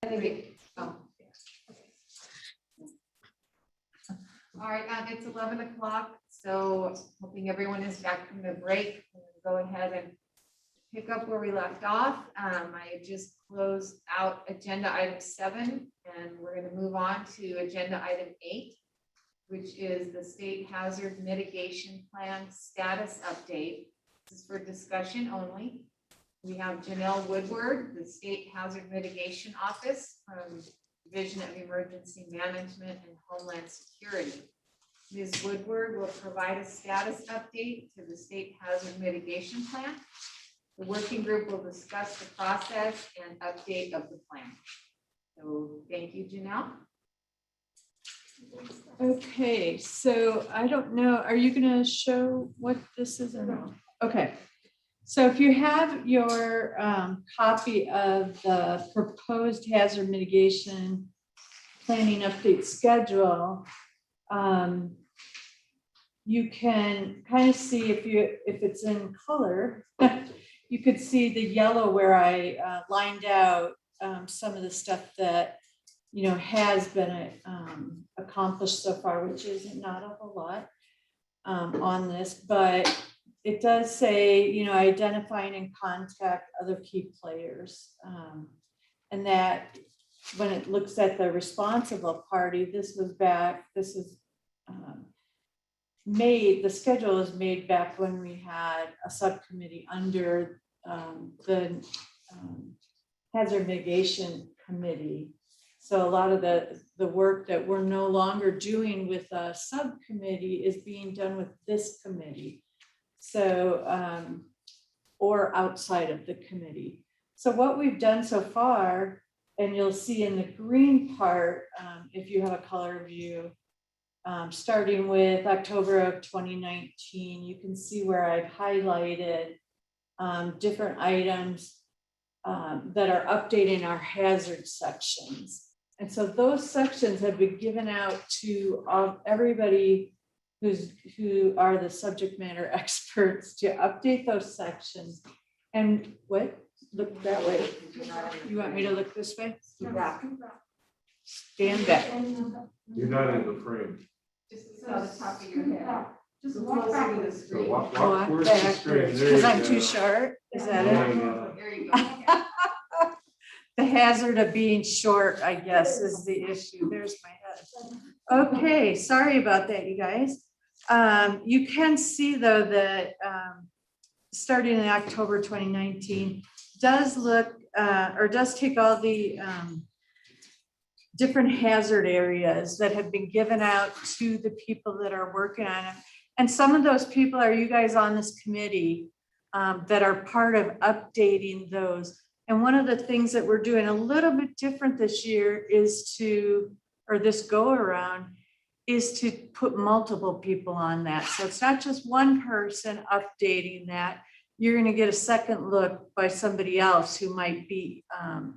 Speaker 2: I think oh. All right, it's 11 o'clock, so hoping everyone is back from the break. We'll go ahead and pick up where we left off. I just closed out agenda item 7, and we're going to move on to agenda item 8, which is the state hazard mitigation plan status update. This is for discussion only. We have Janelle Woodward, the State Hazard Mitigation Office from Division of Emergency Management and Homeland Security. Ms. Woodward will provide a status update to the State Hazard Mitigation Plan. The working group will discuss the process and update of the plan. So thank you, Janelle.
Speaker 1: Okay, so I don't know, are you gonna show what this is or no? Okay, so if you have your copy of the proposed hazard mitigation planning update schedule, you can kind of see if it's in color, you could see the yellow where I lined out some of the stuff that has been accomplished so far, which is not a whole lot on this, but it does say, identifying and contact other key players. And that when it looks at the responsible party, the schedule was made back when we had a subcommittee under the Hazard Mitigation Committee. So a lot of the work that we're no longer doing with a subcommittee is being done with this committee. So, or outside of the committee. So what we've done so far, and you'll see in the green part, if you have a color view, starting with October of 2019, you can see where I've highlighted different items that are updating our hazard sections. And so those sections have been given out to everybody who are the subject matter experts to update those sections. And what? Look that way. You want me to look this way?
Speaker 2: Yeah.
Speaker 1: Stand back.
Speaker 11: You're not in the frame.
Speaker 2: Just on the top of your head.
Speaker 5: Just walk back to the
Speaker 11: So
Speaker 5: screen.
Speaker 11: walk
Speaker 1: Walk
Speaker 11: towards the screen.
Speaker 1: backwards,
Speaker 11: There you
Speaker 1: because I'm
Speaker 11: go.
Speaker 1: too short. Is that
Speaker 11: Yeah,
Speaker 1: it?
Speaker 11: yeah.
Speaker 2: There you go.
Speaker 1: The hazard of being short, I guess, is the issue. There's my head. Okay, sorry about that, you guys. You can see though that starting in October 2019 does look or does take all the different hazard areas that have been given out to the people that are working on them. And some of those people are you guys on this committee that are part of updating those. And one of the things that we're doing a little bit different this year is this go around, is to put multiple people on that. So it's not just one person updating that. You're going to get a second look by somebody else who might be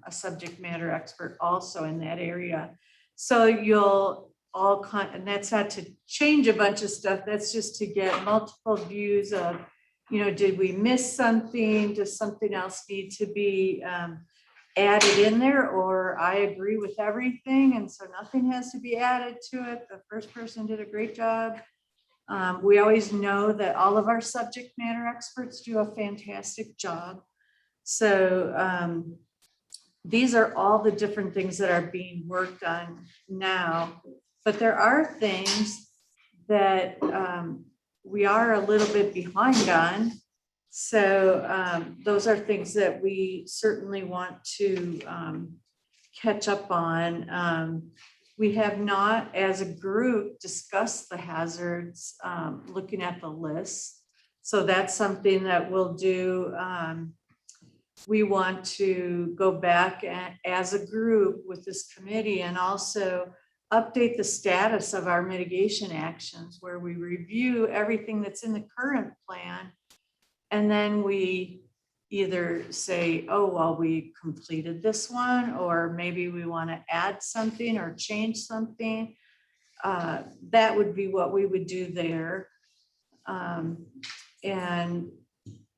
Speaker 1: a subject matter expert also in that area. So you'll all, and that's not to change a bunch of stuff. That's just to get multiple views of, did we miss something? Does something else need to be added in there? Or I agree with everything, and so nothing has to be added to it. The first person did a great job. We always know that all of our subject matter experts do a fantastic job. So these are all the different things that are being worked on now. But there are things that we are a little bit behind on. So those are things that we certainly want to catch up on. We have not, as a group, discussed the hazards, looking at the list. So that's something that we'll do. We want to go back as a group with this committee and also update the status of our mitigation actions, where we review everything that's in the current plan. And then we either say, oh, well, we completed this one, or maybe we want to add something or change something. That would be what we would do there. And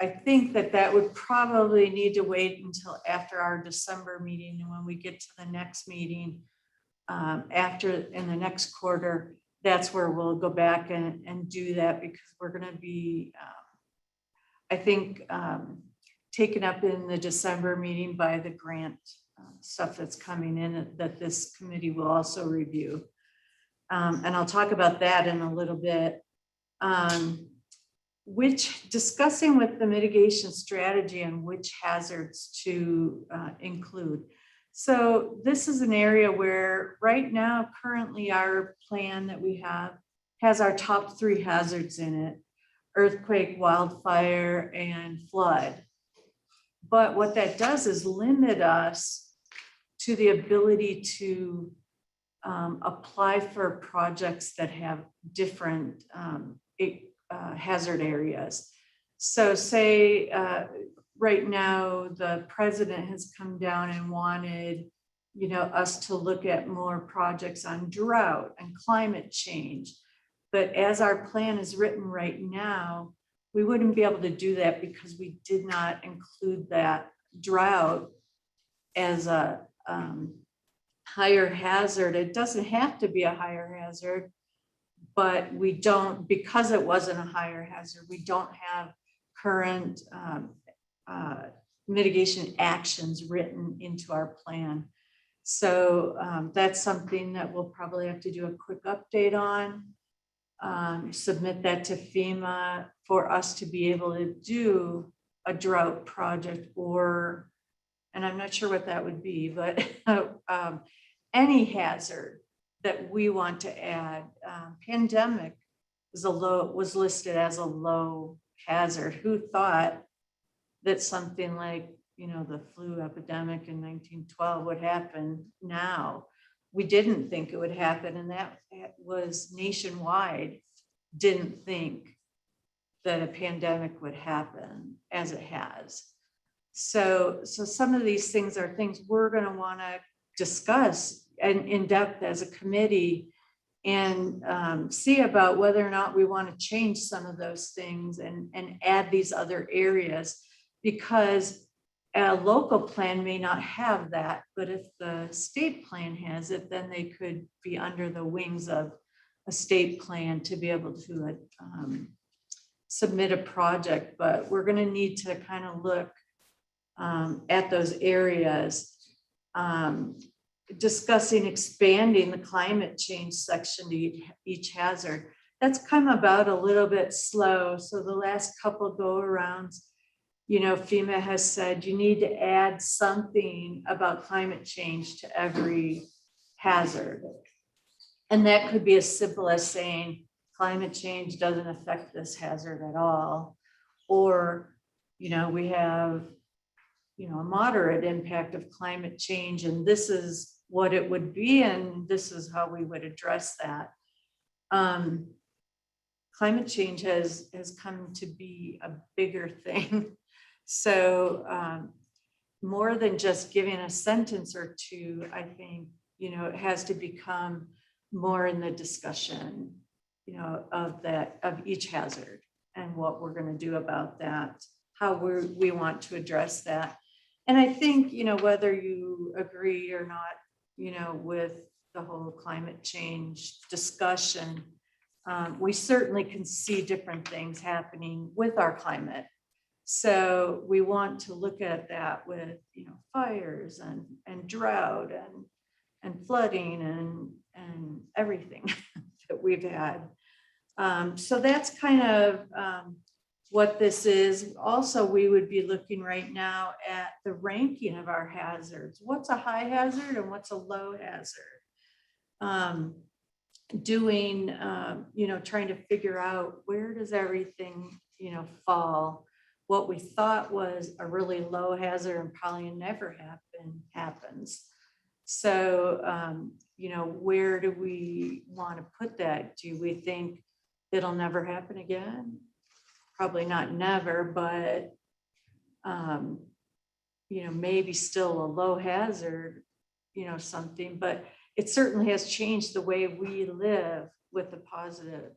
Speaker 1: I think that would probably need to wait until after our December meeting, and when we get to the next meeting, after in the next quarter, that's where we'll go back and do that, because we're gonna be, I think, taken up in the December meeting by the grant stuff that's coming in that this committee will also review. And I'll talk about that in a little bit. Discussing with the mitigation strategy and which hazards to include. So this is an area where right now, currently our plan that we have has our top 3 hazards in it: earthquake, wildfire, and flood. But what that does is limit us to the ability to apply for projects that have different hazard areas. So say right now the president has come down and wanted, you know, us to look at more projects on drought and climate change. But as our plan is written right now, we wouldn't be able to do that because we did not include that drought as a higher hazard. It doesn't have to be a higher hazard, but we don't, because it wasn't a higher hazard, we don't have current mitigation actions written into our plan. So that's something that we'll probably have to do a quick update on, submit that to FEMA for us to be able to do a drought project, or, and I'm not sure what that would be, but any hazard that we want to add. Pandemic was listed as a low hazard. Who thought that something like, you know, the flu epidemic in 1912 would happen now? We didn't think it would happen, and that was nationwide. Didn't think that a pandemic would happen as it has. So some of these things are things we're going to want to discuss and in depth as a committee, and see about whether or not we want to change some of those things and add these other areas, because a local plan may not have that, but if the state plan has it, then they could be under the wings of a state plan to be able to submit a project. But we're going to need to kind of look at those areas. Discussing expanding the climate change section to each hazard. That's come about a little bit slow. So the last couple go arounds, you know, FEMA has said you need to add something about climate change to every hazard. And that could be as simple as saying climate change doesn't affect this hazard at all. Or, you know, we have, you know, a moderate impact of climate change, and this is what it would be, and this is how we would address that. Climate change has come to be a bigger thing. So more than just giving a sentence or two, I think, you know, it has to become more in the discussion, you know, of each hazard and what we're going to do about that, how we want to address that. And I think, you know, whether you agree or not, you know, with the whole climate change discussion, we certainly can see different things happening with our climate. So we want to look at that with, you know, fires and drought and flooding and everything that we've had. So that's kind of what this is. Also, we would be looking right now at the ranking of our hazards. What's a high hazard and what's a low hazard? You know, trying to figure out where does everything, you know, fall. What we thought was a really low hazard and probably never happens. So, you know, where do we want to put that? Do we think it'll never happen again? Probably not never, but, you know, maybe still a low hazard, you know, something, but it certainly has changed the way we live with the positive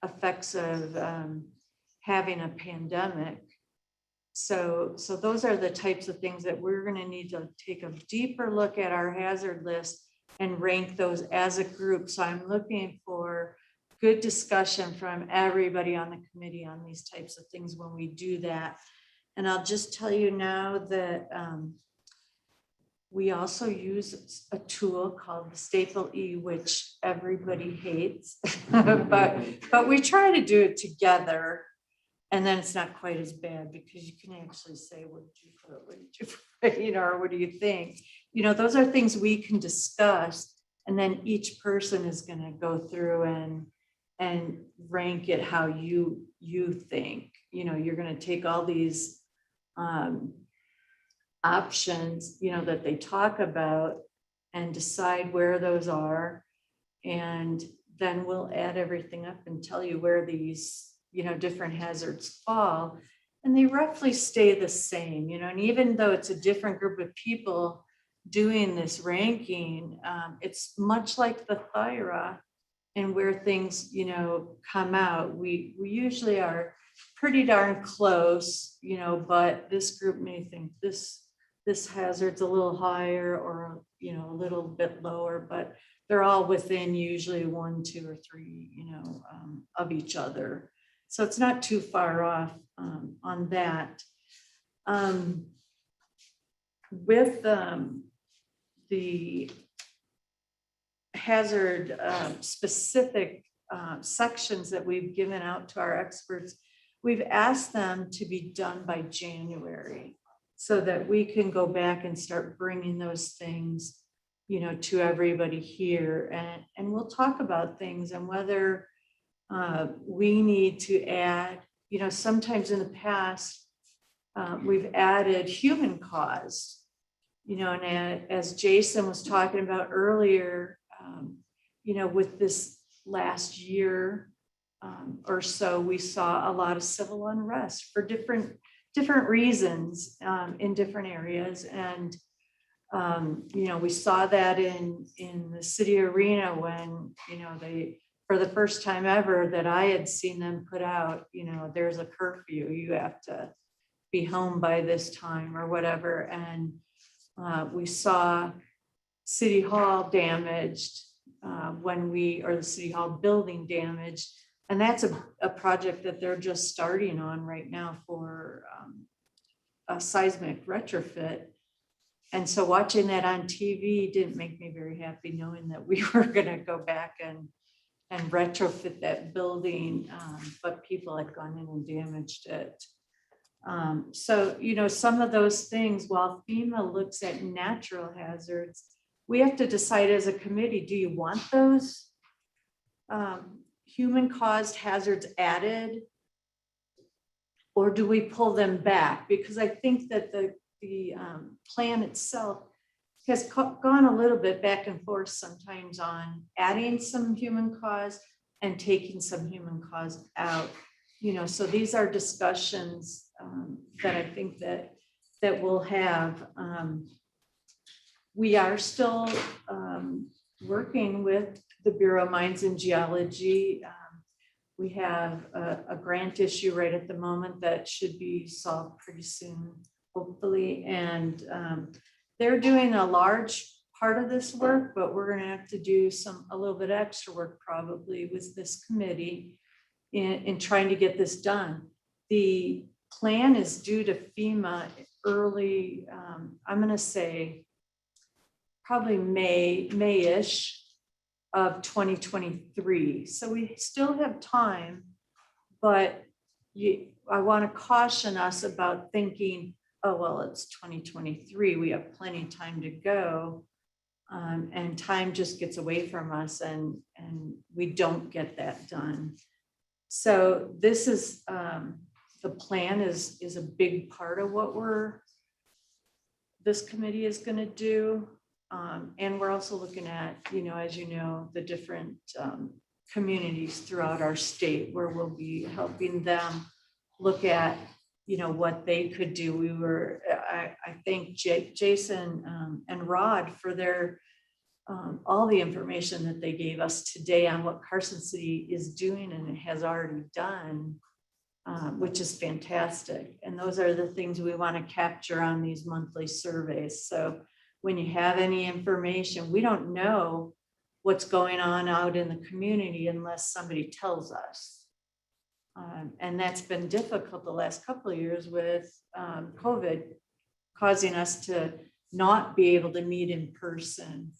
Speaker 1: effects of having a pandemic. So those are the types of things that we're gonna need to take a deeper look at our hazard list and rank those as a group. So I'm looking for good discussion from everybody on the committee on these types of things when we do that. And I'll just tell you now that we also use a tool called the Staple E, which everybody hates, but we try to do it together. And then it's not quite as bad because you can actually say, what did you put, what did you put, you know, or what do you think? You know, those are things we can discuss, and then each person is gonna go through and rank it how you think. You know, you're gonna take all these options, you know, that they talk about and decide where those are. And then we'll add everything up and tell you where these, you know, different hazards fall. And they roughly stay the same, you know, and even though it's a different group of people doing this ranking, it's much like the thyra and where things, you know, come out. We usually are pretty darn close, you know, but this group may think this hazard's a little higher or, you know, a little bit lower, but they're all within usually 1, 2, or 3, you know, of each other. So it's not too far off on that. With the hazard specific sections that we've given out to our experts, we've asked them to be done by January so that we can go back and start bringing those things, you know, to everybody here. And we'll talk about things and whether we need to add, you know, sometimes in the past, we've added human caused, you know, and as Jason was talking about earlier, you know, with this last year or so, we saw a lot of civil unrest for different reasons in different areas. And, you know, we saw that in the city arena when, you know, they, for the first time ever that I had seen them put out, you know, there's a curfew, you have to be home by this time or whatever. And we saw City Hall damaged or the City Hall building damaged. And that's a project that they're just starting on right now for a seismic retrofit. And so watching that on TV didn't make me very happy, knowing that we were gonna go back and retrofit that building, but people had gone in and damaged it. So, you know, some of those things, while FEMA looks at natural hazards, we have to decide as a committee, do you want those human caused hazards added? Or do we pull them back? Because I think that the plan itself has gone a little bit back and forth sometimes on adding some human cause and taking some human cause out. You know, so these are discussions that I think that we'll have. We are still working with the Bureau of Mines and Geology. We have a grant issue right at the moment that should be solved pretty soon, hopefully. And they're doing a large part of this work, but we're going to have to do a little bit extra work probably with this committee in trying to get this done. The plan is due to FEMA early, I'm going to say probably May-ish of 2023. So we still have time, but I want to caution us about thinking, oh, well, it's 2023. We have plenty of time to go. And time just gets away from us and we don't get that done. So this is, the plan is a big part of what this committee is going to do. And we're also looking at, you know, as you know, the different communities throughout our state where we'll be helping them look at, you know, what they could do. I thank Jason and Rod for their all the information that they gave us today on what Carson City is doing and it has already done which is fantastic. And those are the things we want to capture on these monthly surveys. So when you have any information, we don't know what's going on out in the community unless somebody tells us. And that's been difficult the last couple of years with COVID, causing us to not be able to meet in person.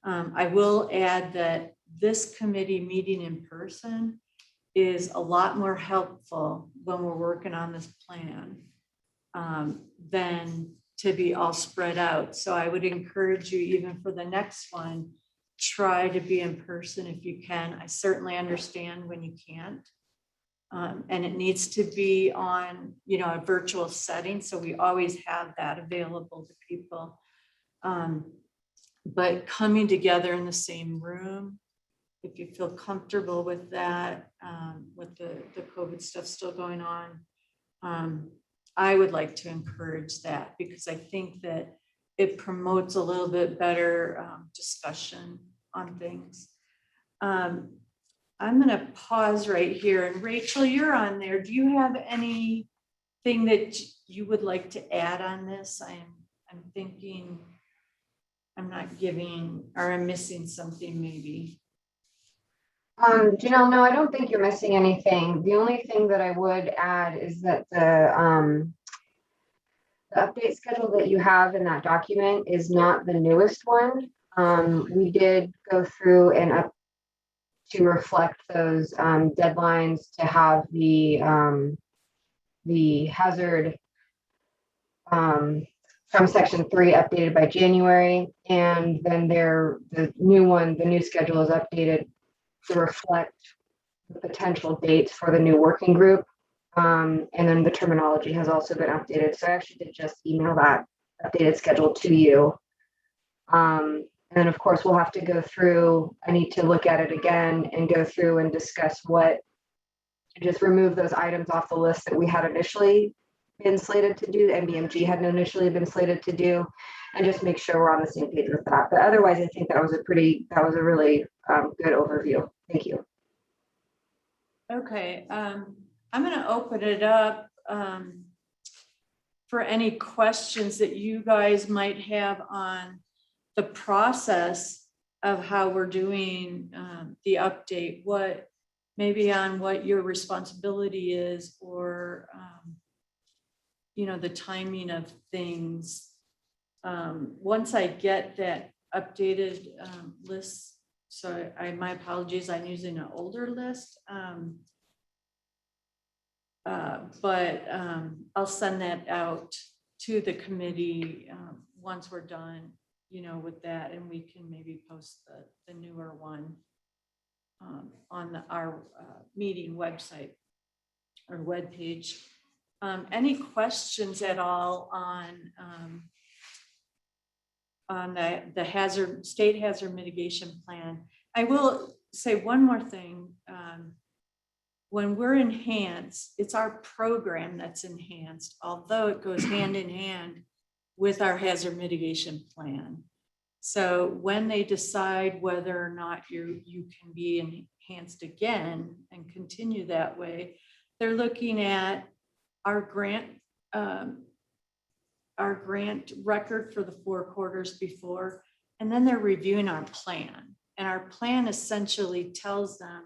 Speaker 1: I will add that this committee meeting in person is a lot more helpful when we're working on this plan than to be all spread out. So I would encourage you, even for the next one, try to be in person if you can. I certainly understand when you can't. And it needs to be on, a virtual setting. So we always have that available to people. But coming together in the same room, if you feel comfortable with that, with the COVID stuff still going on, I would like to encourage that because I think that it promotes a little bit better discussion on things. I'm going to pause right here. And Rachel, you're on there. Do you have anything that you would like to add on this? I'm thinking I'm not giving, or I'm missing something maybe.
Speaker 14: Janelle, no, I don't think you're missing anything. The only thing that I would add is that the update schedule that you have in that document is not the newest one. We did go through and up to reflect those deadlines to have the hazard from section 3 updated by January, and then the new schedule is updated to reflect the potential dates for the new working group. And then the terminology has also been updated. So I actually did just email that updated schedule to you. And of course, we'll have to go through, I need to look at it again and go through and discuss just remove those items off the list that we had initially been slated to do, NBMG had initially been slated to do, and just make sure we're on the same page with that. But otherwise, I think that was a really good overview. Thank you.
Speaker 1: Okay, I'm going to open it up for any questions that you guys might have on the process of how we're doing the update, maybe on what your responsibility is, or the timing of things. Once I get that updated list, so my apologies, I'm using an older list, but I'll send that out to the committee once we're done, with that, and we can maybe post the newer one on our meeting website or webpage. Any questions at all on the state hazard mitigation plan? I will say one more thing. When we're enhanced, it's our program that's enhanced, although it goes hand in hand with our hazard mitigation plan. So when they decide whether or not you can be enhanced again and continue that way, they're looking at our grant record for the 4 quarters before, and then they're reviewing our plan. And our plan essentially tells them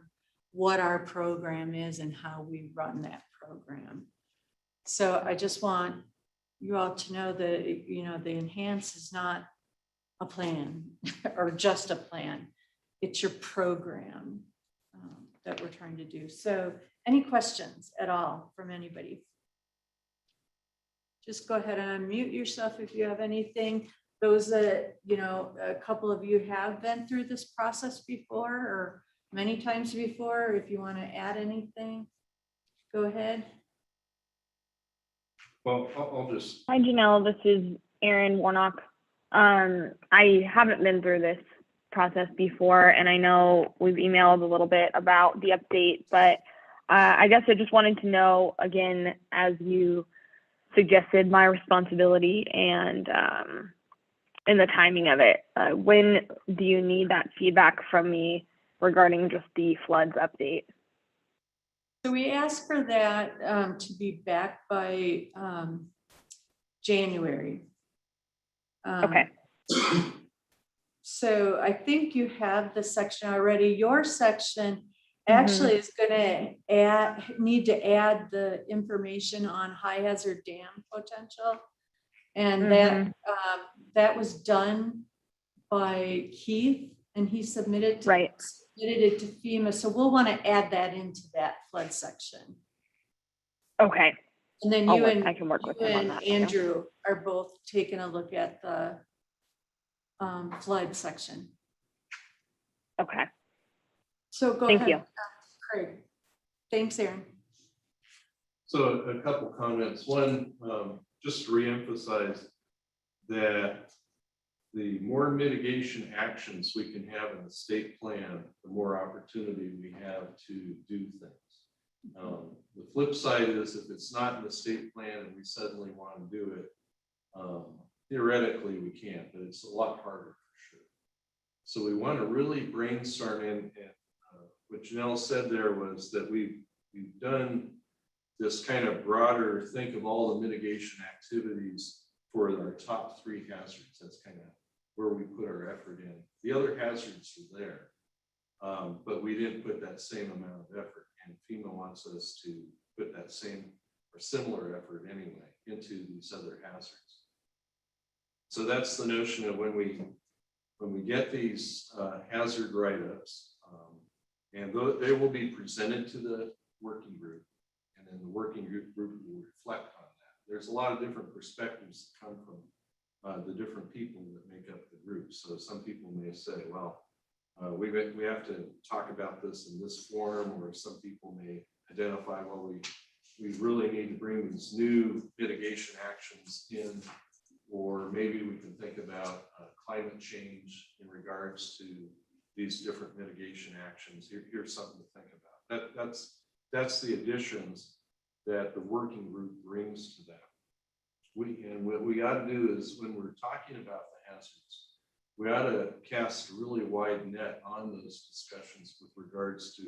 Speaker 1: what our program is and how we run that program. So I just want you all to know that, the enhance is not a plan or just a plan. It's your program that we're trying to do. So any questions at all from anybody? Just go ahead and unmute yourself if you have anything. Those that, a couple of you have been through this process before or many times before. If you want to add anything, go ahead.
Speaker 11: Well, I'll just.
Speaker 3: Hi, Janelle. This is Erin Warnock. I haven't been through this process before, and I know we've emailed a little bit about the update, but I guess I just wanted to know, again, as you suggested, my responsibility and the timing of it. When do you need that feedback from me regarding just the floods update?
Speaker 1: So we asked for that to be back by January.
Speaker 3: Okay.
Speaker 1: So I think you have the section already. Your section actually is gonna need to add the information on high hazard dam potential. And that was done by Keith, and he submitted it to FEMA. So we'll want to add that into that flood section.
Speaker 3: Okay.
Speaker 1: And then
Speaker 3: I can work with him on
Speaker 1: and
Speaker 3: that too.
Speaker 1: Andrew are both taking a look at the flood section.
Speaker 3: Okay.
Speaker 1: So go
Speaker 3: Thank
Speaker 1: ahead.
Speaker 3: you.
Speaker 1: Craig. Thanks, Aaron.
Speaker 11: So a couple comments. One, just to reemphasize that the more mitigation actions we can have in the state plan, the more opportunity we have to do things. The flip side is if it's not in the state plan and we suddenly want to do it, theoretically we can't, but it's a lot harder for sure. So we want to really brainstorm and what Janelle said there was that we've done this kind of broader, think of all the mitigation activities for our top 3 hazards. That's kind of where we put our effort in. The other hazards are there, but we didn't put that same amount of effort. And FEMA wants us to put that same or similar effort anyway into these other hazards. So that's the notion of when we get these hazard write-ups, and they will be presented to the working group, and then the working group will reflect on that. There's a lot of different perspectives that come from the different people that make up the group. So some people may say, well, we have to talk about this in this forum, or some people may identify, well, we really need to bring these new mitigation actions in, or maybe we can think about climate change in regards to these different mitigation actions. Here's something to think about. That's the additions that the working group brings to that. And what we got to do is when we're talking about the hazards, we ought to cast a really wide net on those discussions with regards to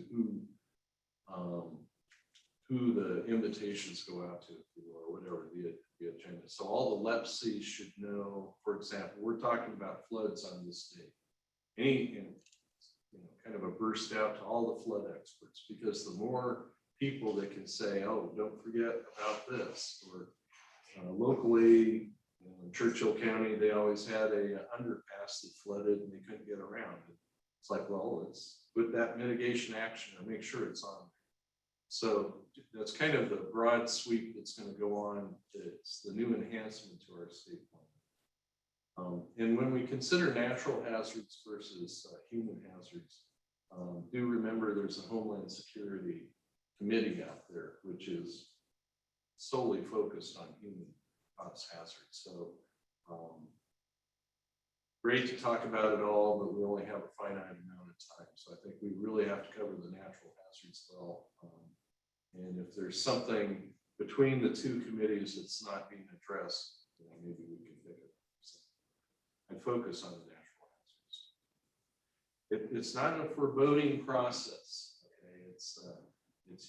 Speaker 11: who the invitations go out to, or whatever the agenda. So all the LEPCs should know, for example, we're talking about floods on this day. Kind of a burst out to all the flood experts, because the more people that can say, oh, don't forget about this, or locally, in Churchill County, they always had a underpass that flooded and they couldn't get around. It's like, well, let's put that mitigation action and make sure it's on. So that's kind of the broad sweep that's going to go on. It's the new enhancement to our state plan. And when we consider natural hazards versus human hazards, do remember there's a Homeland Security committee out there, which is solely focused on human cause hazards. So great to talk about it all, but we only have a finite amount of time. So I think we really have to cover the natural hazards well. And if there's something between the 2 committees that's not being addressed, maybe we can figure it out. And focus on the natural hazards. It's not a foreboding process. Okay, it's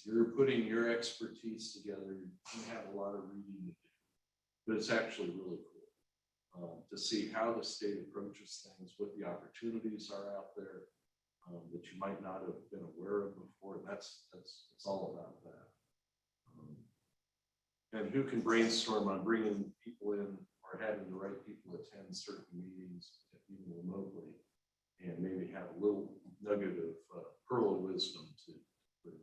Speaker 11: you're putting your expertise together. You have a lot of reading to do, but it's actually really cool to see how the state approaches things, what the opportunities are out there that you might not have been aware of before. It's all about that. And who can brainstorm on bringing people in, or having the right people attend certain meetings, even remotely, and maybe have a little nugget of pearl of wisdom to bring.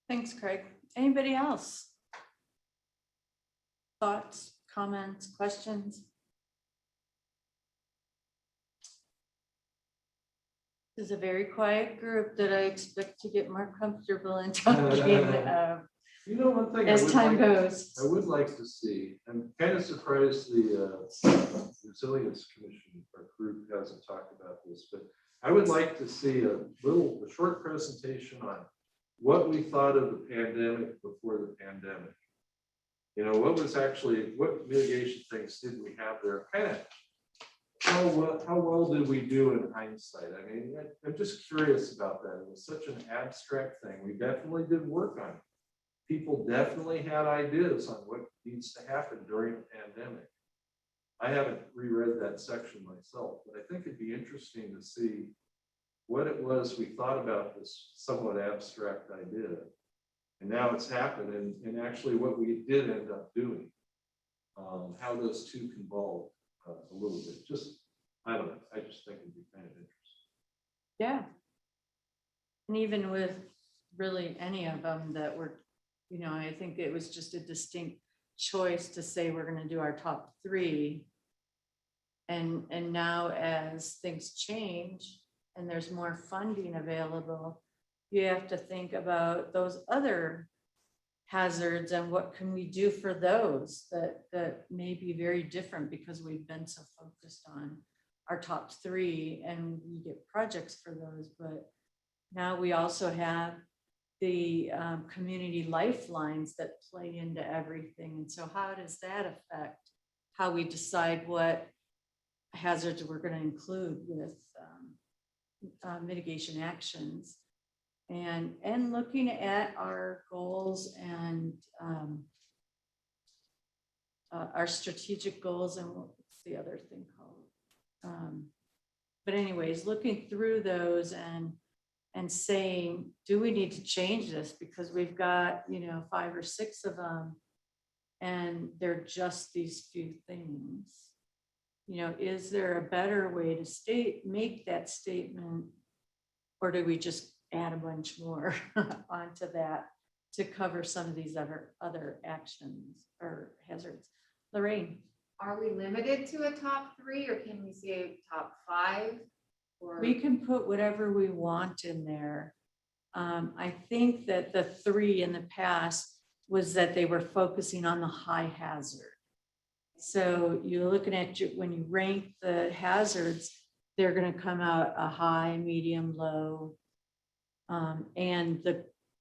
Speaker 1: Thanks, Craig. Anybody else? Thoughts, comments, questions? This is a very quiet group that I expect to get more comfortable in talking
Speaker 11: One thing
Speaker 1: as time goes.
Speaker 11: I would like to see, I'm kind of surprised the Resilience Commission, our group, hasn't talked about this, but I would like to see a short presentation on what we thought of the pandemic before the pandemic. What mitigation things did we have there? Kind of how well did we do in hindsight? I mean, I'm just curious about that. It was such an abstract thing. We definitely did work on it. People definitely had ideas on what needs to happen during the pandemic. I haven't reread that section myself, but I think it'd be interesting to see what it was we thought about this somewhat abstract idea. And now it's happened, and actually what we did end up doing, how those two convolved a little bit. Just, I don't know, I just think it'd be kind of interesting.
Speaker 1: Yeah. And even with really any of them that were, you know, I think it was just a distinct choice to say we're going to do our top 3. And now as things change and there's more funding available, you have to think about those other hazards and what can we do for those that may be very different because we've been so focused on our top 3 and we get projects for those. But now we also have the community lifelines that play into everything. And so how does that affect how we decide what hazards we're going to include with mitigation actions? And looking at our goals and our strategic goals and what's the other thing called? But anyways, looking through those and saying, do we need to change this? Because we've got, you know, 5 or 6 of them and they're just these few things. You know, is there a better way to make that statement? Or do we just add a bunch more onto that to cover some of these other actions or hazards? Lorraine.
Speaker 2: Are we limited to a top 3 or can we say top 5? Or
Speaker 1: We can put whatever we want in there. I think that the 3 in the past was that they were focusing on the high hazard. So you're looking at when you rank the hazards, they're going to come out a high, medium, low. And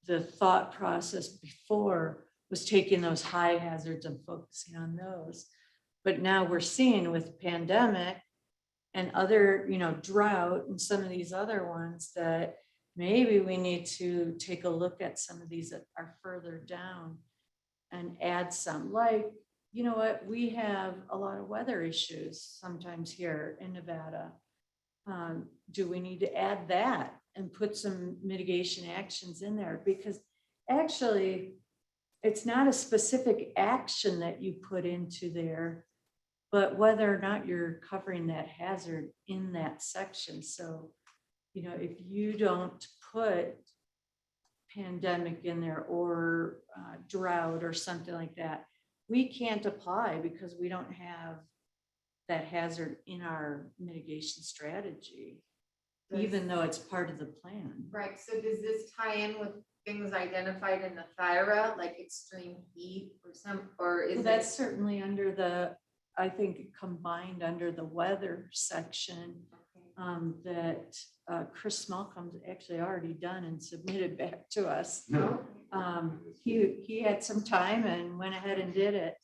Speaker 1: the thought process before was taking those high hazards and focusing on those. But now we're seeing with pandemic and other, you know, drought and some of these other ones that maybe we need to take a look at some of these that are further down and add some, like, you know what, we have a lot of weather issues sometimes here in Nevada. Do we need to add that and put some mitigation actions in there? Because actually it's not a specific action that you put into there, but whether or not you're covering that hazard in that section. So, you know, if you don't put pandemic in there or drought or something like that, we can't apply because we don't have that hazard in our mitigation strategy, even though it's part of the plan.
Speaker 2: right, so does this tie in with things identified in the THIRA, like extreme heat or is
Speaker 1: Well, that's certainly under the, I think combined under the weather section that Chris Malcolm's actually already done and submitted back to us. He had some time and went ahead and did it.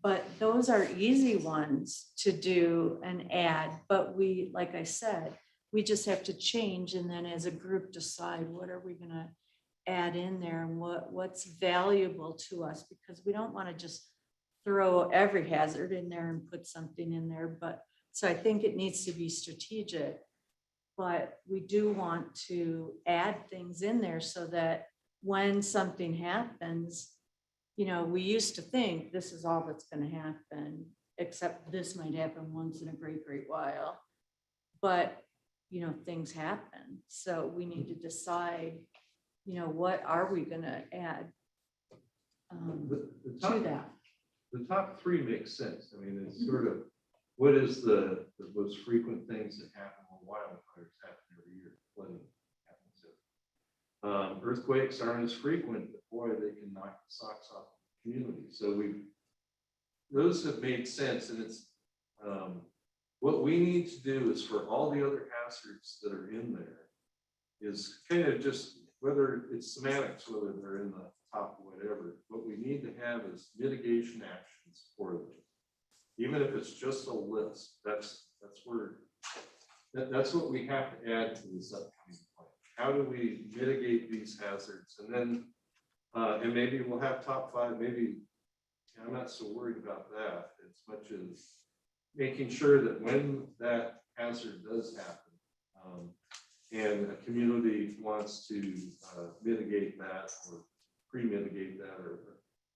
Speaker 1: But those are easy ones to do and add, but we, like I said, we just have to change and then as a group decide what are we gonna add in there and what's valuable to us, because we don't want to just throw every hazard in there and put something in there. But so I think it needs to be strategic, but we do want to add things in there so that when something happens, you know, we used to think this is all that's going to happen, except this might happen once in a great while. But, you know, things happen. So we need to decide, you know, what are we going to add to that?
Speaker 11: The top 3 makes sense. I mean, it's sort of, what is the most frequent things that happen when wildfires happen every year? Flooding happens. Earthquakes aren't as frequent, but boy, they can knock the socks off the community. So those have made sense, and it's what we need to do is for all the other hazards that are in there is kind of just, whether it's semantics, whether they're in the top, whatever, what we need to have is mitigation actions for them. even if it's just a list, that's where, that's what we have to add to this upcoming plan. How do we mitigate these hazards? And then, and maybe we'll have top 5, maybe, I'm not so worried about that as much as making sure that when that hazard does happen, and a community wants to mitigate that or pre-mitigate that or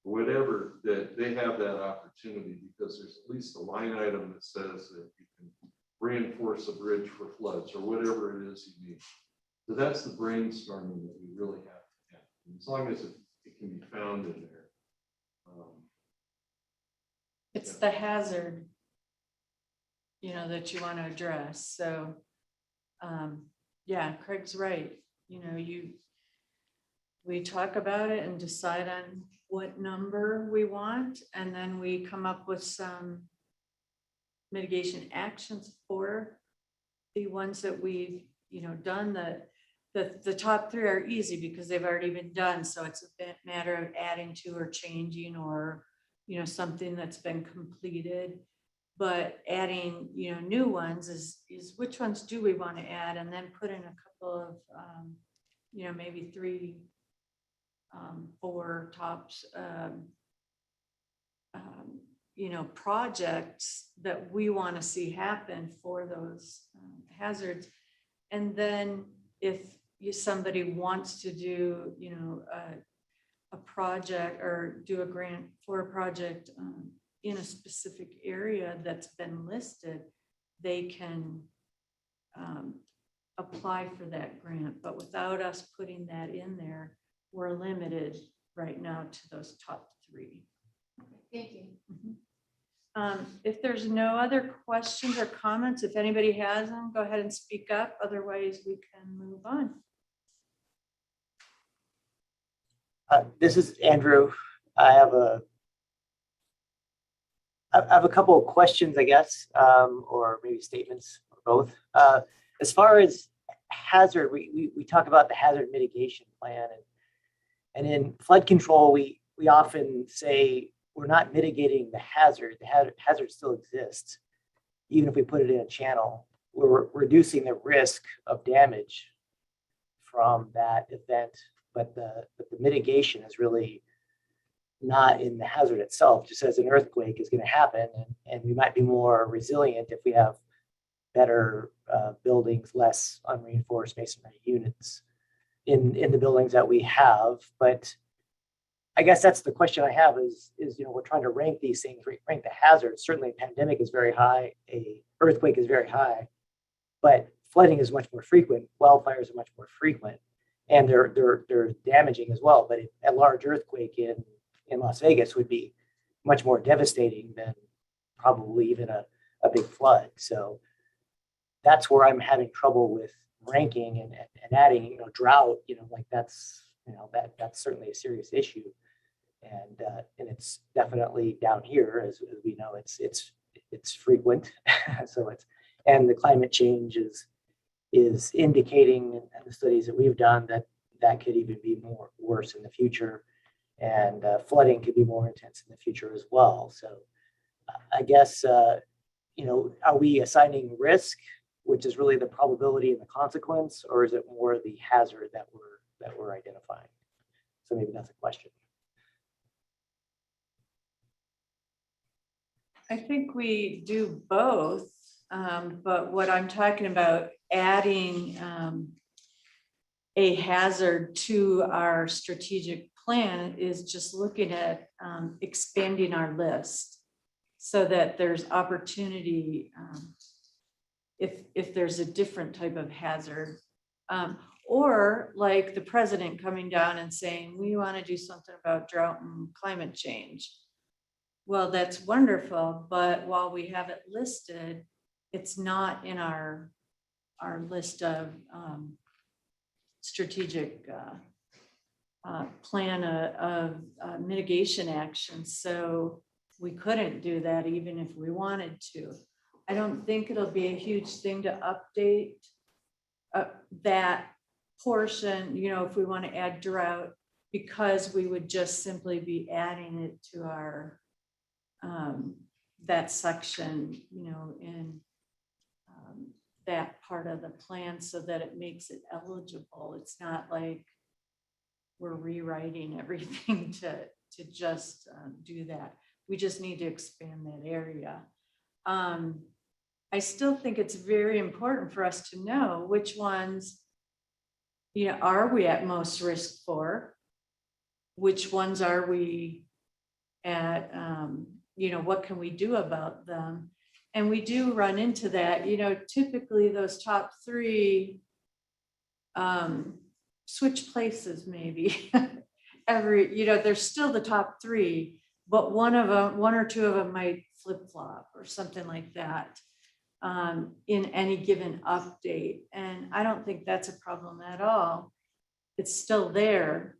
Speaker 11: whatever, that they have that opportunity, because there's at least a line item that says that you can reinforce a bridge for floods or whatever it is you need. So that's the brainstorming that we really have to have. And as long as it can be found in there.
Speaker 1: It's the hazard, you know, that you want to address. So, yeah, Craig's right. You know, we talk about it and decide on what number we want, and then we come up with some mitigation actions for the ones that we've, you know, done. The top 3 are easy because they've already been done. So it's a matter of adding to or changing, or, you know, something that's been completed. But adding, you know, new ones is which ones do we want to add, and then put in a couple of, you know, maybe 3, 4 tops, you know, projects that we want to see happen for those hazards. And then if somebody wants to do, you know, a project or do a grant for a project in a specific area that's been listed, they can apply for that grant. But without us putting that in there, we're limited right now to those top 3.
Speaker 2: Thank you.
Speaker 1: If there's no other questions or comments, if anybody has them, go ahead and speak up. Otherwise, we can move on.
Speaker 15: This is Andrew. I have a couple of questions, I guess, or maybe statements, or both. As far as hazard, we talk about the hazard mitigation plan, and in flood control, we often say we're not mitigating the hazard. The hazard still exists, even if we put it in a channel. We're reducing the risk of damage from that event, but the mitigation is really not in the hazard itself. Just as an earthquake is going to happen, and we might be more resilient if we have better buildings, less unreinforced masonry units in the buildings that we have. But I guess that's the question I have is, you know, we're trying to rank these things, rank the hazards. Certainly a pandemic is very high, a earthquake is very high, but flooding is much more frequent. Wildfires are much more frequent, and they're damaging as well. But a large earthquake in Las Vegas would be much more devastating than probably even a big flood. So that's where I'm having trouble with ranking and adding, you know, drought, you know, like that's, you know, that's certainly a serious issue. And it's definitely down here, as we know, it's frequent. So and the climate change is indicating in the studies that we've done that could even be worse in the future. And flooding could be more intense in the future as well. So I guess, you know, are we assigning risk, which is really the probability and the consequence, or is it more the hazard that we're identifying? So maybe that's a question.
Speaker 1: I think we do both, but what I'm talking about, adding a hazard to our strategic plan, is just looking at expanding our list so that there's opportunity if there's a different type of hazard, or like the president coming down and saying, we want to do something about drought and climate change. Well, that's wonderful, but while we have it listed, it's not in our list of strategic plan of mitigation actions. So we couldn't do that even if we wanted to. I don't think it'll be a huge thing to update that portion, you know, if we want to add drought, because we would just simply be adding it to our that section, you know, in that part of the plan so that it makes it eligible. It's not like we're rewriting everything to just do that. We just need to expand that area. I still think it's very important for us to know which ones, you know, are we at most risk for? Which ones are we at, you know, what can we do about them? And we do run into that, you know, typically those top three switch places maybe every, you know, they're still the top three, but one or two of them might flip flop or something like that in any given update. And I don't think that's a problem at all. It's still there.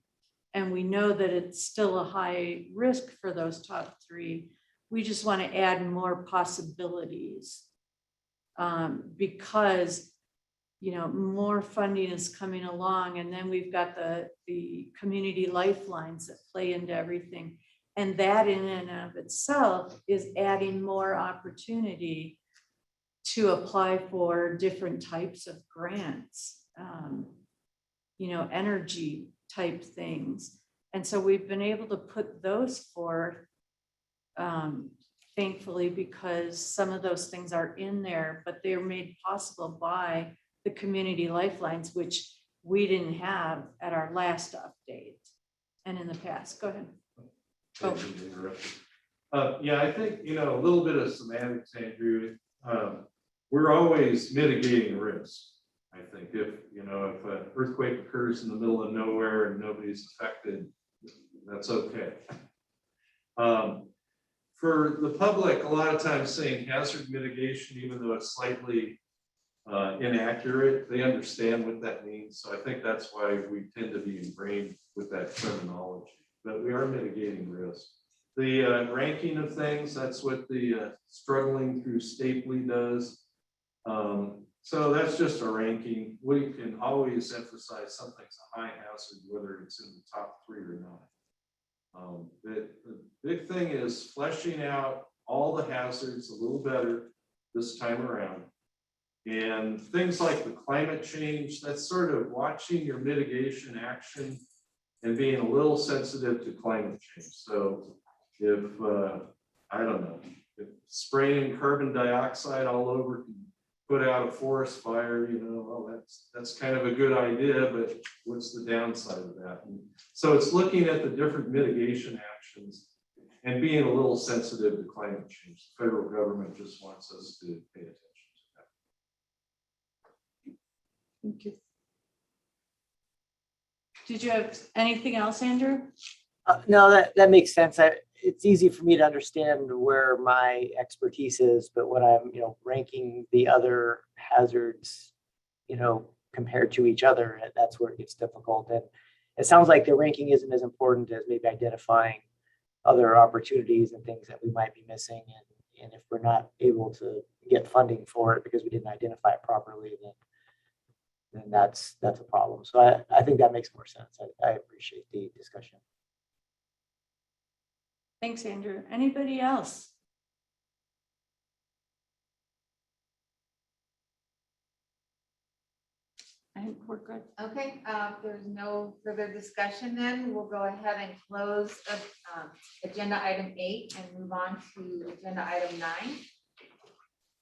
Speaker 1: And we know that it's still a high risk for those top three. We just want to add more possibilities because, you know, more funding is coming along, and then we've got the community lifelines that play into everything. And that in and of itself is adding more opportunity to apply for different types of grants, you know, energy type things. And so we've been able to put those forth, thankfully, because some of those things are in there, but they're made possible by the community lifelines, which we didn't have at our last update and in the past. Go ahead.
Speaker 11: Yeah, I think, you know, a little bit of semantics, Andrew. We're always mitigating risk. I think if, you know, if an earthquake occurs in the middle of nowhere and nobody's affected, that's okay. For the public, a lot of times saying hazard mitigation, even though it's slightly inaccurate, they understand what that means. So I think that's why we tend to be ingrained with that terminology, but we are mitigating risk. The ranking of things, that's what the struggling through Stapley does. So that's just a ranking. We can always emphasize something's a high hazard, whether it's in the top three or not. The big thing is fleshing out all the hazards a little better this time around. And things like the climate change, that's sort of watching your mitigation action and being a little sensitive to climate change. So if, I don't know, if spraying carbon dioxide all over can put out a forest fire, you know, well, that's kind of a good idea, but what's the downside of that? And so it's looking at the different mitigation actions and being a little sensitive to climate change. The federal government just wants us to pay attention to that.
Speaker 1: Thank you. Did you have anything else, Andrew?
Speaker 15: No, that makes sense. It's easy for me to understand where my expertise is, but when I'm, you know, ranking the other hazards, you know, compared to each other, that's where it gets difficult. And it sounds like the ranking isn't as important as maybe identifying other opportunities and things that we might be missing. And if we're not able to get funding for it because we didn't identify it properly, then that's a problem. So I think that makes more sense. I appreciate the discussion.
Speaker 1: Thanks, Andrew. Anybody else? I think we're good.
Speaker 2: Okay, if there's no further discussion, then we'll go ahead and close agenda item 8 and move on to agenda item 9.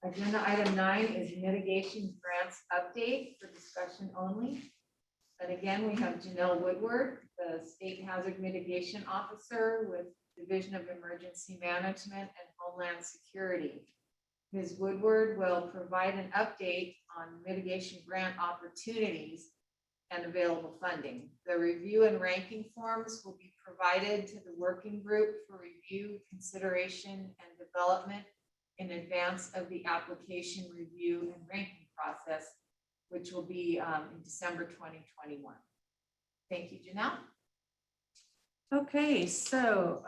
Speaker 2: Agenda item 9 is mitigation grants update for discussion only. And again, we have Janelle Woodward, the State Hazard Mitigation Officer with Division of Emergency Management and Homeland Security. Ms. Woodward will provide an update on mitigation grant opportunities and available funding. The review and ranking forms will be provided to the working group for review, consideration, and development in advance of the application review and ranking process, which will be in December 2021. Thank you, Janelle.
Speaker 1: Okay, so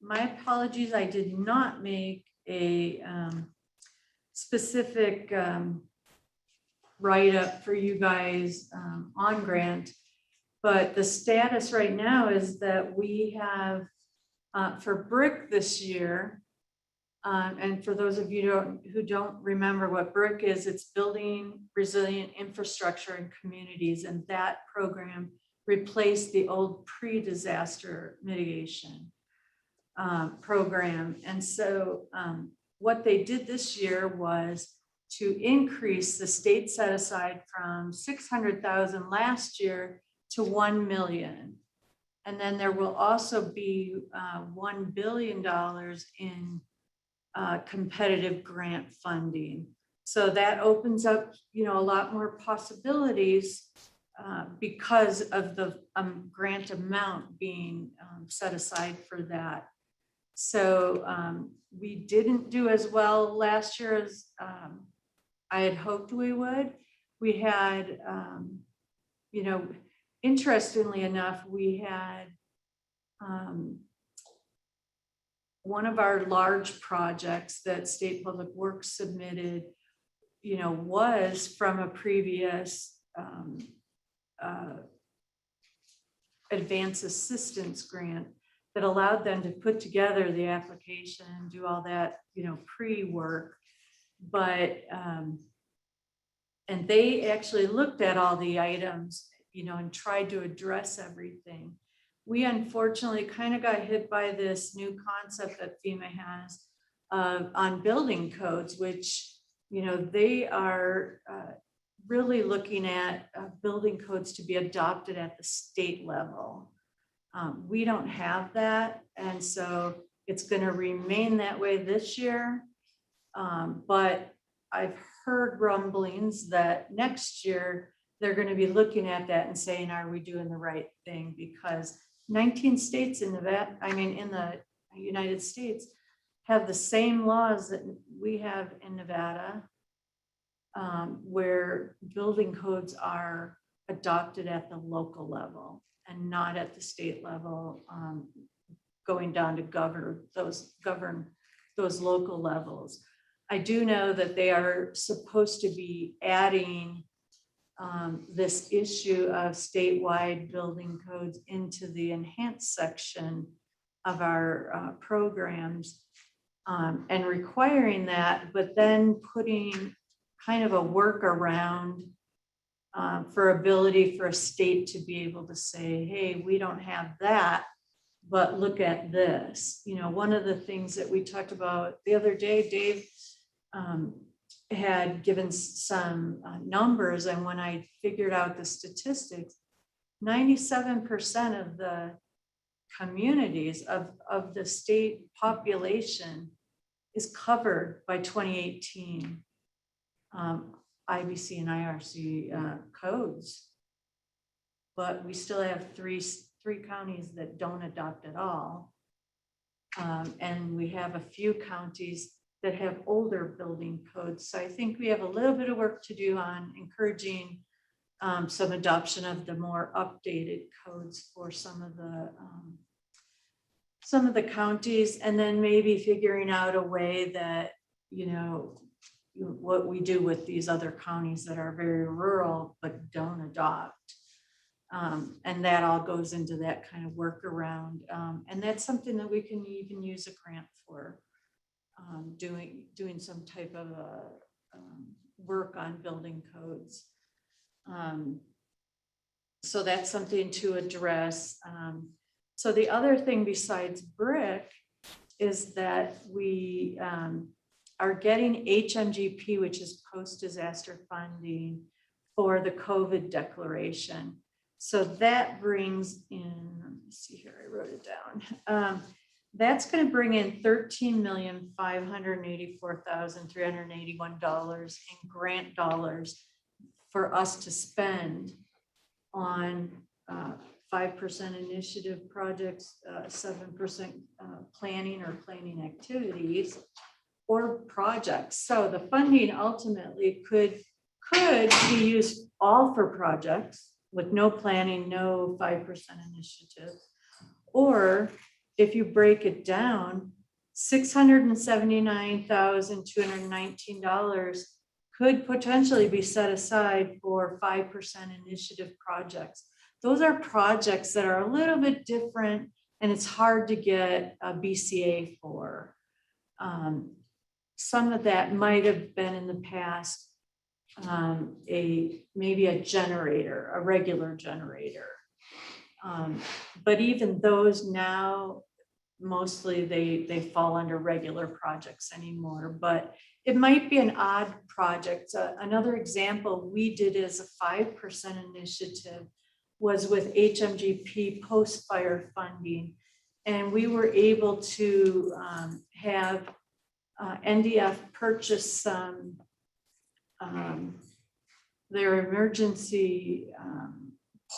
Speaker 1: my apologies, I did not make a specific write-up for you guys on grant, but the status right now is that we have for BRIC this year, And for those of you who don't remember what BRIC is, it's Building Resilient Infrastructure in Communities. And that program replaced the old pre-disaster mitigation program. And so what they did this year was to increase the state set aside from 600,000 last year to 1 million. And then there will also be $1 billion in competitive grant funding. So that opens up, a lot more possibilities because of the grant amount being set aside for that. So we didn't do as well last year as I had hoped we would. We had, interestingly enough, we had one of our large projects that State Public Works submitted, was from a previous advanced assistance grant that allowed them to put together the application and do all that, pre-work. But, and they actually looked at all the items, and tried to address everything. We unfortunately kind of got hit by this new concept that FEMA has on building codes, which, they are really looking at building codes to be adopted at the state level. We don't have that. And so it's going to remain that way this year. But I've heard rumblings that next year they're going to be looking at that and saying, are we doing the right thing? Because 19 states in the United States have the same laws that we have in Nevada, where building codes are adopted at the local level and not at the state level, going down to govern those local levels. I do know that they are supposed to be adding this issue of statewide building codes into the enhanced section of our programs, and requiring that, but then putting kind of a workaround for ability for a state to be able to say, hey, we don't have that, but look at this. One of the things that we talked about the other day, Dave had given some numbers, and when I figured out the statistics, 97% of the communities of the state population is covered by 2018 IBC and IRC codes, but we still have three counties that don't adopt at all, and we have a few counties that have older building codes. So I think we have a little bit of work to do on encouraging some adoption of the more updated codes for some of the counties, and then maybe figuring out a way that, what we do with these other counties that are very rural but don't adopt. And that all goes into that kind of workaround. And that's something that we can even use a grant for, doing some type of work on building codes. So that's something to address. So the other thing besides BRIC is that we are getting HMGP, which is post-disaster funding, for the COVID declaration. So that brings in, let me see here, I wrote it down. That's going to bring in $13,584,381 in grant dollars for us to spend on 5% initiative projects, 7% planning or planning activities or projects. So the funding ultimately could be used all for projects with no planning, no 5% initiative. Or if you break it down, $679,219 could potentially be set aside for 5% initiative projects. Those are projects that are a little bit different, and it's hard to get a BCA for. some of that might have been in the past, maybe a generator, a regular generator. But even those now, mostly they fall under regular projects anymore, but it might be an odd project. Another example we did as a 5% initiative was with HMGP post-fire funding. And we were able to have NDF purchase some their emergency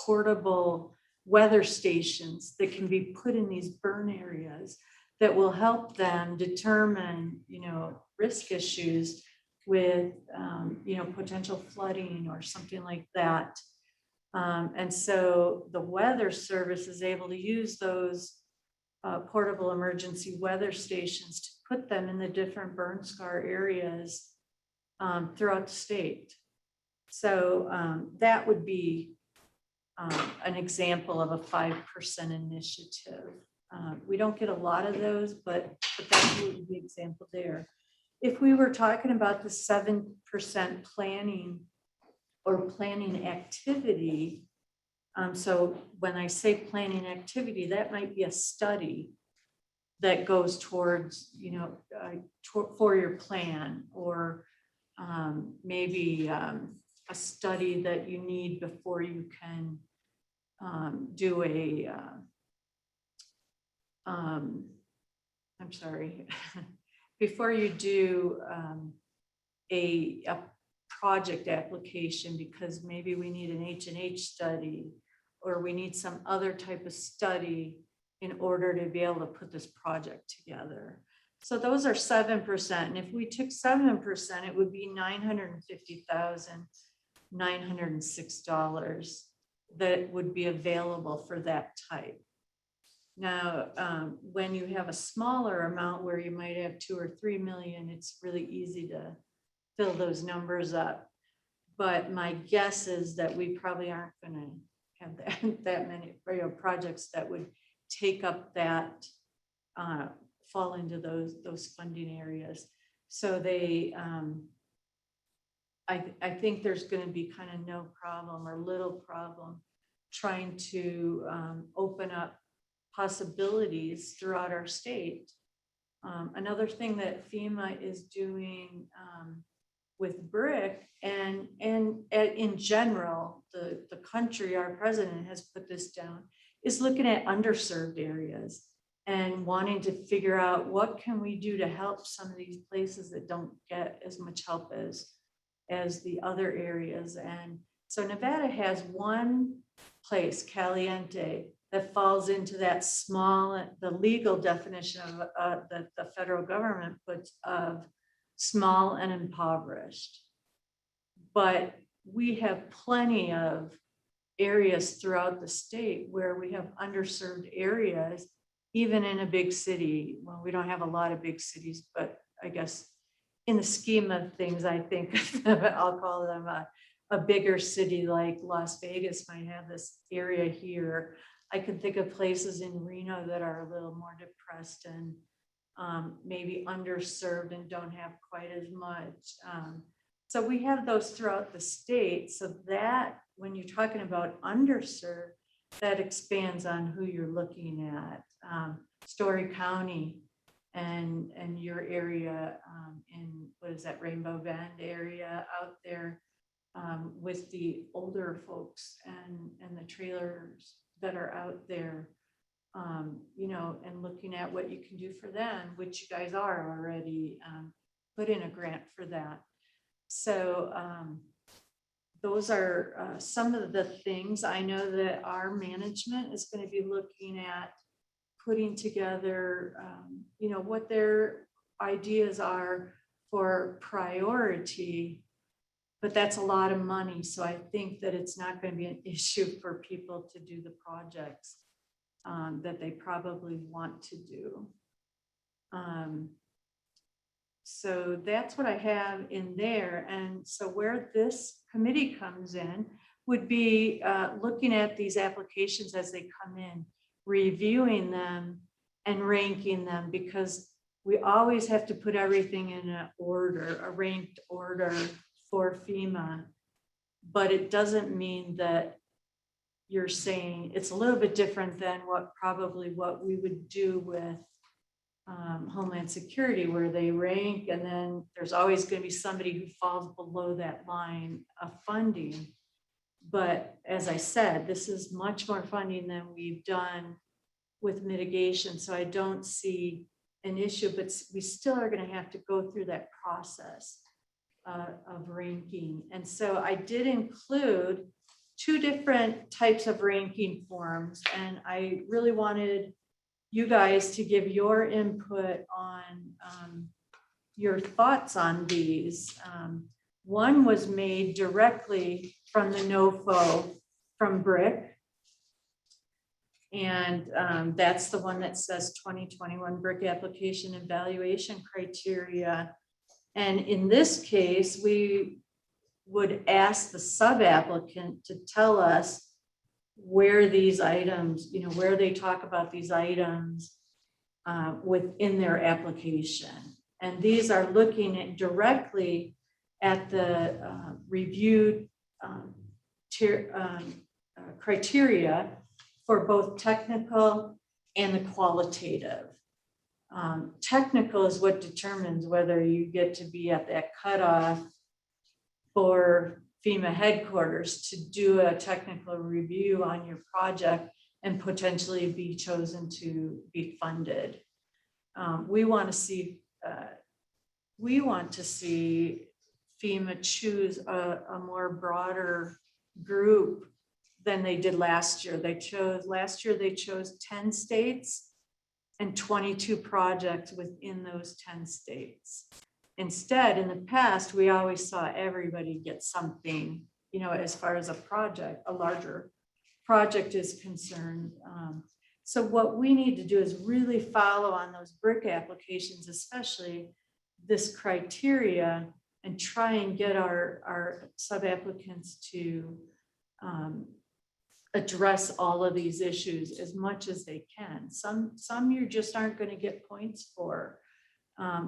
Speaker 1: portable weather stations that can be put in these burn areas that will help them determine, risk issues with, potential flooding or something like that. And so the weather service is able to use those portable emergency weather stations to put them in the different burn scar areas throughout the state. So that would be an example of a 5% initiative. We don't get a lot of those, but that would be an example there. If we were talking about the 7% planning or planning activity, so when I say planning activity, that might be a study that goes towards, for your plan, or maybe a study that you need before you can do a, I'm sorry, before you do a project application, because maybe we need an H&H study, or we need some other type of study in order to be able to put this project together. So those are 7%. And if we took 7%, it would be $950,906 that would be available for that type. Now, when you have a smaller amount where you might have 2 or 3 million, it's really easy to fill those numbers up. But my guess is that we probably aren't going to have that many projects that would take up that, fall into those funding areas. So they, I think there's going to be kind of no problem or little problem trying to open up possibilities throughout our state. Another thing that FEMA is doing with BRIC and in general, the country, our president has put this down, is looking at underserved areas and wanting to figure out what can we do to help some of these places that don't get as much help as the other areas. And so Nevada has one place, Caliente, that falls into that small, the legal definition of that the federal government puts of small and impoverished. But we have plenty of areas throughout the state where we have underserved areas, even in a big city. Well, we don't have a lot of big cities, but I guess in the scheme of things, I think I'll call them a bigger city like Las Vegas might have this area here. I can think of places in Reno that are a little more depressed and maybe underserved and don't have quite as much. So we have those throughout the state. So that when you're talking about underserved, that expands on who you're looking at. Story County and your area in, what is that, Rainbow Bend area out there with the older folks and the trailers that are out there, and looking at what you can do for them, which you guys are already put in a grant for that. So those are some of the things. I know that our management is going to be looking at putting together, what their ideas are for priority, but that's a lot of money. So I think that it's not going to be an issue for people to do the projects that they probably want to do. So that's what I have in there. And so where this committee comes in would be looking at these applications as they come in, reviewing them and ranking them, because we always have to put everything in an order, a ranked order for FEMA. But it doesn't mean that you're saying, it's a little bit different than what we would do with Homeland Security, where they rank, and then there's always going to be somebody who falls below that line of funding. But as I said, this is much more funding than we've done with mitigation. So I don't see an issue, but we still are going to have to go through that process of ranking. And so I did include 2 different types of ranking forms, and I really wanted you guys to give your input on your thoughts on these. One was made directly from the NOFO from BRIC. And that's the one that says 2021 BRIC application evaluation criteria. And in this case, we would ask the sub-applicant to tell us where these items, where they talk about these items within their application. And these are looking at directly at the reviewed criteria for both technical and the qualitative. Technical is what determines whether you get to be at that cutoff for FEMA headquarters to do a technical review on your project and potentially be chosen to be funded. We want to see FEMA choose a more broader group than they did last year. Last year they chose 10 states and 22 projects within those 10 states. Instead, in the past, we always saw everybody get something, as far as a larger project is concerned. So what we need to do is really follow on those BRIC applications, especially this criteria, and try and get our sub-applicants to address all of these issues as much as they can. Some you just aren't going to get points for.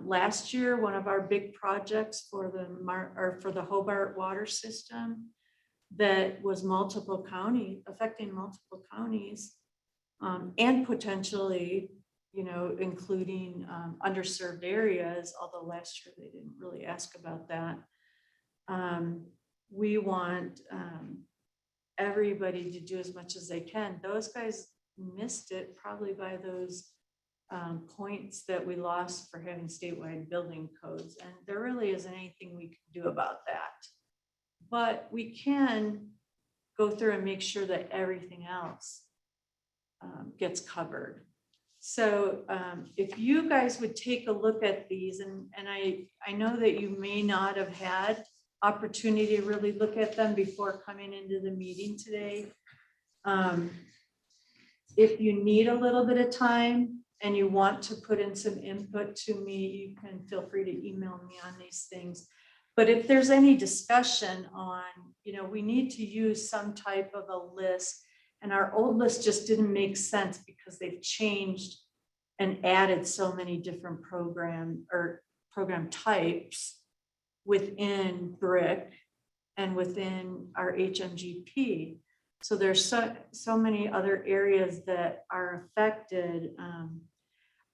Speaker 1: Last year, one of our big projects for the Hobart water system that was affecting multiple counties, and potentially, including underserved areas, although last year they didn't really ask about that. We want everybody to do as much as they can. Those guys missed it probably by those points that we lost for having statewide building codes. And there really isn't anything we can do about that. But we can go through and make sure that everything else gets covered. So if you guys would take a look at these, and I know that you may not have had opportunity to really look at them before coming into the meeting today. If you need a little bit of time and you want to put in some input to me, you can feel free to email me on these things. But if there's any discussion on, we need to use some type of a list, and our old list just didn't make sense because they've changed and added so many different program types within BRIC and within our HMGP. So there's so many other areas that are affected.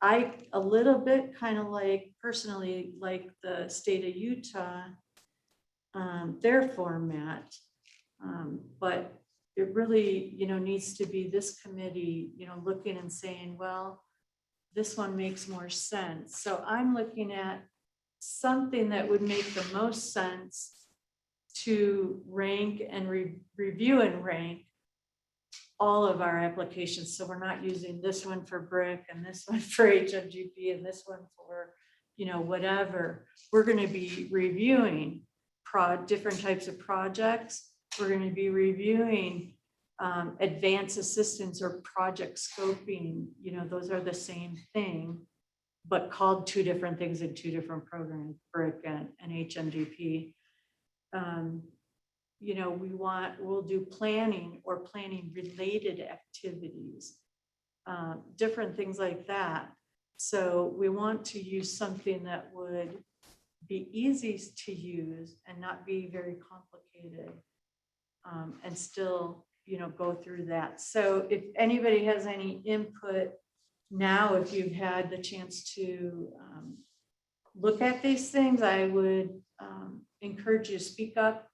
Speaker 1: I a little bit kind of personally like the state of Utah, their format, but it really, needs to be this committee, looking and saying, well, this one makes more sense. So I'm looking at something that would make the most sense to rank and review and rank all of our applications. So we're not using this one for BRIC and this one for HMGP and this one for, whatever. We're going to be reviewing different types of projects. We're going to be reviewing advanced assistance or project scoping. Those are the same thing, but called 2 different things in 2 different programs, BRIC and HMGP. We'll do planning or planning related activities, different things like that. So we want to use something that would be easy to use and not be very complicated, and still, go through that. So if anybody has any input now, if you've had the chance to look at these things, I would encourage you to speak up,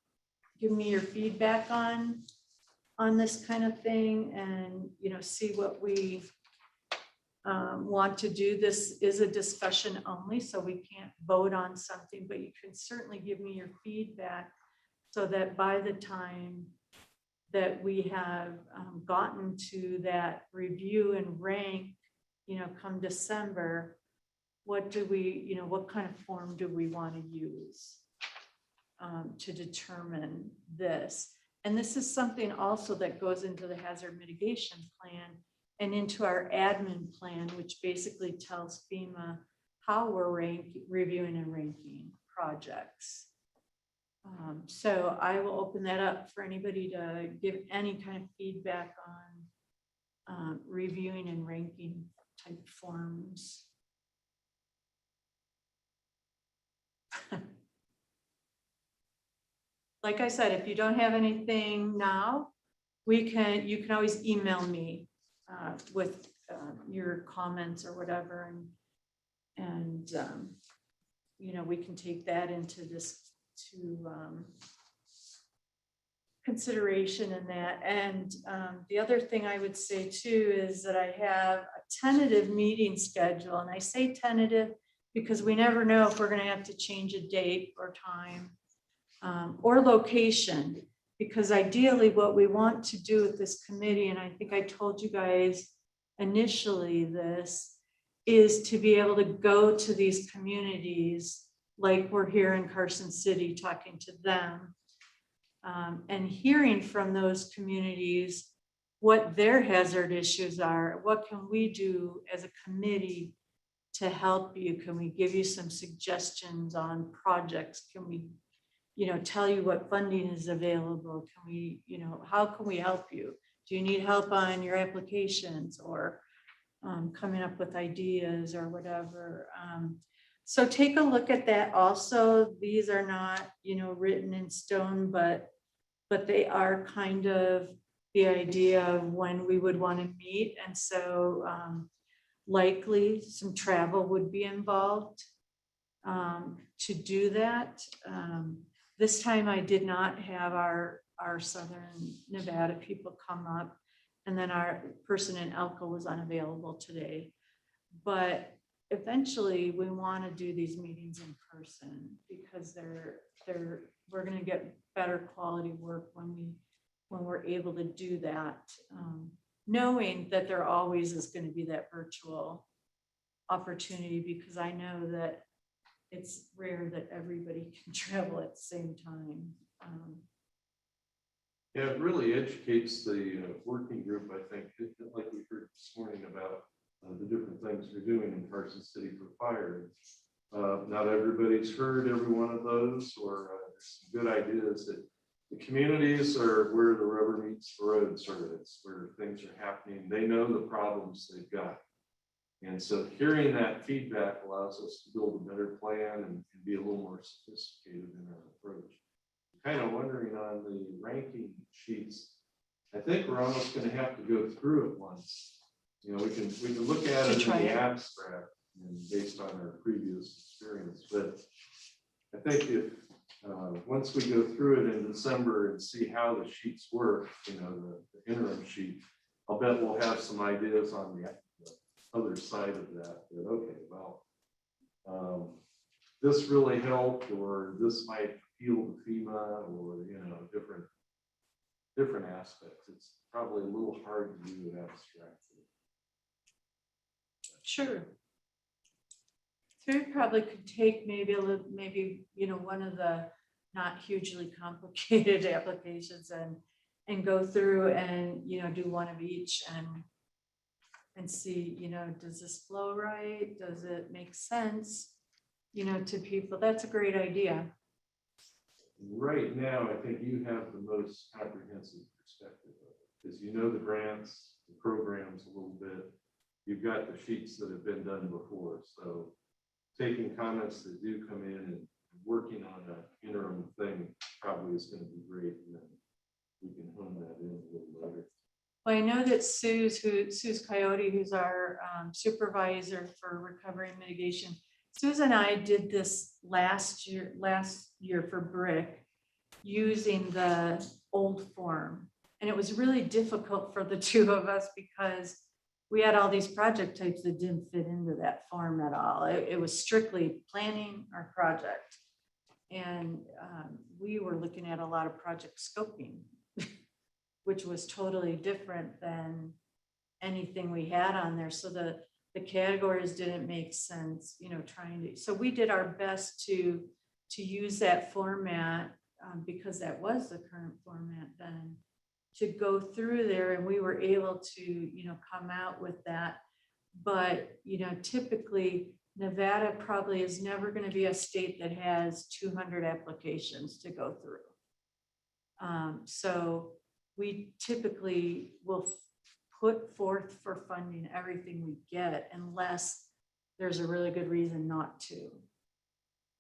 Speaker 1: give me your feedback on this kind of thing, and, see what we want to do. This is a discussion only, so we can't vote on something, but you can certainly give me your feedback so that by the time that we have gotten to that review and rank, come December, what do we, what kind of form do we want to use to determine this? And this is something also that goes into the hazard mitigation plan and into our admin plan, which basically tells FEMA how we're reviewing and ranking projects. So I will open that up for anybody to give any kind of feedback on reviewing and ranking type forms. Like I said, if you don't have anything now, you can always email me with your comments or whatever, and we can take that into this consideration in that. And the other thing I would say too is that I have a tentative meeting schedule, and I say tentative because we never know if we're going to have to change a date or time or location, because ideally what we want to do with this committee, and I think I told you guys initially this, is to be able to go to these communities like we're here in Carson City talking to them, and hearing from those communities what their hazard issues are. What can we do as a committee to help you? Can we give you some suggestions on projects? Can we, tell you what funding is available? Can we, how can we help you? Do you need help on your applications or coming up with ideas or whatever? So take a look at that also. These are not, written in stone, but they are kind of the idea of when we would want to meet. And so likely some travel would be involved to do that. This time I did not have our Southern Nevada people come up, and then our person in Elko was unavailable today. But eventually we want to do these meetings in person because we're going to get better quality work when we're able to do that, knowing that there always is going to be that virtual opportunity, because I know that it's rare that everybody can travel at the same time.
Speaker 11: Yeah, it really educates the working group, I think, like we heard this morning about the different things we're doing in Carson City for fire. Not everybody's heard every one of those, or there's some good ideas. That the communities are where the rubber meets the road, sort of. It's where things are happening. They know the problems they've got. And so hearing that feedback allows us to build a better plan and be a little more sophisticated in our approach. Kind of wondering on the ranking sheets, I think we're almost going to have to go through it once. We can look at it in the abstract and based on our previous experience, but I think if once we go through it in December and see how the sheets work, the interim sheet, I'll bet we'll have some ideas on the other side of that. Okay, well, this really helped, or this might appeal to FEMA, or different aspects. It's probably a little hard to do it abstractly.
Speaker 1: Sure. So we probably could take maybe one of the not hugely complicated applications and go through and do one of each and see, does this flow right? Does it make sense, to people? That's a great idea.
Speaker 11: Right now, I think you have the most comprehensive perspective of it, because the grants, the programs a little bit. you've got the sheets that have been done before. So taking comments that do come in and working on an interim thing probably is going to be great. And then we can hone that in a little later.
Speaker 1: Well, I know that Sue's Coyote, who's our supervisor for recovery and mitigation, Susan and I did this last year for BRIC using the old form. And it was really difficult for the two of us because we had all these project types that didn't fit into that form at all. It was strictly planning our project. And we were looking at a lot of project scoping, which was totally different than anything we had on there. So the categories didn't make sense, you know, so we did our best to use that format because that was the current format then, to go through there, and we were able to, you know, come out with that. But, you know, typically Nevada probably is never going to be a state that has 200 applications to go through. So we typically will put forth for funding everything we get unless there's a really good reason not to.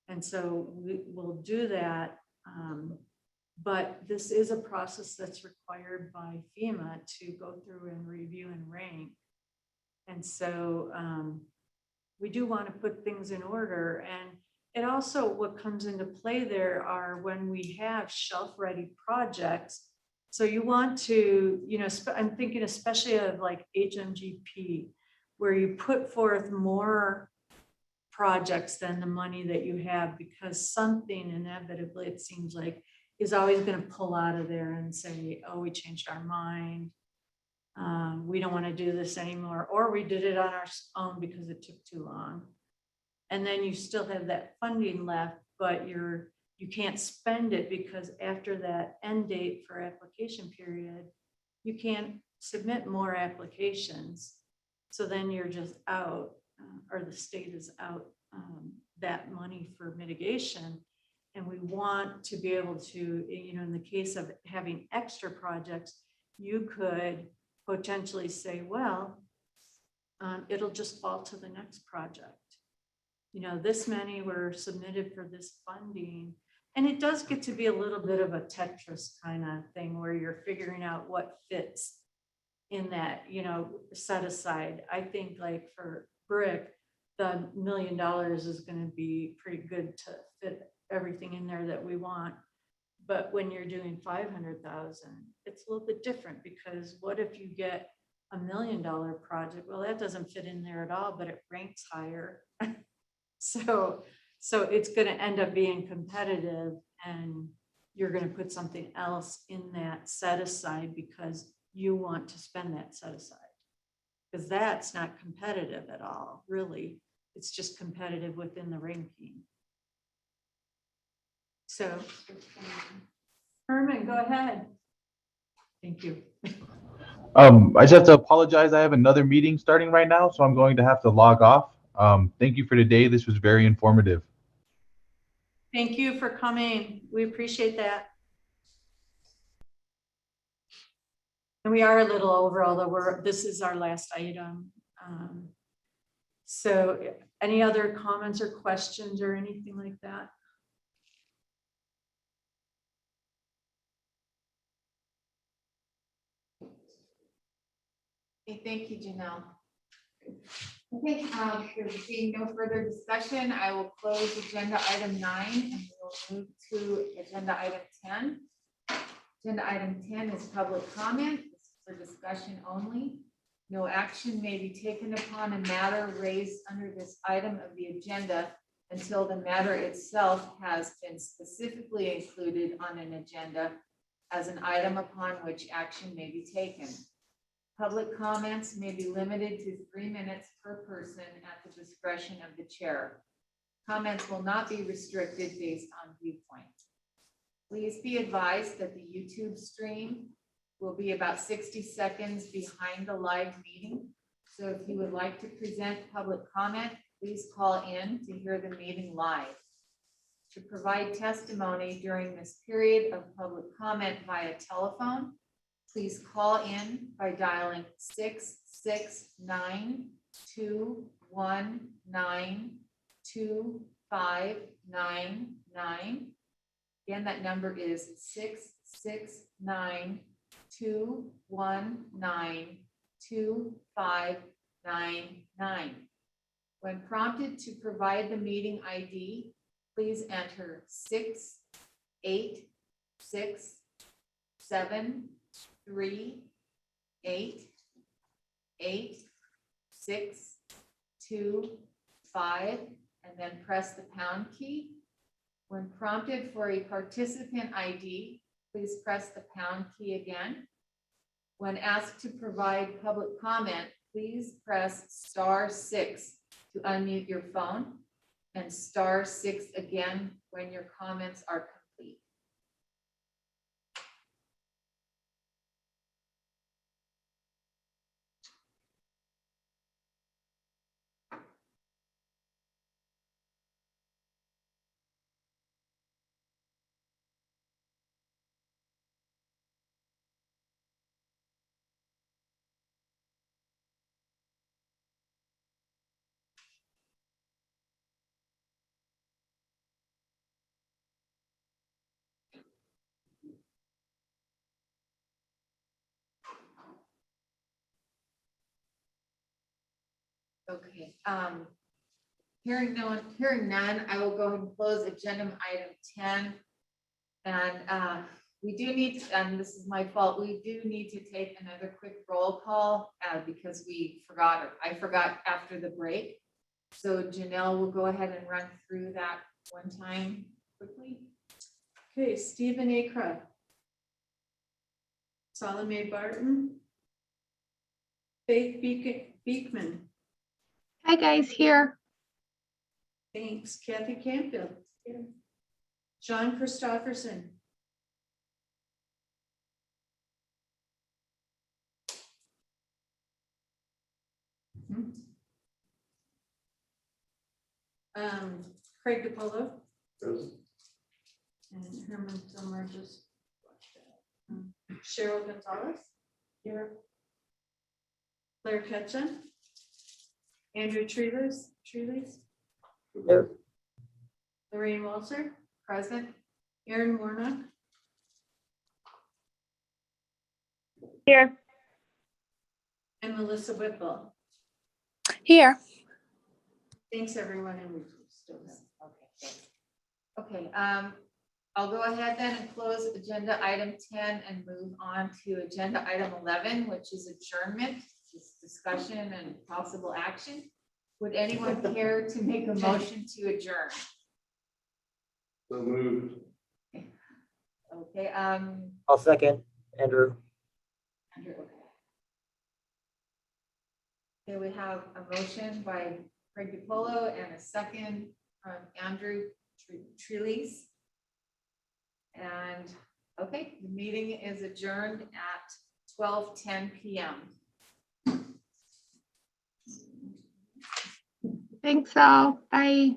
Speaker 1: And so we will do that. But this is a process that's required by FEMA to go through and review and rank. And so we do want to put things in order. And it also, what comes into play there are when we have shelf-ready projects. So you want to, you know, I'm thinking especially of like HMGP, where you put forth more projects than the money that you have, because something inevitably, it seems like, is always going to pull out of there and say, oh, we changed our mind. We don't want to do this anymore, or we did it on our own because it took too long. And then you still have that funding left, but you can't spend it because after that end date for application period, you can't submit more applications. So then you're just out, or the state is out that money for mitigation. And we want to be able to, you know, in the case of having extra projects, you could potentially say, well, it'll just fall to the next project. You know, this many were submitted for this funding. And it does get to be a little bit of a Tetris kind of thing where you're figuring out what fits in that, you know, set aside. I think like for BRIC, the $1 million is going to be pretty good to fit everything in there that we want. But when you're doing 500,000, it's a little bit different, because what if you get $1 million project? Well, that doesn't fit in there at all, but it ranks higher. So it's going to end up being competitive, and you're going to put something else in that set aside because you want to spend that set aside, because that's not competitive at all, really. It's just competitive within the ranking. So Herman, go ahead. Thank you.
Speaker 8: I just have to apologize. I have another meeting starting right now, so I'm going to have to log off. Thank you for today. This was very informative.
Speaker 1: Thank you for coming. We appreciate that. And we are a little over, although this is our last item. So any other comments or questions or anything like that?
Speaker 2: Okay, thank you, Janelle. Okay, there being no further discussion, I will close agenda item 9 and we'll move to agenda item 10. Agenda item 10 is public comment. This is for discussion only. No action may be taken upon a matter raised under this item of the agenda until the matter itself has been specifically included on an agenda as an item upon which action may be taken. Public comments may be limited to 3 minutes per person at the discretion of the chair. Comments will not be restricted based on viewpoint. Please be advised that the YouTube stream will be about 60 seconds behind the live meeting. So if you would like to present public comment, please call in to hear the meeting live. To provide testimony during this period of public comment via telephone, please call in by dialing 669-229-14. 669-2599. Again, that number is 669-219-2599. When prompted to provide the meeting ID, please enter 68673888625 and then press the pound key. When prompted for a participant ID, please press the pound key again. When asked to provide public comment, please press *6 to unmute your phone and *6 again when your comments are complete. Okay, hearing none, I will go ahead and close agenda item 10. And we do need, and this is my fault, we do need to take another quick roll call because I forgot after the break. So Janelle will go ahead and run through that one time quickly.
Speaker 1: Okay, Stephen Akra. Salome Barton. Faith Beekman.
Speaker 13: Hi, guys, here.
Speaker 1: Thanks. Kathy Campbell. John Christopherson. Craig DiPolo. And Herman Sommer just watched that. Cheryl Gonzalez. Here. Claire Ketchum. Andrew Treeless.
Speaker 15: Here.
Speaker 1: Lorraine Walser.
Speaker 2: Present.
Speaker 1: Aaron Warnock.
Speaker 3: Here.
Speaker 1: And Melissa Whipple.
Speaker 16: Here.
Speaker 1: Thanks, everyone. And we still have.
Speaker 2: Okay, I'll go ahead then and close agenda item 10 and move on to agenda item 11, which is adjournment, discussion and possible action. Would anyone care to make a motion to adjourn?
Speaker 11: So moved.
Speaker 2: Okay,
Speaker 15: I'll second, Andrew.
Speaker 2: Andrew, okay, we have a motion by Craig DiPolo and a second from Andrew Treeless. And okay, the meeting is adjourned at 12:10 p.m.
Speaker 13: Thanks all. Bye.